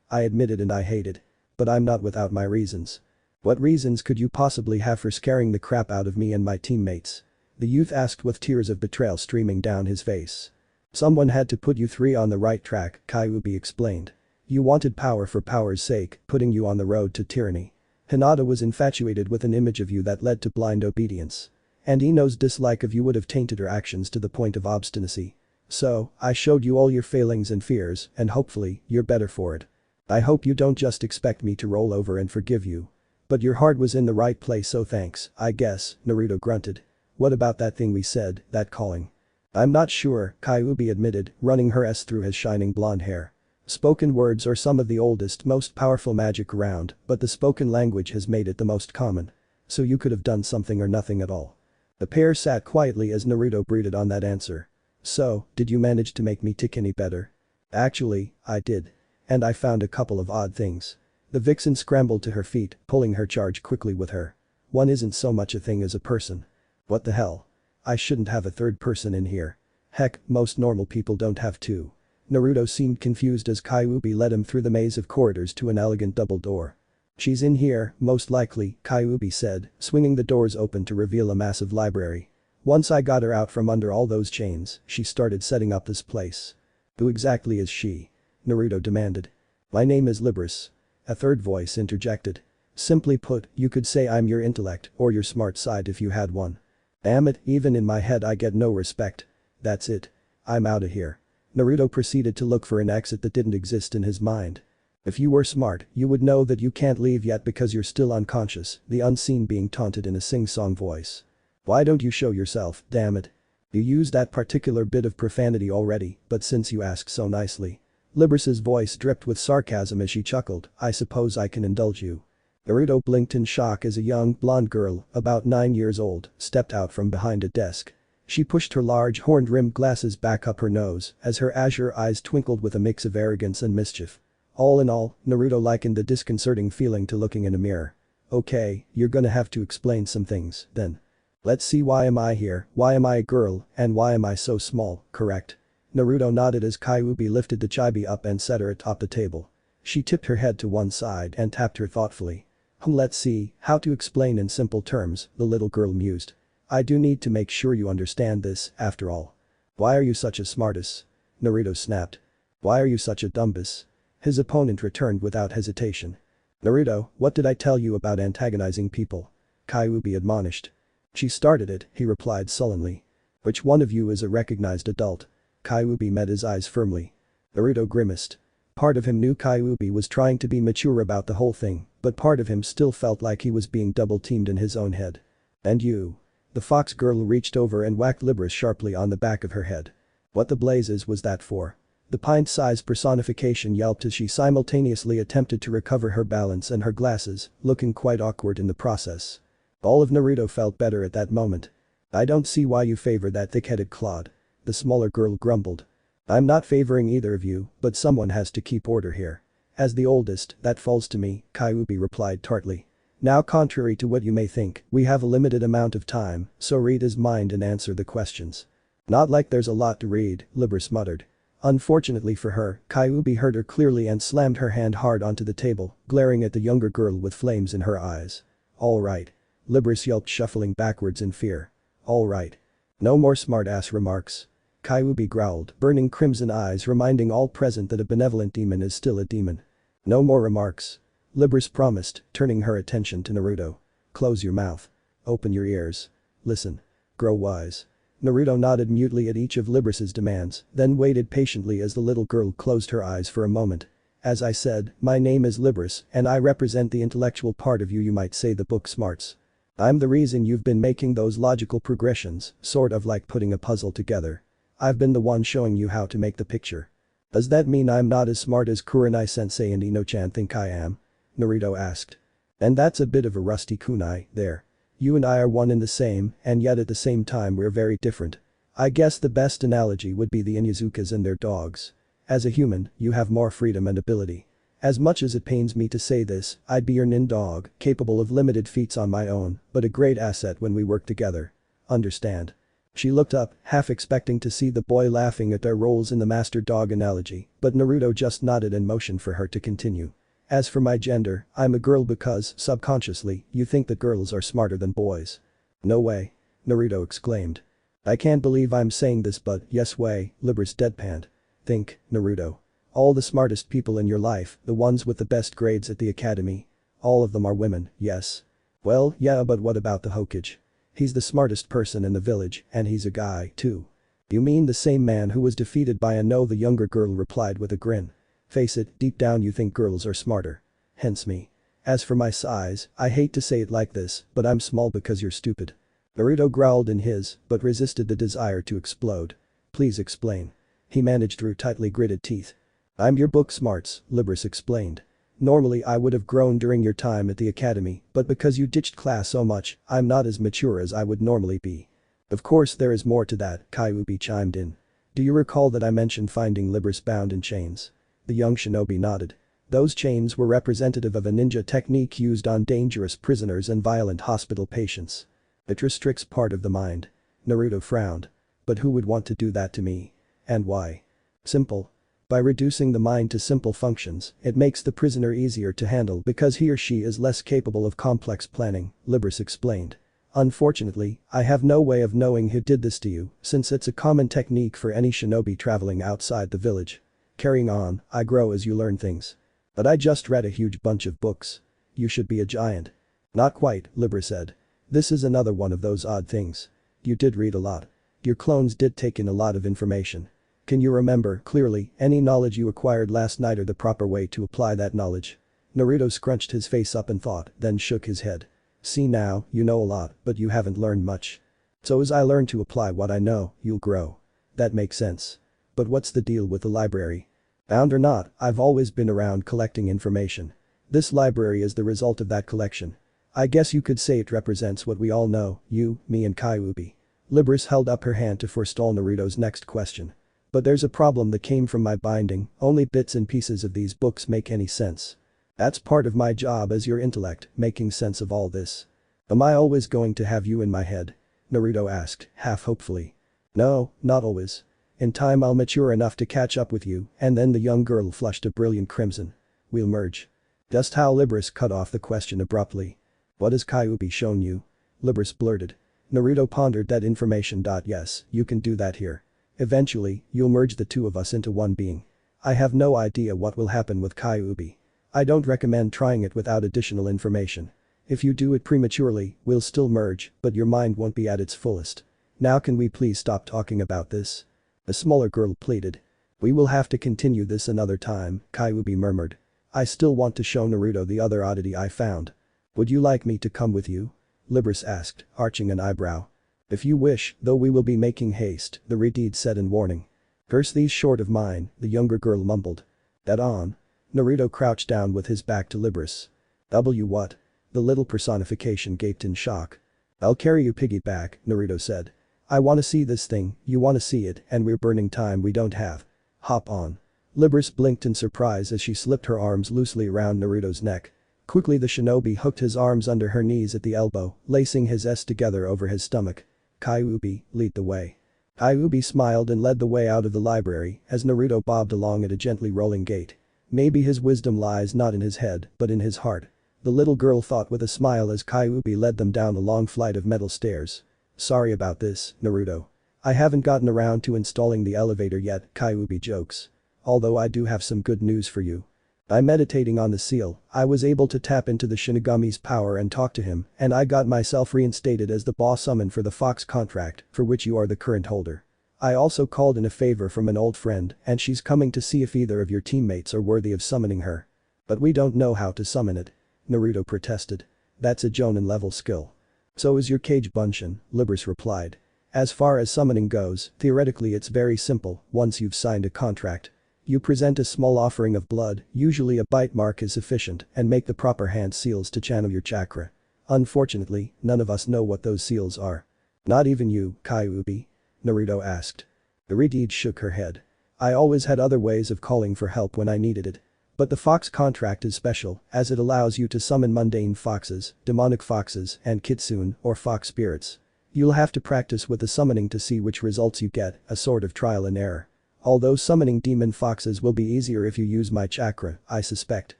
I admit it and I hate it. But I'm not without my reasons. What reasons could you possibly have for scaring the crap out of me and my teammates? The youth asked with tears of betrayal streaming down his face. Someone had to put you 3 on the right track, Kyuubi explained. You wanted power for power's sake, putting you on the road to tyranny. Hinata was infatuated with an image of you that led to blind obedience. And Ino's dislike of you would have tainted her actions to the point of obstinacy. So, I showed you all your failings and fears, and hopefully, you're better for it. I hope you don't just expect me to roll over and forgive you. But your heart was in the right place so thanks, I guess, Naruto grunted. What about that thing we said, that calling? I'm not sure, Kyuubi admitted, running her S through his shining blonde hair. Spoken words are some of the oldest, most powerful magic around, but the spoken language has made it the most common. So you could have done something or nothing at all. The pair sat quietly as Naruto brooded on that answer. So, did you manage to make me tick any better? Actually, I did. And I found a couple of odd things. The vixen scrambled to her feet, pulling her charge quickly with her. One isn't so much a thing as a person. What the hell? I shouldn't have a third person in here. Heck, most normal people don't have 2. Naruto seemed confused as Kyuubi led him through the maze of corridors to an elegant double door. "She's in here, most likely," Kyuubi said, swinging the doors open to reveal a massive library. "Once I got her out from under all those chains, she started setting up this place." "Who exactly is she?" Naruto demanded. "My name is Libris." A third voice interjected. "Simply put, you could say I'm your intellect or your smart side if you had one." "Damn it, even in my head I get no respect." "That's it. I'm outta here." Naruto proceeded to look for an exit that didn't exist in his mind. "If you were smart, you would know that you can't leave yet because you're still unconscious," the unseen being taunted in a sing-song voice. "Why don't you show yourself, damn it?" "You used that particular bit of profanity already, but since you asked so nicely." Libris's voice dripped with sarcasm as she chuckled, "I suppose I can indulge you." Naruto blinked in shock as a young, blonde girl, about 9 years old, stepped out from behind a desk. She pushed her large horn-rimmed glasses back up her nose as her azure eyes twinkled with a mix of arrogance and mischief. All in all, Naruto likened the disconcerting feeling to looking in a mirror. "Okay, you're gonna have to explain some things, then. Let's see, why am I here, why am I a girl, and why am I so small, correct?" Naruto nodded as Kyuubi lifted the chibi up and set her atop the table. She tipped her head to one side and tapped her thoughtfully. Let's see, how to explain in simple terms," the little girl mused. "I do need to make sure you understand this, after all." "Why are you such a smartass?" Naruto snapped. "Why are you such a dumbass?" His opponent returned without hesitation. "Naruto, what did I tell you about antagonizing people?" Kyuubi admonished. "She started it," he replied sullenly. "Which one of you is a recognized adult?" Kyuubi met his eyes firmly. Naruto grimaced. Part of him knew Kyuubi was trying to be mature about the whole thing, but part of him still felt like he was being double-teamed in his own head. "And you?" The fox girl reached over and whacked Libris sharply on the back of her head. "What the blazes was that for?" The pint-sized personification yelped as she simultaneously attempted to recover her balance and her glasses, looking quite awkward in the process. All of Naruto felt better at that moment. "I don't see why you favor that thick-headed clod," the smaller girl grumbled. "I'm not favoring either of you, but someone has to keep order here. As the oldest, that falls to me," Kyuubi replied tartly. "Now, contrary to what you may think, we have a limited amount of time, so read his mind and answer the questions." "Not like there's a lot to read," Libris muttered. Unfortunately for her, Kyuubi heard her clearly and slammed her hand hard onto the table, glaring at the younger girl with flames in her eyes. "Alright." Libris yelped, shuffling backwards in fear. "Alright. No more smart-ass remarks." Kyuubi growled, burning crimson eyes reminding all present that a benevolent demon is still a demon. "No more remarks." Libris promised, turning her attention to Naruto. "Close your mouth. Open your ears. Listen. Grow wise." Naruto nodded mutely at each of Libris's demands, then waited patiently as the little girl closed her eyes for a moment. "As I said, my name is Libris and I represent the intellectual part of you might say the book smarts. I'm the reason you've been making those logical progressions, sort of like putting a puzzle together. I've been the one showing you how to make the picture." "Does that mean I'm not as smart as Kurenai Sensei and Ino-chan think I am?" Naruto asked. "And that's a bit of a rusty kunai, there. You and I are one and the same, and yet at the same time we're very different. I guess the best analogy would be the Inyazukas and their dogs. As a human, you have more freedom and ability. As much as it pains me to say this, I'd be your nin dog, capable of limited feats on my own, but a great asset when we work together. Understand?" She looked up, half expecting to see the boy laughing at their roles in the master dog analogy, but Naruto just nodded and motioned for her to continue. "As for my gender, I'm a girl because, subconsciously, you think that girls are smarter than boys." "No way." Naruto exclaimed. "I can't believe I'm saying this but yes way," Libris deadpanned. "Think, Naruto. All the smartest people in your life, the ones with the best grades at the academy. All of them are women, yes?" "Well, yeah, but what about the Hokage? He's the smartest person in the village and he's a guy, too." "You mean the same man who was defeated by a no?" the younger girl replied with a grin. "Face it, deep down you think girls are smarter. Hence me. As for my size, I hate to say it like this, but I'm small because you're stupid." Naruto growled in his, but resisted the desire to explode. "Please explain." He managed through tightly gritted teeth. "I'm your book smarts," Libris explained. "Normally I would have grown during your time at the academy, but because you ditched class so much, I'm not as mature as I would normally be." "Of course there is more to that," Kyuubi chimed in. "Do you recall that I mentioned finding Libris bound in chains?" The young shinobi nodded. "Those chains were representative of a ninja technique used on dangerous prisoners and violent hospital patients. It restricts part of the mind." Naruto frowned. "But who would want to do that to me? And why?" "Simple. By reducing the mind to simple functions, it makes the prisoner easier to handle because he or she is less capable of complex planning, Libris explained. Unfortunately, I have no way of knowing who did this to you, since it's a common technique for any shinobi traveling outside the village. Carrying on, I grow as you learn things. But I just read a huge bunch of books. You should be a giant. Not quite, Libra said. This is another one of those odd things. You did read a lot. Your clones did take in a lot of information. Can you remember clearly any knowledge you acquired last night or the proper way to apply that knowledge? Naruto scrunched his face up in thought, then shook his head. See now, you know a lot, but you haven't learned much. So as I learn to apply what I know, you'll grow. That makes sense. But what's the deal with the library? Bound or not, I've always been around collecting information. This library is the result of that collection. I guess you could say it represents what we all know, you, me and Kyuubi. Libris held up her hand to forestall Naruto's next question. But there's a problem that came from my binding, only bits and pieces of these books make any sense. That's part of my job as your intellect, making sense of all this. Am I always going to have you in my head? Naruto asked, half hopefully. No, not always. In time I'll mature enough to catch up with you, and then the young girl flushed a brilliant crimson. We'll merge. Just how Libris cut off the question abruptly. What has Kyuubi shown you? Libris blurted. Naruto pondered that information. Yes, you can do that here. Eventually, you'll merge the two of us into one being. I have no idea what will happen with Kyuubi. I don't recommend trying it without additional information. If you do it prematurely, we'll still merge, but your mind won't be at its fullest. Now can we please stop talking about this? A smaller girl pleaded. We will have to continue this another time, Kyuubi murmured. I still want to show Naruto the other oddity I found. Would you like me to come with you? Libris asked, arching an eyebrow. If you wish, though we will be making haste, the Redeed said in warning. Curse these short of mine, the younger girl mumbled. That on. Naruto crouched down with his back to Libris. What? The little personification gaped in shock. I'll carry you piggyback, Naruto said. I wanna see this thing, you wanna see it, and we're burning time we don't have. Hop on. Libris blinked in surprise as she slipped her arms loosely around Naruto's neck. Quickly the shinobi hooked his arms under her knees at the elbow, lacing his S together over his stomach. Kyuubi, lead the way. Kyuubi smiled and led the way out of the library as Naruto bobbed along at a gently rolling gait. Maybe his wisdom lies not in his head, but in his heart. The little girl thought with a smile as Kyuubi led them down the long flight of metal stairs. Sorry about this, Naruto. I haven't gotten around to installing the elevator yet, Kyuubi jokes. Although I do have some good news for you. By meditating on the seal, I was able to tap into the Shinigami's power and talk to him, and I got myself reinstated as the boss summon for the Fox contract, for which you are the current holder. I also called in a favor from an old friend, and she's coming to see if either of your teammates are worthy of summoning her. But we don't know how to summon it. Naruto protested. That's a Jonin level skill. So is your Kage Bunshin, Libris replied. As far as summoning goes, theoretically it's very simple, once you've signed a contract. You present a small offering of blood, usually a bite mark is sufficient, and make the proper hand seals to channel your chakra. Unfortunately, none of us know what those seals are. Not even you, Kyuubi? Naruto asked. Iridied shook her head. I always had other ways of calling for help when I needed it. But the fox contract is special, as it allows you to summon mundane foxes, demonic foxes, and kitsune, or fox spirits. You'll have to practice with the summoning to see which results you get, a sort of trial and error. Although summoning demon foxes will be easier if you use my chakra, I suspect.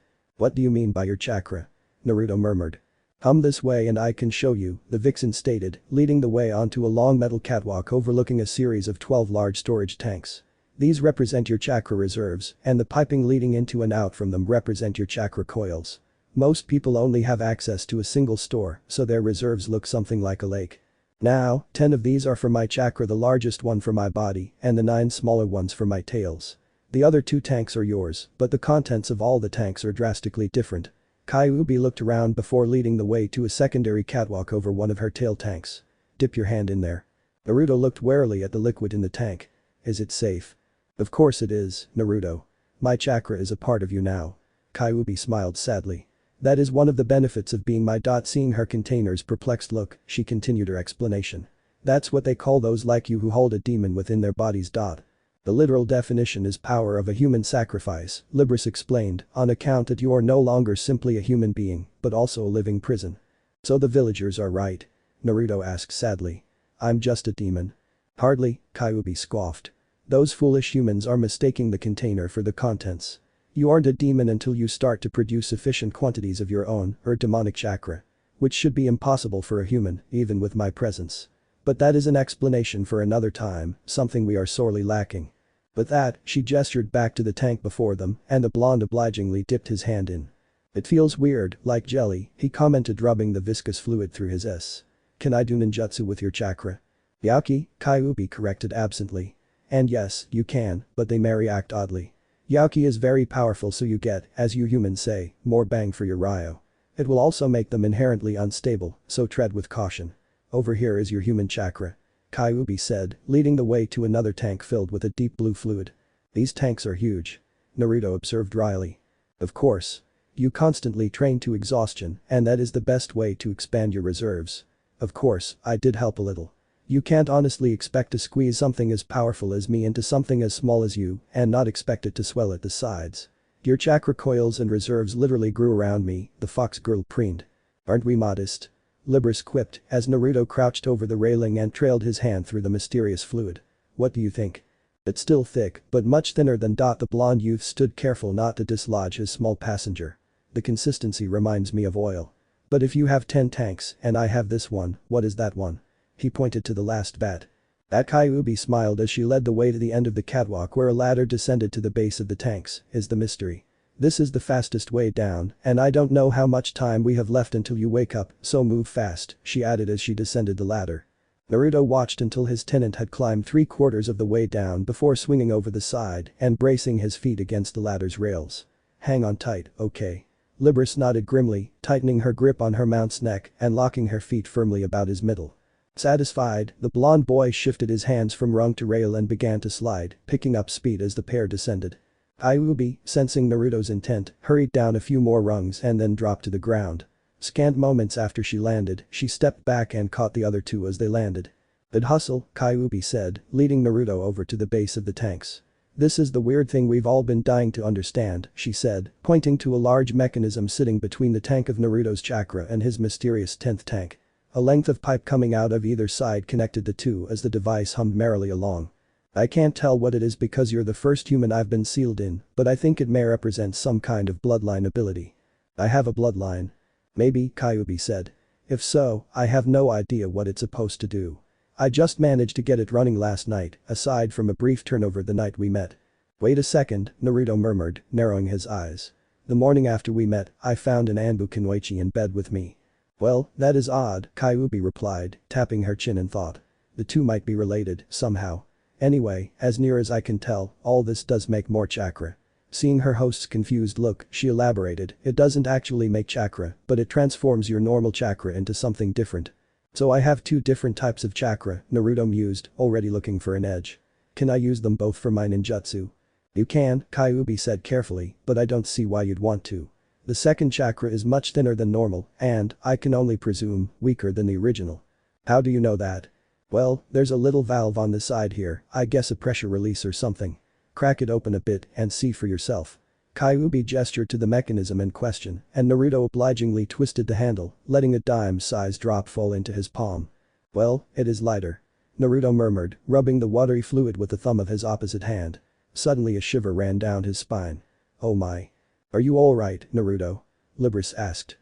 What do you mean by your chakra? Naruto murmured. Come this way and I can show you, the Vixen stated, leading the way onto a long metal catwalk overlooking a series of 12 large storage tanks. These represent your chakra reserves, and the piping leading into and out from them represent your chakra coils. Most people only have access to a single store, so their reserves look something like a lake. Now, 10 of these are for my chakra, the largest one for my body, and the 9 smaller ones for my tails. The other 2 tanks are yours, but the contents of all the tanks are drastically different. Kyuubi looked around before leading the way to a secondary catwalk over one of her tail tanks. Dip your hand in there. Naruto looked warily at the liquid in the tank. Is it safe? Of course it is, Naruto. My chakra is a part of you now. Kyuubi smiled sadly. That is one of the benefits of being my. Seeing her container's perplexed look, she continued her explanation. That's what they call those like you who hold a demon within their bodies. The literal definition is power of a human sacrifice, Libris explained, on account that you are no longer simply a human being, but also a living prison. So the villagers are right? Naruto asked sadly. I'm just a demon. Hardly, Kyuubi scoffed. Those foolish humans are mistaking the container for the contents. You aren't a demon until you start to produce sufficient quantities of your own, or demonic chakra. Which should be impossible for a human, even with my presence. But that is an explanation for another time, something we are sorely lacking. With that, she gestured back to the tank before them, and the blonde obligingly dipped his hand in. It feels weird, like jelly, he commented, rubbing the viscous fluid through his S. Can I do ninjutsu with your chakra? Yauki, Kyuubi corrected absently. And yes, you can, but they may react oddly. Yauki is very powerful, so you get, as you humans say, more bang for your Ryo. It will also make them inherently unstable, so tread with caution. Over here is your human chakra. Kyuubi said, leading the way to another tank filled with a deep blue fluid. These tanks are huge. Naruto observed dryly. Of course. You constantly train to exhaustion, and that is the best way to expand your reserves. Of course, I did help a little. You can't honestly expect to squeeze something as powerful as me into something as small as you and not expect it to swell at the sides. Your chakra coils and reserves literally grew around me, the fox girl preened. Aren't we modest? Libris quipped as Naruto crouched over the railing and trailed his hand through the mysterious fluid. What do you think? It's still thick, but much thinner than. The blonde youth stood careful not to dislodge his small passenger. The consistency reminds me of oil. But if you have 10 tanks and I have this one, what is that one? He pointed to the last vat. That Kyuubi smiled as she led the way to the end of the catwalk where a ladder descended to the base of the tanks, is the mystery. This is the fastest way down, and I don't know how much time we have left until you wake up, so move fast, she added as she descended the ladder. Naruto watched until his tenant had climbed 3/4 of the way down before swinging over the side and bracing his feet against the ladder's rails. Hang on tight, okay. Libris nodded grimly, tightening her grip on her mount's neck and locking her feet firmly about his middle. Satisfied, the blonde boy shifted his hands from rung to rail and began to slide, picking up speed as the pair descended. Kyuubi, sensing Naruto's intent, hurried down a few more rungs and then dropped to the ground. Scant moments after she landed, she stepped back and caught the other two as they landed. "Good hustle," Kyuubi said, leading Naruto over to the base of the tanks. "This is the weird thing we've all been dying to understand," she said, pointing to a large mechanism sitting between the tank of Naruto's chakra and his mysterious 10th tank. A length of pipe coming out of either side connected the two as the device hummed merrily along. "I can't tell what it is because you're the first human I've been sealed in, but I think it may represent some kind of bloodline ability." "I have a bloodline." "Maybe," Kyuubi said. "If so, I have no idea what it's supposed to do. I just managed to get it running last night, aside from a brief turnover the night we met." "Wait a second," Naruto murmured, narrowing his eyes. "The morning after we met, I found an Anbu Kunoichi in bed with me." "Well, that is odd," Kyuubi replied, tapping her chin in thought. "The two might be related, somehow. Anyway, as near as I can tell, all this does make more chakra." Seeing her host's confused look, she elaborated, "It doesn't actually make chakra, but it transforms your normal chakra into something different." "So I have 2 different types of chakra," Naruto mused, already looking for an edge. "Can I use them both for my ninjutsu?" "You can," Kyuubi said carefully, "but I don't see why you'd want to. The second chakra is much thinner than normal and, I can only presume, weaker than the original." "How do you know that?" "Well, there's a little valve on the side here, I guess a pressure release or something. Crack it open a bit and see for yourself." Kyuubi gestured to the mechanism in question, and Naruto obligingly twisted the handle, letting a dime-sized drop fall into his palm. "Well, it is lighter." Naruto murmured, rubbing the watery fluid with the thumb of his opposite hand. Suddenly a shiver ran down his spine. "Oh my. Are you alright, Naruto?" Libris asked.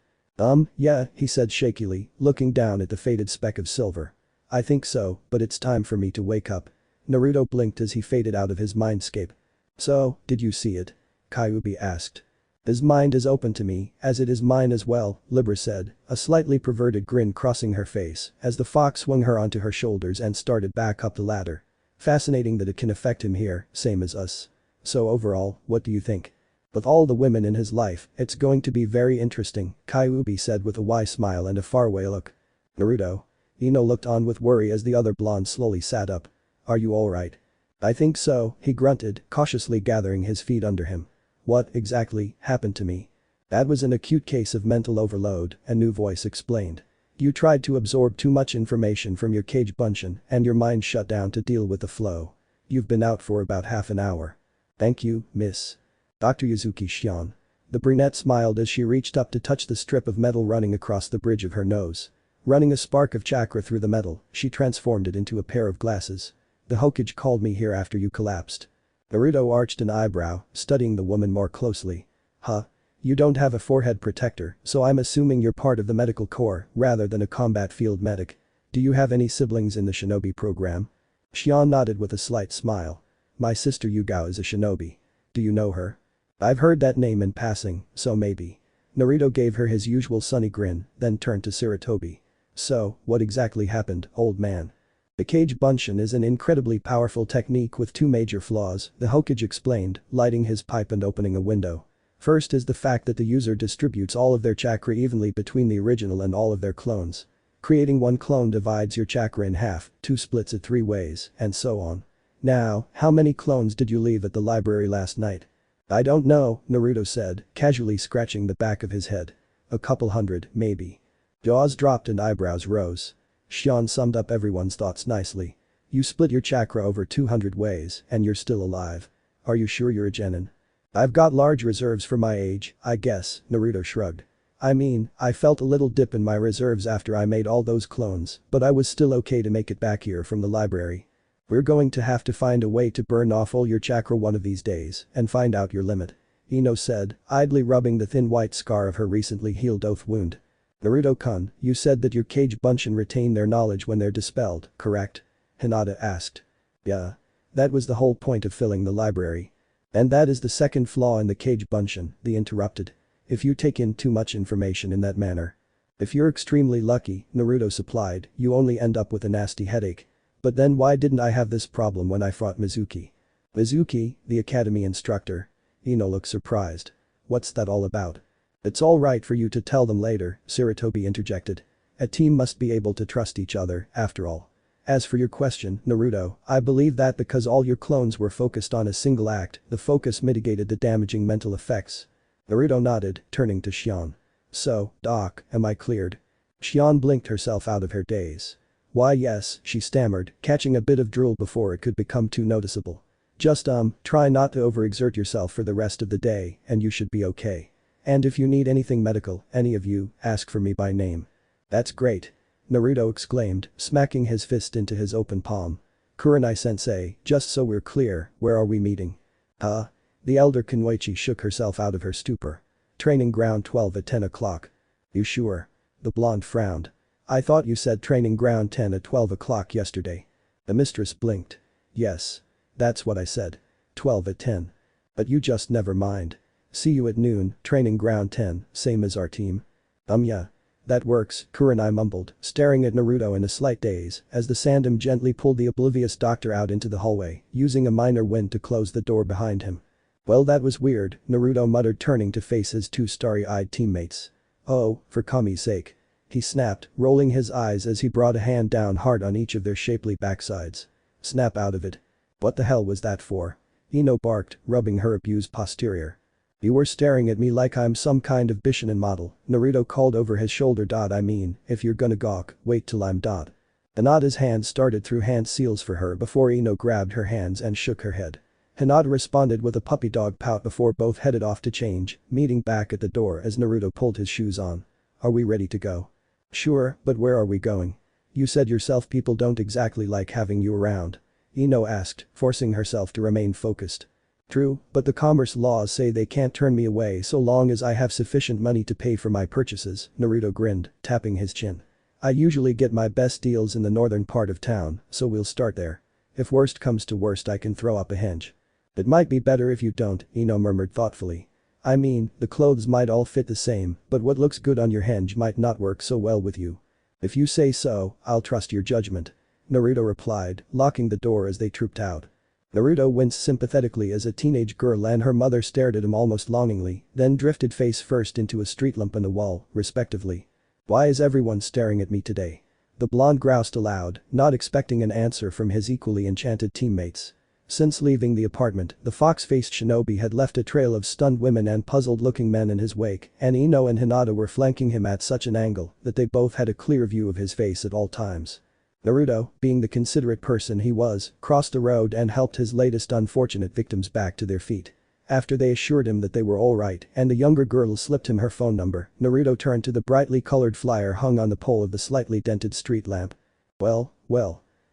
Yeah," he said shakily, looking down at the faded speck of silver. "I think so, but it's time for me to wake up." Naruto blinked as he faded out of his mindscape. "So, did you see it?" Kyuubi asked. "His mind is open to me, as it is mine as well," Libra said, a slightly perverted grin crossing her face as the fox swung her onto her shoulders and started back up the ladder. "Fascinating that it can affect him here, same as us. So overall, what do you think?" "With all the women in his life, it's going to be very interesting," Kyuubi said with a wry smile and a faraway look. "Naruto?" Ino looked on with worry as the other blonde slowly sat up. "Are you alright?" "I think so," he grunted, cautiously gathering his feet under him. "What, exactly, happened to me?" "That was an acute case of mental overload," a new voice explained. "You tried to absorb too much information from your cage buncheon and your mind shut down to deal with the flow. You've been out for about half an hour." "Thank you, miss. Dr. Yuzuki Shion." The brunette smiled as she reached up to touch the strip of metal running across the bridge of her nose. Running a spark of chakra through the metal, she transformed it into a pair of glasses. The Hokage called me here after you collapsed. Naruto arched an eyebrow, studying the woman more closely. Huh? You don't have a forehead protector, so I'm assuming you're part of the medical corps rather than a combat field medic. Do you have any siblings in the shinobi program? Xian nodded with a slight smile. My sister Yugao is a shinobi. Do you know her? I've heard that name in passing, so maybe. Naruto gave her his usual sunny grin, then turned to Sarutobi. So, what exactly happened, old man? The Kage Bunshin is an incredibly powerful technique with two major flaws, the Hokage explained, lighting his pipe and opening a window. First is the fact that the user distributes all of their chakra evenly between the original and all of their clones. Creating one clone divides your chakra in half, two splits it 3 ways, and so on. Now, how many clones did you leave at the library last night? I don't know, Naruto said, casually scratching the back of his head. A couple hundred, maybe. Jaws dropped and eyebrows rose. Xian summed up everyone's thoughts nicely. You split your chakra over 200 ways, and you're still alive. Are you sure you're a genin? I've got large reserves for my age, I guess, Naruto shrugged. I mean, I felt a little dip in my reserves after I made all those clones, but I was still okay to make it back here from the library. We're going to have to find a way to burn off all your chakra one of these days and find out your limit. Ino said, idly rubbing the thin white scar of her recently healed oath wound. Naruto-kun, you said that your Kage Bunshin retain their knowledge when they're dispelled, correct? Hinata asked. Yeah. That was the whole point of filling the library. And that is the second flaw in the Kage Bunshin, they interrupted. If you take in too much information in that manner. If you're extremely lucky, Naruto supplied, you only end up with a nasty headache. But then why didn't I have this problem when I fought Mizuki? Mizuki, the academy instructor. Ino looked surprised. What's that all about? It's alright for you to tell them later, Sarutobi interjected. A team must be able to trust each other, after all. As for your question, Naruto, I believe that because all your clones were focused on a single act, the focus mitigated the damaging mental effects. Naruto nodded, turning to Xian. So, Doc, am I cleared? Xian blinked herself out of her daze. Why yes, she stammered, catching a bit of drool before it could become too noticeable. Just try not to overexert yourself for the rest of the day, and you should be okay. And if you need anything medical, any of you, ask for me by name. That's great. Naruto exclaimed, smacking his fist into his open palm. Kurenai-sensei, just so we're clear, where are we meeting? Huh? The elder Kunoichi shook herself out of her stupor. Training ground 12 at 10 o'clock. You sure? The blonde frowned. I thought you said training ground 10 at 12 o'clock yesterday. The mistress blinked. Yes. That's what I said. 12 at 10. But you just never mind. See you at noon, training ground 10, same as our team. Yeah. That works, Kurenai mumbled, staring at Naruto in a slight daze as the Sandom gently pulled the oblivious doctor out into the hallway, using a minor wind to close the door behind him. Well that was weird, Naruto muttered turning to face his two starry-eyed teammates. Oh, for Kami's sake. He snapped, rolling his eyes as he brought a hand down hard on each of their shapely backsides. Snap out of it. What the hell was that for? Ino barked, rubbing her abused posterior. You were staring at me like I'm some kind of Bishinen model, Naruto called over his shoulder. I mean, if you're gonna gawk, wait till I'm . Hinata's hand started through hand seals for her before Ino grabbed her hands and shook her head. Hinata responded with a puppy dog pout before both headed off to change, meeting back at the door as Naruto pulled his shoes on. Are we ready to go? Sure, but where are we going? You said yourself people don't exactly like having you around. Ino asked, forcing herself to remain focused. True, but the commerce laws say they can't turn me away so long as I have sufficient money to pay for my purchases, Naruto grinned, tapping his chin. I usually get my best deals in the northern part of town, so we'll start there. If worst comes to worst I can throw up a henge. It might be better if you don't, Ino murmured thoughtfully. I mean, the clothes might all fit the same, but what looks good on your henge might not work so well with you. If you say so, I'll trust your judgment. Naruto replied, locking the door as they trooped out. Naruto winced sympathetically as a teenage girl and her mother stared at him almost longingly, then drifted face first into a street lamp and a wall, respectively. Why is everyone staring at me today? The blonde groused aloud, not expecting an answer from his equally enchanted teammates. Since leaving the apartment, the fox-faced shinobi had left a trail of stunned women and puzzled-looking men in his wake, and Ino and Hinata were flanking him at such an angle that they both had a clear view of his face at all times. Naruto, being the considerate person he was, crossed the road and helped his latest unfortunate victims back to their feet. After they assured him that they were alright and the younger girl slipped him her phone number, Naruto turned to the brightly colored flyer hung on the pole of the slightly dented street lamp. Well.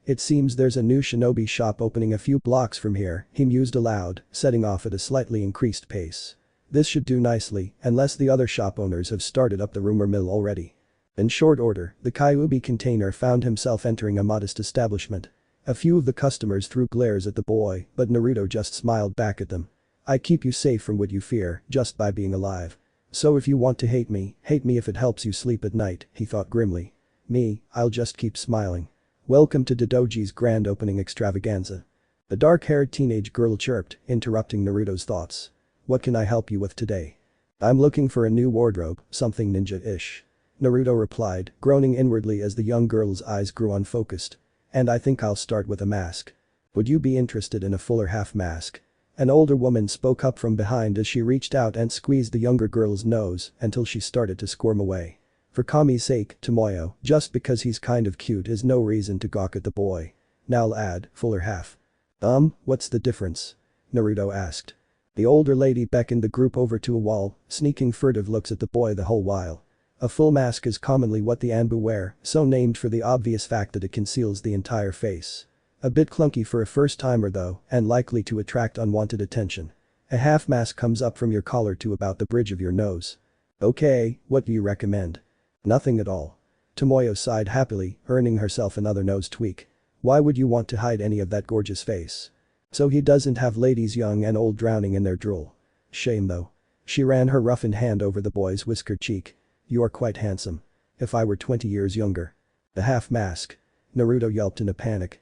It seems there's a new shinobi shop opening a few blocks from here, he mused aloud, setting off at a slightly increased pace. This should do nicely, unless the other shop owners have started up the rumor mill already. In short order, the Kyuubi container found himself entering a modest establishment. A few of the customers threw glares at the boy, but Naruto just smiled back at them. I keep you safe from what you fear, just by being alive. So if you want to hate me if it helps you sleep at night, he thought grimly. Me, I'll just keep smiling. Welcome to Dodoji's grand opening extravaganza. The dark-haired teenage girl chirped, interrupting Naruto's thoughts. What can I help you with today? I'm looking for a new wardrobe, something ninja-ish. Naruto replied, groaning inwardly as the young girl's eyes grew unfocused. And I think I'll start with a mask. Would you be interested in a fuller half mask? An older woman spoke up from behind as she reached out and squeezed the younger girl's nose until she started to squirm away. For Kami's sake, Tomoyo, just because he's kind of cute is no reason to gawk at the boy. Now lad, fuller half. What's the difference? Naruto asked. The older lady beckoned the group over to a wall, sneaking furtive looks at the boy the whole while. A full mask is commonly what the Anbu wear, so named for the obvious fact that it conceals the entire face. A bit clunky for a first-timer though, and likely to attract unwanted attention. A half mask comes up from your collar to about the bridge of your nose. Okay, what do you recommend? Nothing at all. Tomoyo sighed happily, earning herself another nose tweak. Why would you want to hide any of that gorgeous face? So he doesn't have ladies young and old drowning in their drool. Shame though. She ran her roughened hand over the boy's whiskered cheek. You are quite handsome. If I were 20 years younger. The half mask. Naruto yelped in a panic.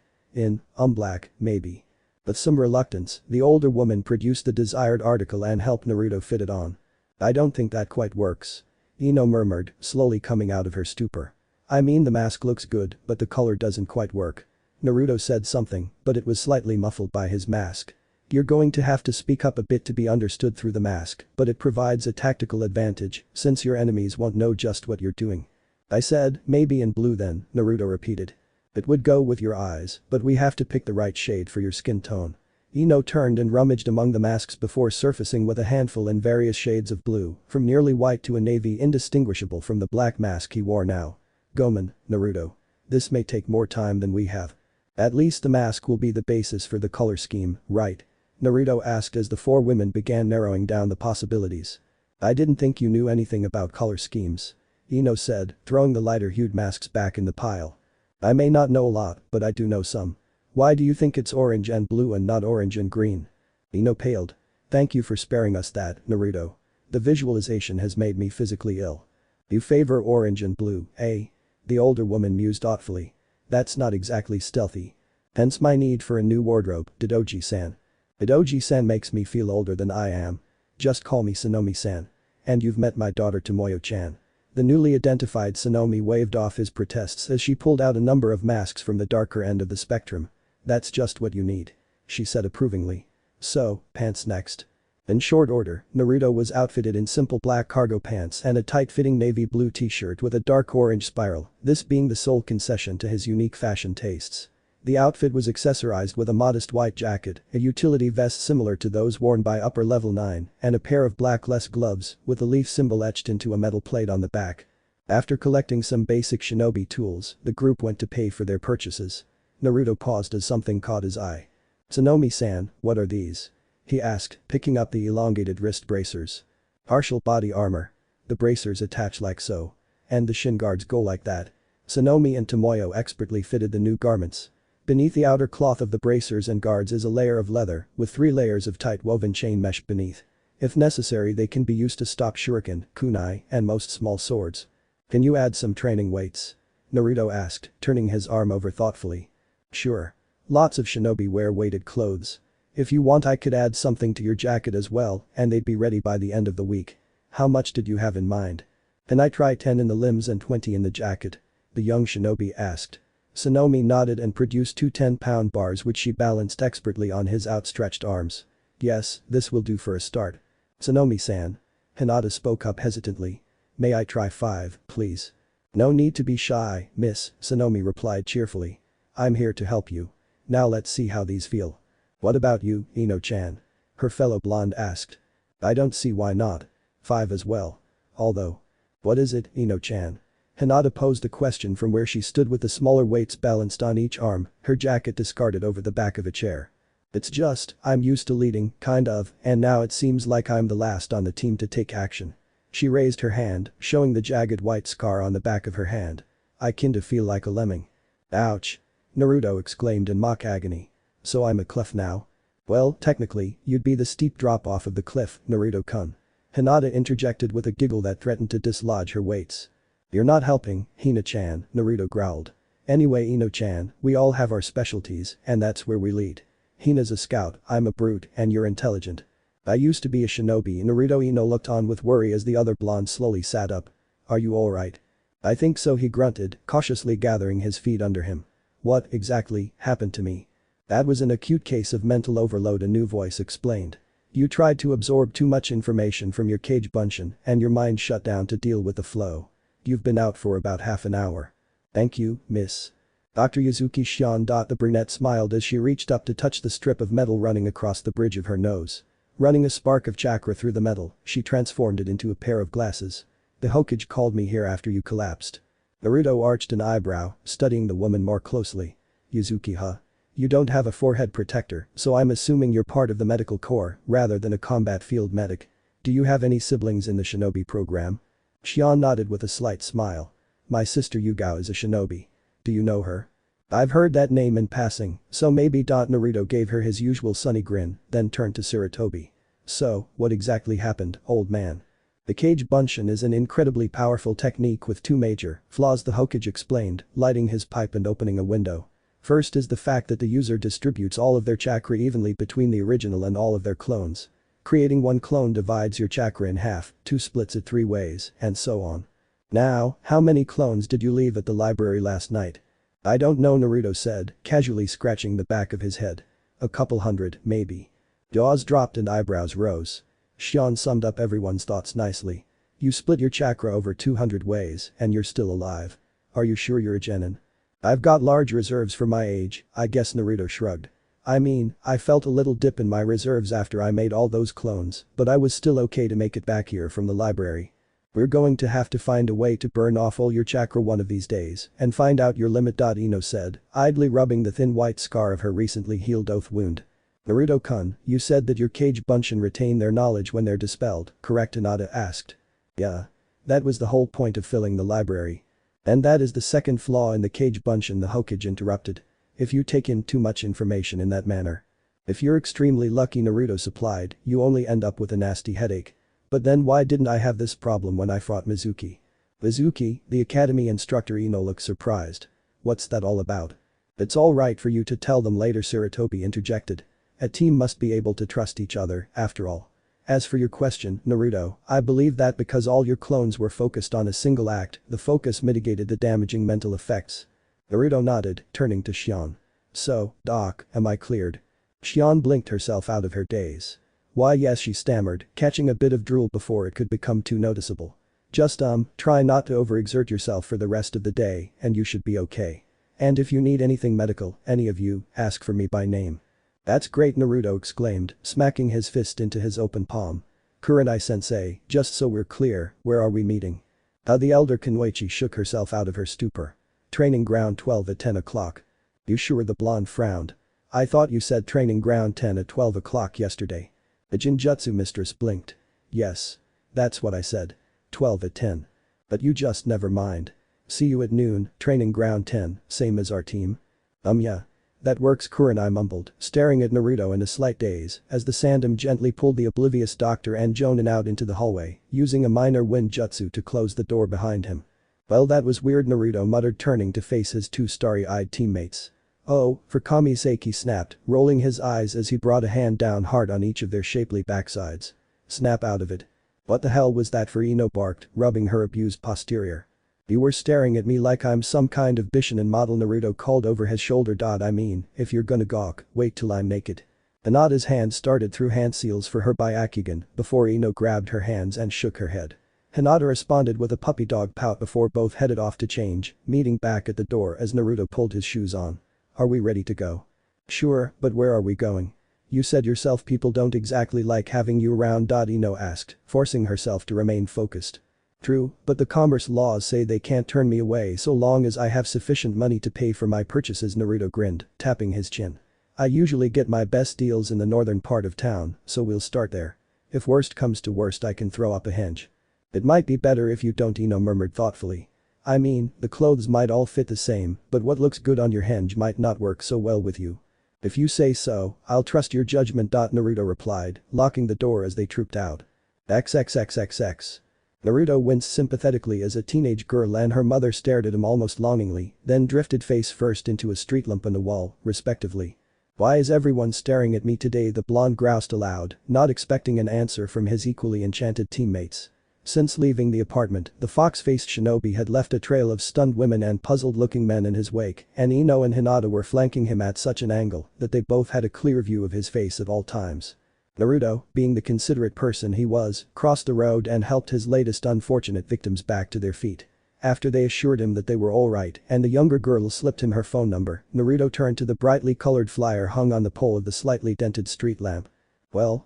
Black, maybe. With some reluctance, the older woman produced the desired article and helped Naruto fit it on. I don't think that quite works. Ino murmured, slowly coming out of her stupor. I mean the mask looks good, but the color doesn't quite work. Naruto said something, but it was slightly muffled by his mask. You're going to have to speak up a bit to be understood through the mask, but it provides a tactical advantage, since your enemies won't know just what you're doing. I said, maybe in blue then, Naruto repeated. It would go with your eyes, but we have to pick the right shade for your skin tone. Ino turned and rummaged among the masks before surfacing with a handful in various shades of blue, from nearly white to a navy indistinguishable from the black mask he wore now. Gomen, Naruto. This may take more time than we have. At least the mask will be the basis for the color scheme, right? Naruto asked as the four women began narrowing down the possibilities. I didn't think you knew anything about color schemes. Ino said, throwing the lighter-hued masks back in the pile. I may not know a lot, but I do know some. Why do you think it's orange and blue and not orange and green? Ino paled. Thank you for sparing us that, Naruto. The visualization has made me physically ill. You favor orange and blue, eh? The older woman mused thoughtfully. That's not exactly stealthy. Hence my need for a new wardrobe, Dodoji-san. Dodoji-san makes me feel older than I am. Just call me Sonomi-san. And you've met my daughter Tomoyo-chan. The newly identified Sonomi waved off his protests as she pulled out a number of masks from the darker end of the spectrum. That's just what you need. She said approvingly. So, pants next. In short order, Naruto was outfitted in simple black cargo pants and a tight-fitting navy blue t-shirt with a dark orange spiral, this being the sole concession to his unique fashion tastes. The outfit was accessorized with a modest white jacket, a utility vest similar to those worn by upper level 9, and a pair of black Les gloves with the leaf symbol etched into a metal plate on the back. After collecting some basic shinobi tools, the group went to pay for their purchases. Naruto paused as something caught his eye. Sonomi-san, what are these? He asked, picking up the elongated wrist bracers. Partial body armor. The bracers attach like so. And the shin guards go like that. Sonomi and Tomoyo expertly fitted the new garments. Beneath the outer cloth of the bracers and guards is a layer of leather, with 3 layers of tight woven chain mesh beneath. If necessary they can be used to stop shuriken, kunai, and most small swords. Can you add some training weights? Naruto asked, turning his arm over thoughtfully. Sure. Lots of shinobi wear weighted clothes. If you want I could add something to your jacket as well, and they'd be ready by the end of the week. How much did you have in mind? Can I try 10 in the limbs and 20 in the jacket? The young shinobi asked. Sonomi nodded and produced 2 10-pound bars which she balanced expertly on his outstretched arms. Yes, this will do for a start. Sonomi-san. Hinata spoke up hesitantly. May I try 5, please? No need to be shy, miss, Sonomi replied cheerfully. I'm here to help you. Now let's see how these feel. What about you, Ino-chan? Her fellow blonde asked. I don't see why not. 5 as well. Although. What is it, Ino-chan? Hinata posed the question from where she stood with the smaller weights balanced on each arm, her jacket discarded over the back of a chair. It's just, I'm used to leading, kind of, and now it seems like I'm the last on the team to take action. She raised her hand, showing the jagged white scar on the back of her hand. I kinda feel like a lemming. Ouch. Naruto exclaimed in mock agony. So I'm a cliff now? Well, technically, you'd be the steep drop-off of the cliff, Naruto-kun. Hinata interjected with a giggle that threatened to dislodge her weights. You're not helping, Hina-chan, Naruto growled. Anyway Ino-chan, we all have our specialties, and that's where we lead. Hina's a scout, I'm a brute, and you're intelligent. I used to be a shinobi. Naruto Ino looked on with worry as the other blonde slowly sat up. Are you alright? I think so, he grunted, cautiously gathering his feet under him. What, exactly, happened to me? That was an acute case of mental overload, a new voice explained. You tried to absorb too much information from your cage bunshin and your mind shut down to deal with the flow. You've been out for about half an hour. Thank you, miss. Dr. Yuzuki Shion. The brunette smiled as she reached up to touch the strip of metal running across the bridge of her nose. Running a spark of chakra through the metal, she transformed it into a pair of glasses. The Hokage called me here after you collapsed. Naruto arched an eyebrow, studying the woman more closely. Yuzuki, huh? You don't have a forehead protector, so I'm assuming you're part of the medical corps rather than a combat field medic. Do you have any siblings in the shinobi program? Shion nodded with a slight smile. My sister Yugao is a shinobi. Do you know her? I've heard that name in passing, so maybe. Naruto gave her his usual sunny grin, then turned to Sarutobi. So, what exactly happened, old man? The cage bunshin is an incredibly powerful technique with two major flaws, the Hokage explained, lighting his pipe and opening a window. First is the fact that the user distributes all of their chakra evenly between the original and all of their clones. Creating one clone divides your chakra in half, two splits it three ways, and so on. Now, how many clones did you leave at the library last night? I don't know, Naruto said, casually scratching the back of his head. A couple hundred, maybe. Jaws dropped and eyebrows rose. Shion summed up everyone's thoughts nicely. You split your chakra over 200 ways, and you're still alive. Are you sure you're a genin? I've got large reserves for my age, I guess. Naruto shrugged. I mean, I felt a little dip in my reserves after I made all those clones, but I was still okay to make it back here from the library. We're going to have to find a way to burn off all your chakra one of these days and find out your limit. Ino said, idly rubbing the thin white scar of her recently healed oath wound. Naruto-kun, you said that your cage bunshin retain their knowledge when they're dispelled, correct? Hinata asked. Yeah. That was the whole point of filling the library. And that is the second flaw in the cage bunshin, the Hokage interrupted. If you take in too much information in that manner. If you're extremely lucky, Naruto supplied, you only end up with a nasty headache. But then why didn't I have this problem when I fought Mizuki? Mizuki, the academy instructor. Ino looked surprised. What's that all about? It's alright for you to tell them later, Sarutobi interjected. A team must be able to trust each other, after all. As for your question, Naruto, I believe that because all your clones were focused on a single act, the focus mitigated the damaging mental effects. Naruto nodded, turning to Shion. So, Doc, am I cleared? Shion blinked herself out of her daze. Why yes, she stammered, catching a bit of drool before it could become too noticeable. Just try not to overexert yourself for the rest of the day and you should be okay. And if you need anything medical, any of you, ask for me by name. That's great, Naruto exclaimed, smacking his fist into his open palm. Kurenai-sensei, just so we're clear, where are we meeting? The elder Kunoichi shook herself out of her stupor. Training ground 12 at 10 o'clock. You sure? The blonde frowned. I thought you said training ground 10 at 12 o'clock yesterday. The Genjutsu mistress blinked. Yes. That's what I said. 12 at 10. But you just never mind. See you at noon, training ground 10, same as our team. Yeah. That works, Kurenai mumbled, staring at Naruto in a slight daze as the Sandom gently pulled the oblivious doctor and Jonin out into the hallway, using a minor wind jutsu to close the door behind him. Well, that was weird, Naruto muttered, turning to face his two starry-eyed teammates. Oh, for Kami's sake, he snapped, rolling his eyes as he brought a hand down hard on each of their shapely backsides. Snap out of it. What the hell was that for? Ino barked, rubbing her abused posterior. You were staring at me like I'm some kind of bishinin model, Naruto called over his shoulder. I mean, if you're gonna gawk, wait till I'm naked. Hinata's hand started through hand seals for her Byakugan before Ino grabbed her hands and shook her head. Hinata responded with a puppy dog pout before both headed off to change, meeting back at the door as Naruto pulled his shoes on. Are we ready to go? Sure, but where are we going? You said yourself people don't exactly like having you around. Ino asked, forcing herself to remain focused. True, but the commerce laws say they can't turn me away so long as I have sufficient money to pay for my purchases. Naruto grinned, tapping his chin. I usually get my best deals in the northern part of town, so we'll start there. If worst comes to worst I can throw up a henge. It might be better if you don't, Ino murmured thoughtfully. I mean, the clothes might all fit the same, but what looks good on your henge might not work so well with you. If you say so, I'll trust your judgment. Naruto replied, locking the door as they trooped out. XXXXX. Naruto winced sympathetically as a teenage girl and her mother stared at him almost longingly, then drifted face first into a street lamp and a wall, respectively. Why is everyone staring at me today? The blonde groused aloud, not expecting an answer from his equally enchanted teammates. Since leaving the apartment, the fox-faced shinobi had left a trail of stunned women and puzzled-looking men in his wake, and Ino and Hinata were flanking him at such an angle that they both had a clear view of his face at all times. Naruto, being the considerate person he was, crossed the road and helped his latest unfortunate victims back to their feet. After they assured him that they were alright and the younger girl slipped him her phone number, Naruto turned to the brightly colored flyer hung on the pole of the slightly dented street lamp. Well.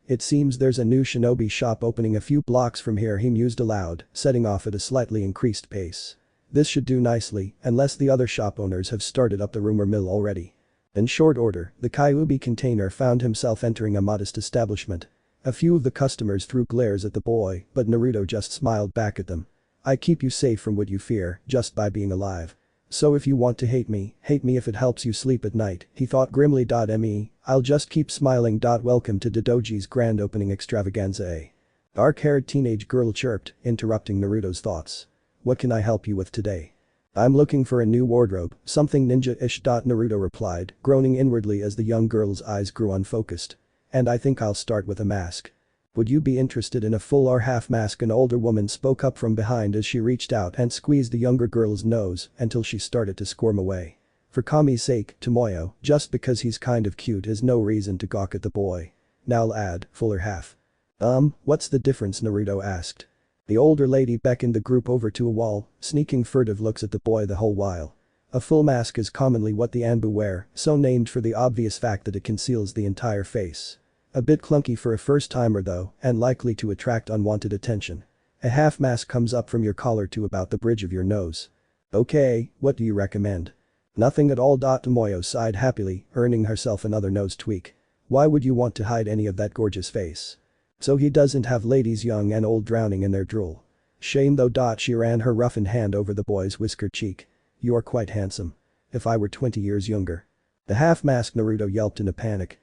It seems there's a new shinobi shop opening a few blocks from here, he mused aloud, setting off at a slightly increased pace. This should do nicely, unless the other shop owners have started up the rumor mill already. In short order, the Kyuubi container found himself entering a modest establishment. A few of the customers threw glares at the boy, but Naruto just smiled back at them. I keep you safe from what you fear, just by being alive. So if you want to hate me if it helps you sleep at night, he thought grimly. I'll just keep smiling. Welcome to Dodoji's grand opening extravaganza. A dark-haired teenage girl chirped, interrupting Naruto's thoughts. What can I help you with today? I'm looking for a new wardrobe, something ninja-ish. Naruto replied, groaning inwardly as the young girl's eyes grew unfocused. And I think I'll start with a mask. Would you be interested in a full or half mask? An older woman spoke up from behind as she reached out and squeezed the younger girl's nose until she started to squirm away. For Kami's sake, Tomoyo, just because he's kind of cute is no reason to gawk at the boy. Now I'll add, full or half. What's the difference? Naruto asked. The older lady beckoned the group over to a wall, sneaking furtive looks at the boy the whole while. A full mask is commonly what the Anbu wear, so named for the obvious fact that it conceals the entire face. A bit clunky for a first-timer though, and likely to attract unwanted attention. A half mask comes up from your collar to about the bridge of your nose. Okay, what do you recommend? Nothing at all. Tomoyo sighed happily, earning herself another nose tweak. Why would you want to hide any of that gorgeous face? So he doesn't have ladies young and old drowning in their drool. Shame though. She ran her roughened hand over the boy's whiskered cheek. You are quite handsome. If I were 20 years younger. The half mask. Naruto yelped in a panic.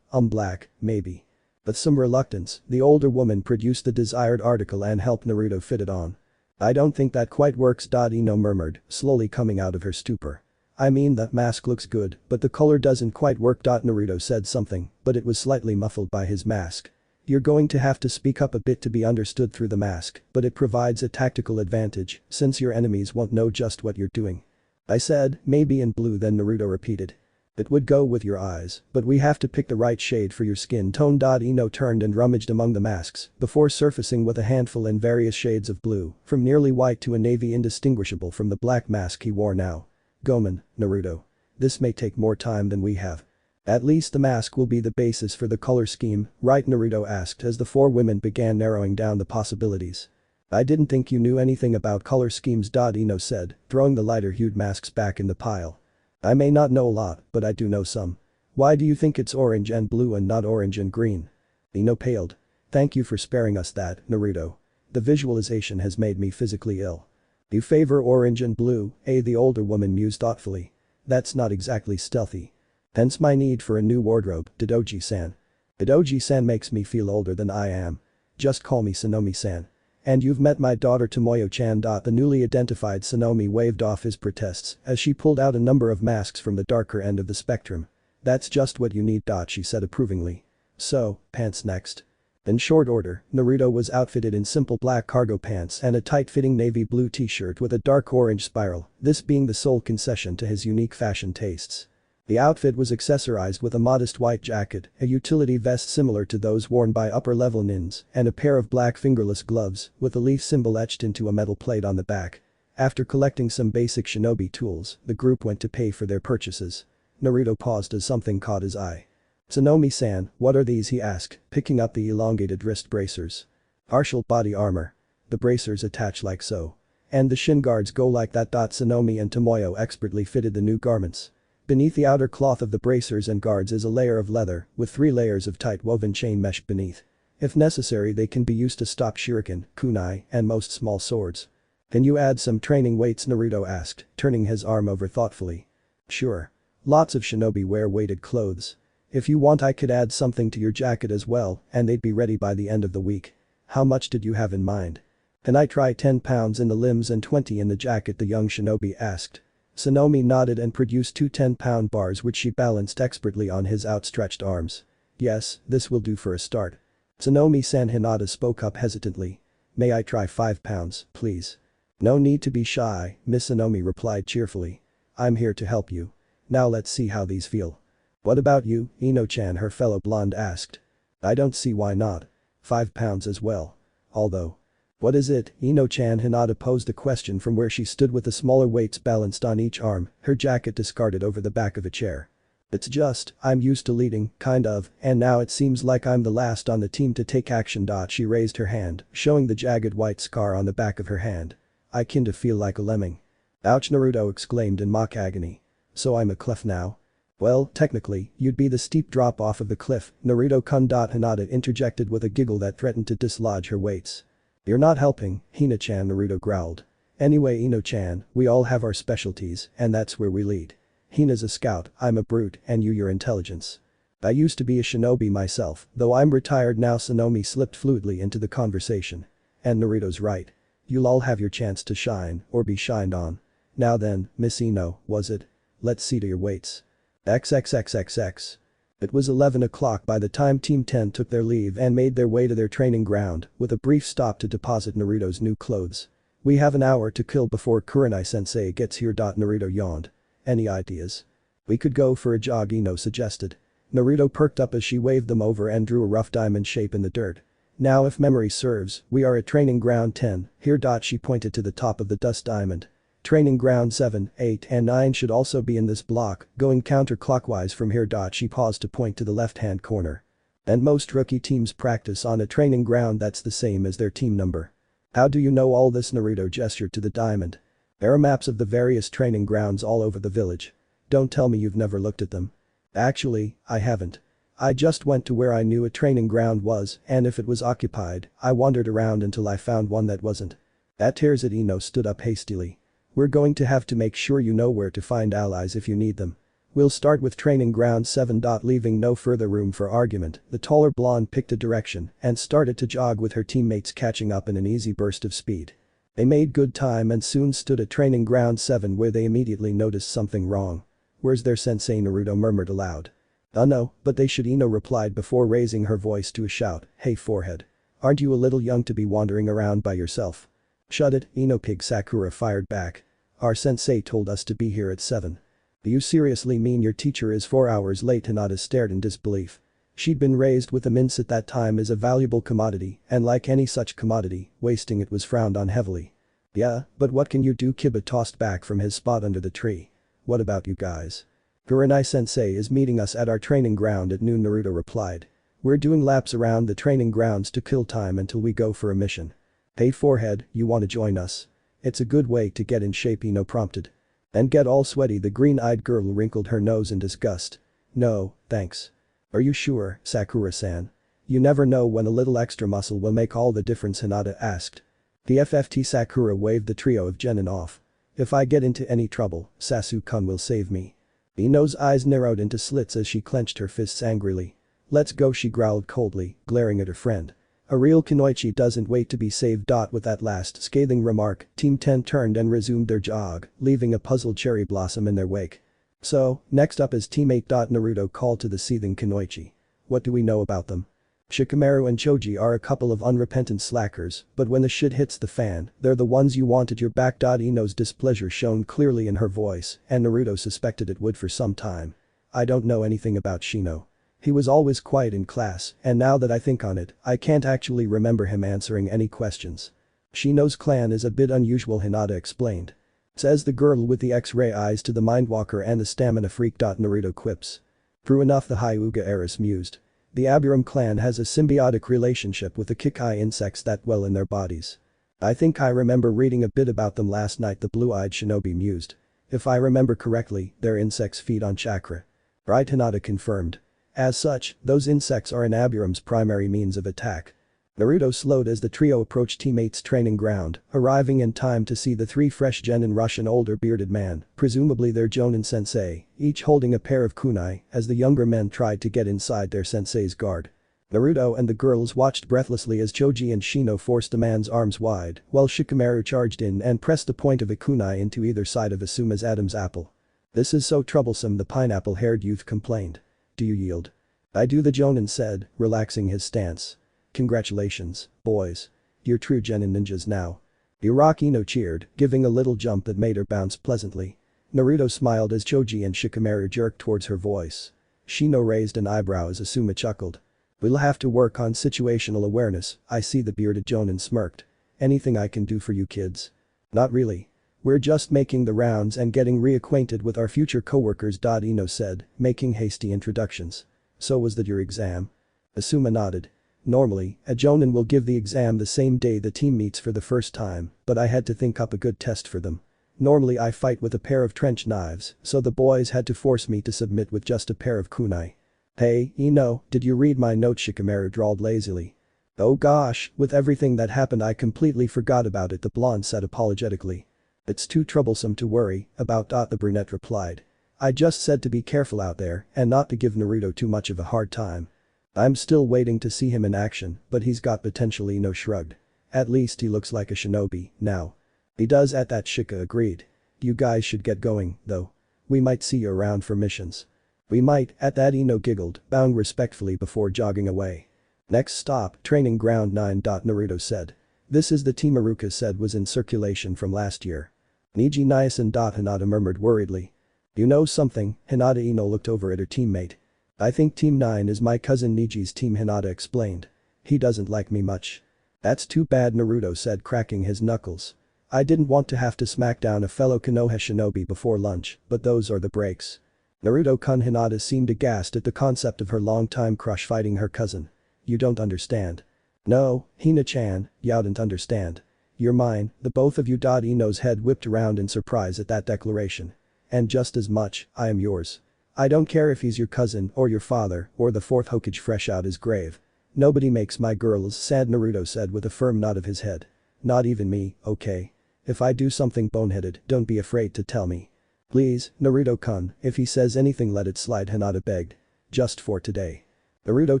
Black, maybe. With some reluctance, the older woman produced the desired article and helped Naruto fit it on. I don't think that quite works. Ino murmured, slowly coming out of her stupor. I mean that mask looks good, but the color doesn't quite work. Naruto said something, but it was slightly muffled by his mask. You're going to have to speak up a bit to be understood through the mask, but it provides a tactical advantage since your enemies won't know just what you're doing. I said, maybe in blue. Then Naruto repeated. It would go with your eyes, but we have to pick the right shade for your skin tone. Ino turned and rummaged among the masks before surfacing with a handful in various shades of blue, from nearly white to a navy indistinguishable from the black mask he wore now. Gomen, Naruto. This may take more time than we have. At least the mask will be the basis for the color scheme, right? Naruto asked as the four women began narrowing down the possibilities. I didn't think you knew anything about color schemes. Ino said, throwing the lighter-hued masks back in the pile. I may not know a lot, but I do know some. Why do you think it's orange and blue and not orange and green? Ino paled. Thank you for sparing us that, Naruto. The visualization has made me physically ill. You favor orange and blue, the older woman mused thoughtfully. That's not exactly stealthy. Hence my need for a new wardrobe, Dodoji-san. Dodoji-san makes me feel older than I am. Just call me Sonomi-san. And you've met my daughter Tomoyo-chan. The newly identified Sonomi waved off his protests as she pulled out a number of masks from the darker end of the spectrum. That's just what you need. She said approvingly. So, pants next. In short order, Naruto was outfitted in simple black cargo pants and a tight-fitting navy blue t-shirt with a dark orange spiral, this being the sole concession to his unique fashion tastes. The outfit was accessorized with a modest white jacket, a utility vest similar to those worn by upper-level nins, and a pair of black fingerless gloves with a leaf symbol etched into a metal plate on the back. After collecting some basic shinobi tools, the group went to pay for their purchases. Naruto paused as something caught his eye. Sonomi-san, what are these? He asked, picking up the elongated wrist bracers. Partial body armor. The bracers attach like so. And the shin guards go like that. Sonomi and Tomoyo expertly fitted the new garments. Beneath the outer cloth of the bracers and guards is a layer of leather, with 3 layers of tight woven chain mesh beneath. If necessary they can be used to stop shuriken, kunai, and most small swords. Can you add some training weights? Naruto asked, turning his arm over thoughtfully. Sure. Lots of shinobi wear weighted clothes. If you want I could add something to your jacket as well, and they'd be ready by the end of the week. How much did you have in mind? Can I try 10 pounds in the limbs and 20 in the jacket? The young shinobi asked. Sonomi nodded and produced 2 10-pound bars which she balanced expertly on his outstretched arms. Yes, this will do for a start. Sonomi-san. Hinata spoke up hesitantly. May I try 5 pounds, please? No need to be shy, Miss Sonomi replied cheerfully. I'm here to help you. Now let's see how these feel. What about you, Ino-chan? Her fellow blonde asked. I don't see why not. 5 pounds as well. Although. What is it, Ino-chan? Hinata posed a question from where she stood with the smaller weights balanced on each arm, her jacket discarded over the back of a chair. It's just, I'm used to leading, kind of, and now it seems like I'm the last on the team to take action. She raised her hand, showing the jagged white scar on the back of her hand. I kinda feel like a lemming. Ouch, Naruto exclaimed in mock agony. So I'm a cliff now? Well, technically, you'd be the steep drop off of the cliff, Naruto-kun. Hinata interjected with a giggle that threatened to dislodge her weights. You're not helping, Hina-chan. Naruto growled. Anyway, Ino-chan, we all have our specialties, and that's where we lead. Hina's a scout, I'm a brute, and you your intelligence. I used to be a shinobi myself, though I'm retired now. Sonomi slipped fluidly into the conversation. And Naruto's right. You'll all have your chance to shine, or be shined on. Now then, Miss Ino, was it? Let's see to your weights. XXXXX. It was 11 o'clock by the time Team 10 took their leave and made their way to their training ground, with a brief stop to deposit Naruto's new clothes. We have an hour to kill before Kurenai-sensei gets here. Naruto yawned. Any ideas? We could go for a jog, Ino suggested. Naruto perked up as she waved them over and drew a rough diamond shape in the dirt. Now if memory serves, we are at training ground 10, here. She pointed to the top of the dust diamond. Training ground 7, 8 and 9 should also be in this block, going counterclockwise from here. She paused to point to the left-hand corner. And most rookie teams practice on a training ground that's the same as their team number. How do you know all this? Naruto gestured to the diamond. There are maps of the various training grounds all over the village. Don't tell me you've never looked at them. Actually, I haven't. I just went to where I knew a training ground was, and if it was occupied, I wandered around until I found one that wasn't. That tears it. Ino stood up hastily. We're going to have to make sure you know where to find allies if you need them. We'll start with training ground 7. Leaving no further room for argument, the taller blonde picked a direction and started to jog with her teammates, catching up in an easy burst of speed. They made good time and soon stood at training ground 7, where they immediately noticed something wrong. Where's their sensei? Naruto murmured aloud. No, but they should, Ino replied before raising her voice to a shout. Hey forehead. Aren't you a little young to be wandering around by yourself? Shut it, Ino pig, Sakura fired back. Our sensei told us to be here at 7. Do you seriously mean your teacher is 4 hours late? Hinata stared in disbelief. She'd been raised with a mince at that time is a valuable commodity, and like any such commodity, wasting it was frowned on heavily. Yeah, but what can you do? Kiba tossed back from his spot under the tree. What about you guys? Kurenai-sensei is meeting us at our training ground at noon, Naruto replied. We're doing laps around the training grounds to kill time until we go for a mission. Hey forehead, you wanna join us? It's a good way to get in shape, Ino prompted. And get all sweaty? The green-eyed girl wrinkled her nose in disgust. No, thanks. Are you sure, Sakura-san? You never know when a little extra muscle will make all the difference, Hinata asked. The FFT. Sakura waved the trio of genin off. If I get into any trouble, Sasu-kun will save me. Ino's eyes narrowed into slits as she clenched her fists angrily. Let's go, she growled coldly, glaring at her friend. A real kunoichi doesn't wait to be saved. With that last scathing remark, Team 10 turned and resumed their jog, leaving a puzzled cherry blossom in their wake. So, next up is Team 8. Naruto called to the seething kunoichi. What do we know about them? Shikamaru and Choji are a couple of unrepentant slackers, but when the shit hits the fan, they're the ones you want at your back. Ino's displeasure shone clearly in her voice, and Naruto suspected it would for some time. I don't know anything about Shino. He was always quiet in class, and now that I think on it, I can't actually remember him answering any questions. Shino's clan is a bit unusual, Hinata explained. Says the girl with the X-ray eyes to the mindwalker and the stamina freak. Naruto quips. True enough, the Hyuga heiress mused. The Abiram clan has a symbiotic relationship with the Kikai insects that dwell in their bodies. I think I remember reading a bit about them last night, the blue-eyed shinobi mused. If I remember correctly, their insects feed on chakra. Right, Hinata confirmed. As such, those insects are an Abiram's primary means of attack. Naruto slowed as the trio approached teammates' training ground, arriving in time to see the three fresh genin rush an older bearded man, presumably their Jonin sensei, each holding a pair of kunai as the younger men tried to get inside their sensei's guard. Naruto and the girls watched breathlessly as Choji and Shino forced the man's arms wide while Shikamaru charged in and pressed the point of a kunai into either side of Asuma's Adam's apple. "This is so troublesome," the pineapple-haired youth complained. "Do you yield?" "I do," the Jonin said, relaxing his stance. "Congratulations, boys. You're true genin ninjas now." Ino cheered, giving a little jump that made her bounce pleasantly. Naruto smiled as Choji and Shikamaru jerked towards her voice. Shino raised an eyebrow as Asuma chuckled. "We'll have to work on situational awareness," I see, the bearded Jonin smirked. "Anything I can do for you kids?" "Not really. We're just making the rounds and getting reacquainted with our future co-workers," Ino said, making hasty introductions. "So was that your exam?" Asuma nodded. "Normally, a Jonin will give the exam the same day the team meets for the first time, but I had to think up a good test for them. Normally I fight with a pair of trench knives, so the boys had to force me to submit with just a pair of kunai." "Hey, Ino, did you read my note?" Shikamaru drawled lazily. "Oh gosh, with everything that happened I completely forgot about it," the blonde said apologetically. "It's too troublesome to worry about," the brunette replied. "I just said to be careful out there and not to give Naruto too much of a hard time. I'm still waiting to see him in action, but he's got potential." Ino shrugged. "At least he looks like a shinobi, now." "He does," at that Shika agreed. "You guys should get going, though. We might see you around for missions." "We might," at that Ino giggled, bowing respectfully before jogging away. "Next stop, training ground 9." Naruto said. "This is the team Iruka said was in circulation from last year." "Niji Niasen." Hinata murmured worriedly. "You know something?" Hinata. Ino looked over at her teammate. "I think Team 9 is my cousin Niji's team," Hinata explained. "He doesn't like me much." "That's too bad," Naruto said, cracking his knuckles. "I didn't want to have to smack down a fellow Konoha shinobi before lunch, but those are the breaks." Naruto-kun. Hinata seemed aghast at the concept of her longtime crush fighting her cousin. "You don't understand." "No, Hina-chan, you don't understand. You're mine, the both of you." Ino's head whipped around in surprise at that declaration. "And just as much, I am yours. I don't care if he's your cousin or your father or the fourth Hokage fresh out his grave. Nobody makes my girls sad." Naruto said with a firm nod of his head. "Not even me, okay? If I do something boneheaded, don't be afraid to tell me. Please, Naruto-kun, if he says anything let it slide," Hinata begged. "Just for today." Naruto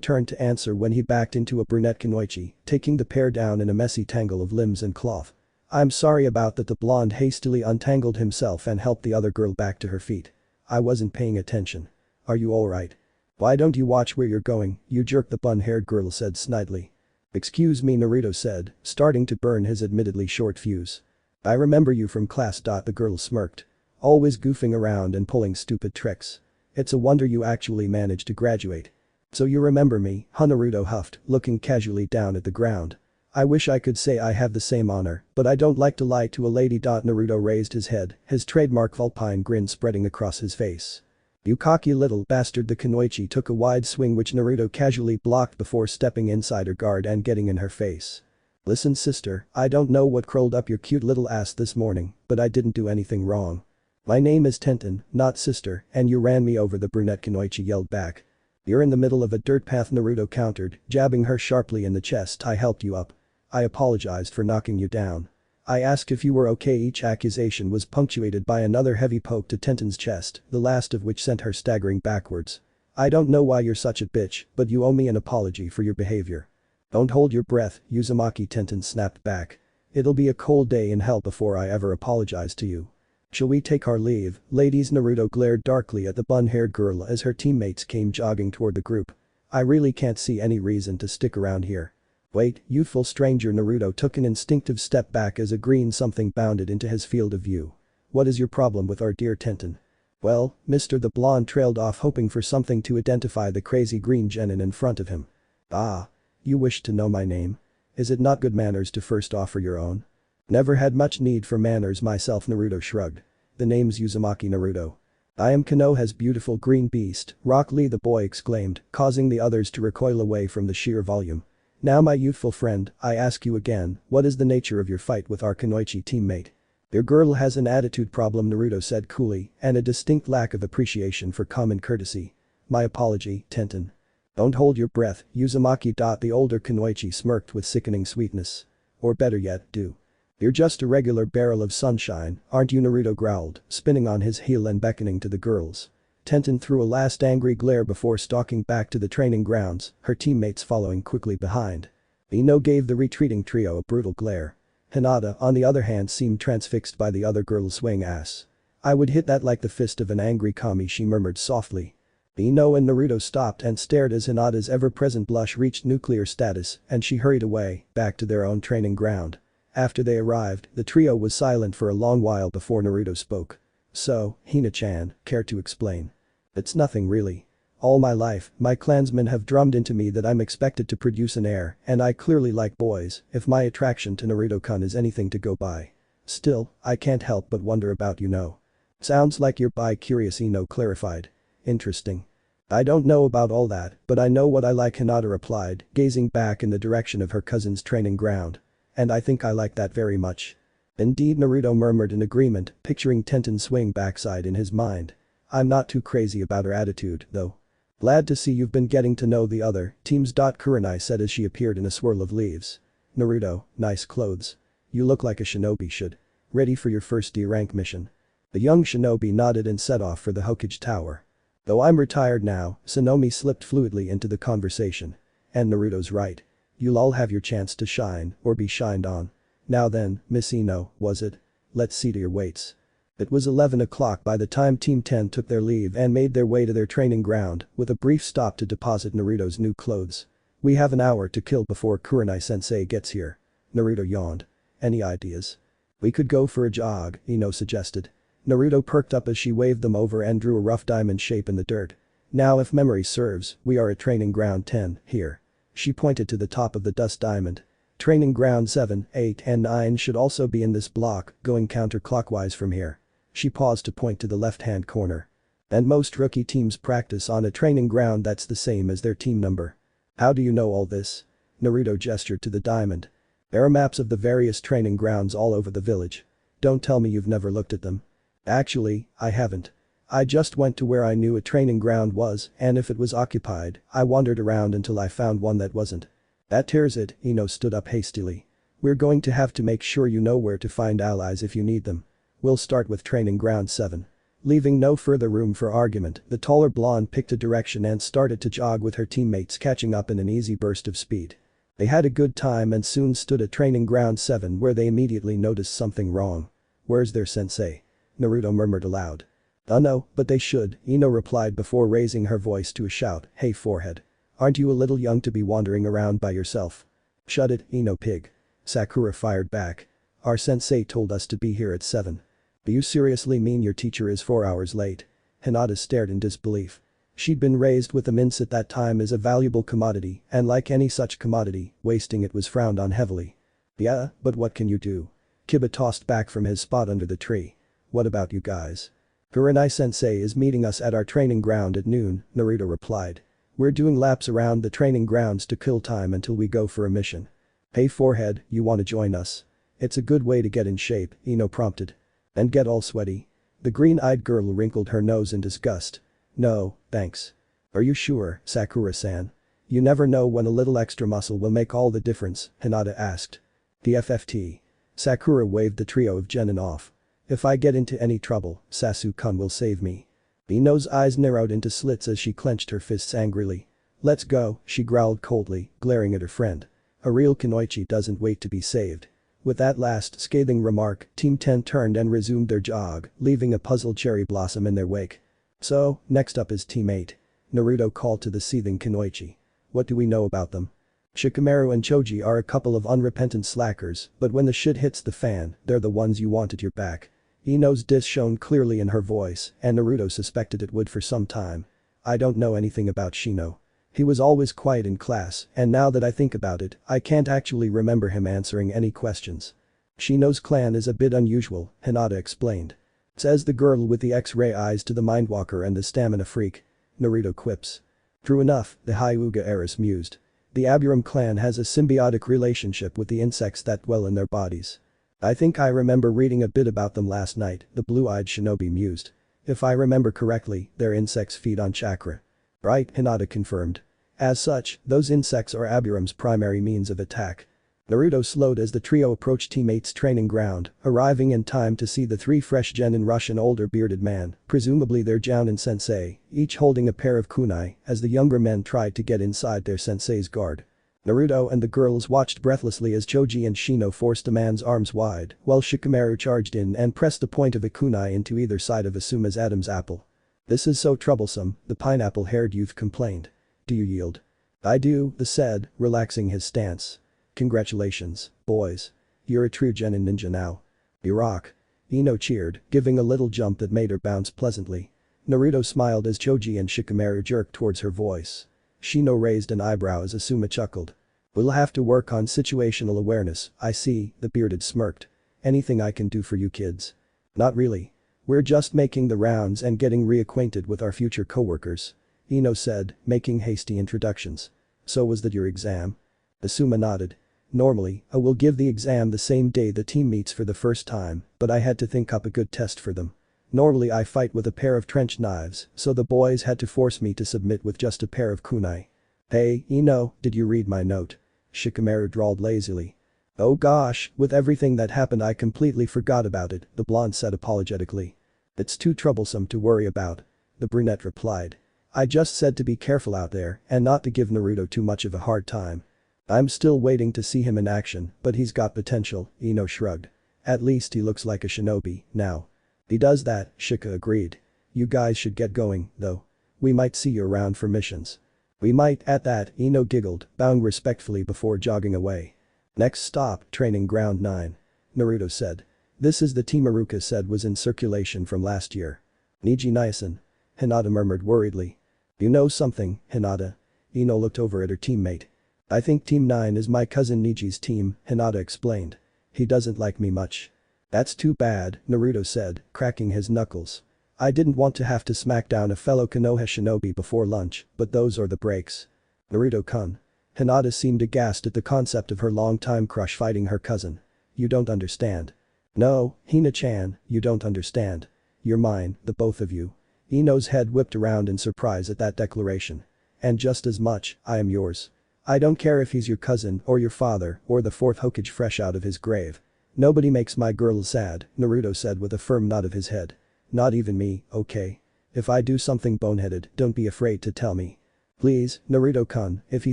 turned to answer when he backed into a brunette kunoichi, taking the pair down in a messy tangle of limbs and cloth. "I'm sorry about that." The blonde hastily untangled himself and helped the other girl back to her feet. "I wasn't paying attention. Are you alright?" "Why don't you watch where you're going, you jerk?" the bun-haired girl said snidely. "Excuse me," Naruto said, starting to burn his admittedly short fuse. "I remember you from class." The girl smirked. "Always goofing around and pulling stupid tricks. It's a wonder you actually managed to graduate." "So you remember me, huh?" Naruto huffed, looking casually down at the ground. "I wish I could say I have the same honor, but I don't like to lie to a lady." Naruto raised his head, his trademark vulpine grin spreading across his face. "You cocky little bastard." The kunoichi took a wide swing which Naruto casually blocked before stepping inside her guard and getting in her face. "Listen sister, I don't know what crawled up your cute little ass this morning, but I didn't do anything wrong. My name is Tenten, not sister, and you ran me over." The brunette kunoichi yelled back. "You're in the middle of a dirt path," Naruto countered, jabbing her sharply in the chest. "I helped you up. I apologized for knocking you down. I asked if you were okay." Each accusation was punctuated by another heavy poke to Tenten's chest, the last of which sent her staggering backwards. "I don't know why you're such a bitch, but you owe me an apology for your behavior." "Don't hold your breath, Uzumaki," Tenten snapped back. "It'll be a cold day in hell before I ever apologize to you. Shall we take our leave, ladies?" Naruto glared darkly at the bun-haired girl as her teammates came jogging toward the group. "I really can't see any reason to stick around here." "Wait, youthful stranger." Naruto took an instinctive step back as a green something bounded into his field of view. "What is your problem with our dear Tenten?" "Well, mister." The blonde trailed off, hoping for something to identify the crazy green genin in front of him. "Ah. You wish to know my name? Is it not good manners to first offer your own?" "Never had much need for manners myself." Naruto shrugged. "The name's Uzumaki Naruto. I am Konoha's beautiful green beast." "Rock Lee," the boy exclaimed, causing the others to recoil away from the sheer volume. Now my youthful friend, I ask you again, what is the nature of your fight with our Kunoichi teammate? Your girl has an attitude problem, Naruto said coolly, and a distinct lack of appreciation for common courtesy. My apology, Tenten. Don't hold your breath, Uzumaki. The older Kunoichi smirked with sickening sweetness. Or better yet, do. You're just a regular barrel of sunshine, aren't you? Naruto growled, spinning on his heel and beckoning to the girls. Tenten threw a last angry glare before stalking back to the training grounds, her teammates following quickly behind. Ino gave the retreating trio a brutal glare. Hinata, on the other hand, seemed transfixed by the other girl's swaying ass. I would hit that like the fist of an angry kami, she murmured softly. Ino and Naruto stopped and stared as Hinata's ever-present blush reached nuclear status and she hurried away, back to their own training ground. After they arrived, the trio was silent for a long while before Naruto spoke. So, Hina-chan, care to explain? It's nothing really. All my life, my clansmen have drummed into me that I'm expected to produce an heir, and I clearly like boys, if my attraction to Naruto-kun is anything to go by. Still, I can't help but wonder about you know. Sounds like you're bi-curious, Ino clarified. Interesting. I don't know about all that, but I know what I like, Hinata replied, gazing back in the direction of her cousin's training ground. And I think I like that very much. Indeed, Naruto murmured in agreement, picturing Tenten's swing backside in his mind. I'm not too crazy about her attitude, though. Glad to see you've been getting to know the other teams. Kurenai said as she appeared in a swirl of leaves. Naruto, nice clothes. You look like a shinobi should. Ready for your first D-rank mission. The young shinobi nodded and set off for the Hokage Tower. Though I'm retired now, Sonomi slipped fluidly into the conversation. And Naruto's right. You'll all have your chance to shine, or be shined on. Now then, Miss Ino, was it? Let's see to your weights. It was 11 o'clock by the time Team 10 took their leave and made their way to their training ground, with a brief stop to deposit Naruto's new clothes. We have an hour to kill before Kurenai-sensei gets here. Naruto yawned. Any ideas? We could go for a jog, Ino suggested. Naruto perked up as she waved them over and drew a rough diamond shape in the dirt. Now if memory serves, we are at training ground 10, here. She pointed to the top of the dust diamond. Training ground 7, 8 and 9 should also be in this block, going counterclockwise from here. She paused to point to the left-hand corner. And most rookie teams practice on a training ground that's the same as their team number. How do you know all this? Naruto gestured to the diamond. There are maps of the various training grounds all over the village. Don't tell me you've never looked at them. Actually, I haven't. I just went to where I knew a training ground was, and if it was occupied, I wandered around until I found one that wasn't. That tears it, Ino stood up hastily. We're going to have to make sure you know where to find allies if you need them. We'll start with training ground 7. Leaving no further room for argument, the taller blonde picked a direction and started to jog with her teammates, catching up in an easy burst of speed. They had a good time and soon stood at training ground 7 where they immediately noticed something wrong. Where's their sensei? Naruto murmured aloud. No, but they should, Ino replied before raising her voice to a shout. Hey forehead. Aren't you a little young to be wandering around by yourself? Shut it, Ino pig. Sakura fired back. Our sensei told us to be here at 7. Do you seriously mean your teacher is 4 hours late? Hinata stared in disbelief. She'd been raised with the mince at that time as a valuable commodity, and like any such commodity, wasting it was frowned on heavily. Yeah, but what can you do? Kiba tossed back from his spot under the tree. What about you guys? Kurenai-sensei is meeting us at our training ground at noon, Naruto replied. We're doing laps around the training grounds to kill time until we go for a mission. Hey forehead, you wanna join us? It's a good way to get in shape, Ino prompted. And get all sweaty? The green-eyed girl wrinkled her nose in disgust. No, thanks. Are you sure, Sakura-san? You never know when a little extra muscle will make all the difference, Hinata asked. The FFT. Sakura waved the trio of genin off. If I get into any trouble, Sasu-kun will save me. Ino's eyes narrowed into slits as she clenched her fists angrily. Let's go, she growled coldly, glaring at her friend. A real kunoichi doesn't wait to be saved. With that last scathing remark, Team 10 turned and resumed their jog, leaving a puzzled cherry blossom in their wake. So, next up is Team 8. Naruto called to the seething kunoichi. What do we know about them? Shikamaru and Choji are a couple of unrepentant slackers, but when the shit hits the fan, they're the ones you want at your back. Ino's diss shone clearly in her voice, and Naruto suspected it would for some time. I don't know anything about Shino. He was always quiet in class, and now that I think about it, I can't actually remember him answering any questions. Shino's clan is a bit unusual, Hinata explained. Says the girl with the X-ray eyes to the mindwalker and the stamina freak. Naruto quips. True enough, the Hyuga heiress mused. The Aburam clan has a symbiotic relationship with the insects that dwell in their bodies. I think I remember reading a bit about them last night, the blue-eyed shinobi mused. If I remember correctly, their insects feed on chakra. Right, Hinata confirmed. As such, those insects are Aburam's primary means of attack. Naruto slowed as the trio approached teammates' training ground, arriving in time to see the three fresh genin rush an older bearded man, presumably their Jounin sensei, each holding a pair of kunai as the younger men tried to get inside their sensei's guard. Naruto and the girls watched breathlessly as Choji and Shino forced a man's arms wide while Shikamaru charged in and pressed the point of a kunai into either side of Asuma's Adam's apple. "This is so troublesome," the pineapple-haired youth complained. "Do you yield?" "I do," the said, relaxing his stance. "Congratulations, boys. You're a true genin ninja now. You rock." Ino cheered, giving a little jump that made her bounce pleasantly. Naruto smiled as Choji and Shikamaru jerked towards her voice. Shino raised an eyebrow as Asuma chuckled. "We'll have to work on situational awareness, I see," the bearded smirked. "Anything I can do for you kids?" "Not really. We're just making the rounds and getting reacquainted with our future co-workers," Ino said, making hasty introductions. "So was that your exam?" Asuma nodded. "Normally, I will give the exam the same day the team meets for the first time, but I had to think up a good test for them. Normally I fight with a pair of trench knives, so the boys had to force me to submit with just a pair of kunai." "Hey, Ino, did you read my note?" Shikamaru drawled lazily. "Oh gosh, with everything that happened I completely forgot about it," the blonde said apologetically. "It's too troublesome to worry about," the brunette replied. "I just said to be careful out there and not to give Naruto too much of a hard time. I'm still waiting to see him in action, but he's got potential," Ino shrugged. "At least he looks like a shinobi, now." "He does that," Shika agreed. "You guys should get going, though. We might see you around for missions." "We might," at that, Ino giggled, bowing respectfully before jogging away. "Next stop, training ground 9. Naruto said. "This is the team Iruka said was in circulation from last year." "Niji Niasen," Hinata murmured worriedly. "You know something, Hinata?" Ino looked over at her teammate. "I think Team 9 is my cousin Niji's team," Hinata explained. "He doesn't like me much." "That's too bad," Naruto said, cracking his knuckles. "I didn't want to have to smack down a fellow Konoha shinobi before lunch, but those are the breaks." "Naruto-kun." Hinata seemed aghast at the concept of her long-time crush fighting her cousin. "You don't understand." "No, Hina-chan, you don't understand. You're mine, the both of you." Ino's head whipped around in surprise at that declaration. "And just as much, I am yours. I don't care if he's your cousin or your father or the fourth Hokage fresh out of his grave. Nobody makes my girl sad," Naruto said with a firm nod of his head. "Not even me, okay? If I do something boneheaded, don't be afraid to tell me." "Please, Naruto-kun, if he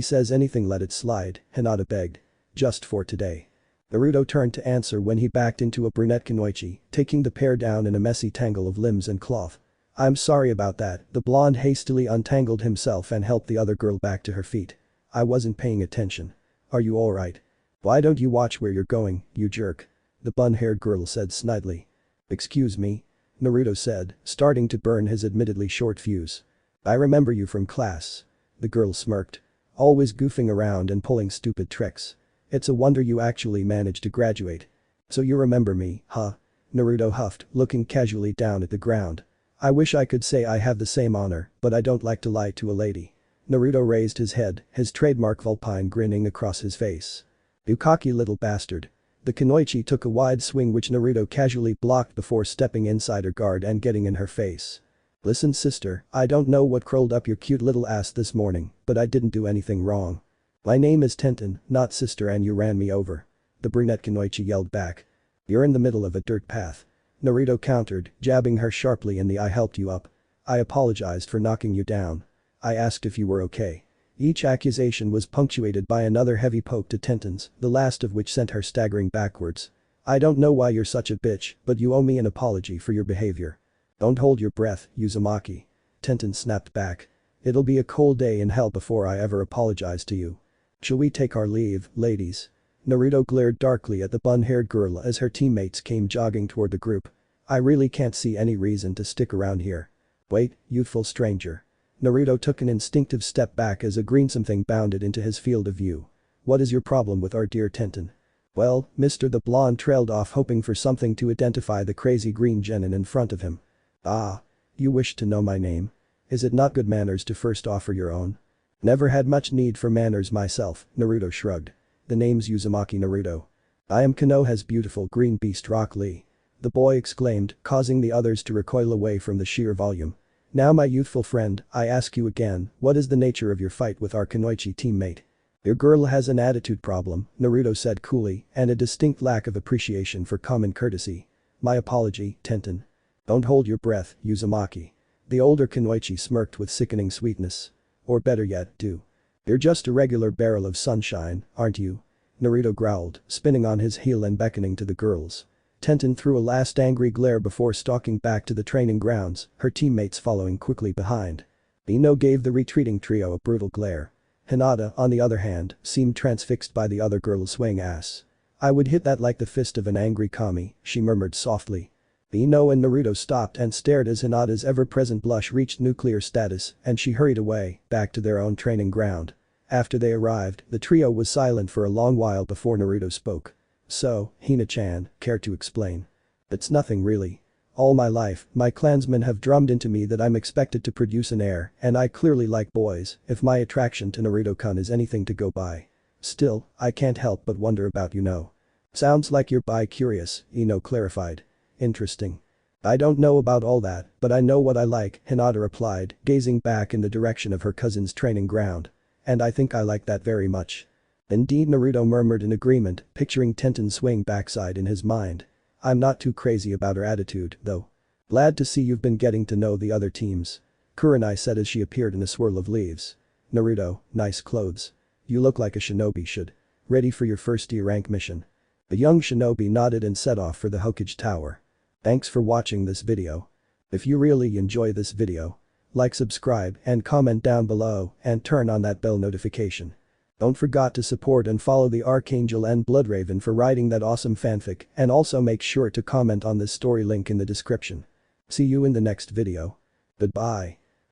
says anything let it slide," Hinata begged. "Just for today." Naruto turned to answer when he backed into a brunette kunoichi, taking the pair down in a messy tangle of limbs and cloth. "I'm sorry about that," the blonde hastily untangled himself and helped the other girl back to her feet. "I wasn't paying attention. Are you alright? Why don't you watch where you're going, you jerk?" the bun-haired girl said snidely. "Excuse me?" Naruto said, starting to burn his admittedly short fuse. "I remember you from class." The girl smirked. "Always goofing around and pulling stupid tricks. It's a wonder you actually managed to graduate." "So you remember me, huh?" Naruto huffed, looking casually down at the ground. "I wish I could say I have the same honor, but I don't like to lie to a lady." Naruto raised his head, his trademark vulpine grinning across his face. "You cocky little bastard." The kunoichi took a wide swing which Naruto casually blocked before stepping inside her guard and getting in her face. "Listen sister, I don't know what curled up your cute little ass this morning, but I didn't do anything wrong. My name is Tenten, not sister, and you ran me over." The brunette kunoichi yelled back. "You're in the middle of a dirt path." Naruto countered, jabbing her sharply in the "I helped you up. I apologized for knocking you down. I asked if you were okay." Each accusation was punctuated by another heavy poke to Tenten's, the last of which sent her staggering backwards. "I don't know why you're such a bitch, but you owe me an apology for your behavior." "Don't hold your breath, Uzumaki." Tenten snapped back. "It'll be a cold day in hell before I ever apologize to you. Shall we take our leave, ladies?" Naruto glared darkly at the bun-haired girl as her teammates came jogging toward the group. "I really can't see any reason to stick around here." "Wait, youthful stranger." Naruto took an instinctive step back as a green something bounded into his field of view. "What is your problem with our dear Tenten?" "Well, Mr. the blonde trailed off hoping for something to identify the crazy green genin in front of him. "Ah. You wish to know my name? Is it not good manners to first offer your own?" Never had much need for manners myself, Naruto shrugged. The name's Uzumaki Naruto. I am Konoha's beautiful green beast Rock Lee. The boy exclaimed, causing the others to recoil away from the sheer volume. Now my youthful friend, I ask you again, what is the nature of your fight with our Kunoichi teammate? Your girl has an attitude problem, Naruto said coolly, and a distinct lack of appreciation for common courtesy. My apology, Tenten. Don't hold your breath, Uzumaki. The older Kunoichi smirked with sickening sweetness. Or better yet, do. You're just a regular barrel of sunshine, aren't you? Naruto growled, spinning on his heel and beckoning to the girls. Tenten threw a last angry glare before stalking back to the training grounds, her teammates following quickly behind. Ino gave the retreating trio a brutal glare. Hinata, on the other hand, seemed transfixed by the other girl's swaying ass. I would hit that like the fist of an angry kami, she murmured softly. Ino and Naruto stopped and stared as Hinata's ever-present blush reached nuclear status and she hurried away, back to their own training ground. After they arrived, the trio was silent for a long while before Naruto spoke. So, Hina-chan, care to explain? It's nothing really. All my life, my clansmen have drummed into me that I'm expected to produce an heir and I clearly like boys if my attraction to Naruto-kun is anything to go by. Still, I can't help but wonder about you know. Sounds like you're bi-curious, Ino clarified. Interesting. I don't know about all that, but I know what I like, Hinata replied, gazing back in the direction of her cousin's training ground. And I think I like that very much. Indeed, Naruto murmured in agreement, picturing Tenten's swaying backside in his mind. I'm not too crazy about her attitude, though. Glad to see you've been getting to know the other teams. Kurenai said as she appeared in a swirl of leaves. Naruto, nice clothes. You look like a shinobi should. Ready for your first D-rank mission. The young shinobi nodded and set off for the Hokage Tower. Thanks for watching this video. If you really enjoy this video, like, subscribe and comment down below and turn on that bell notification. Don't forget to support and follow the Archangel and Bloodraven for writing that awesome fanfic and also make sure to comment on this story link in the description. See you in the next video. Goodbye.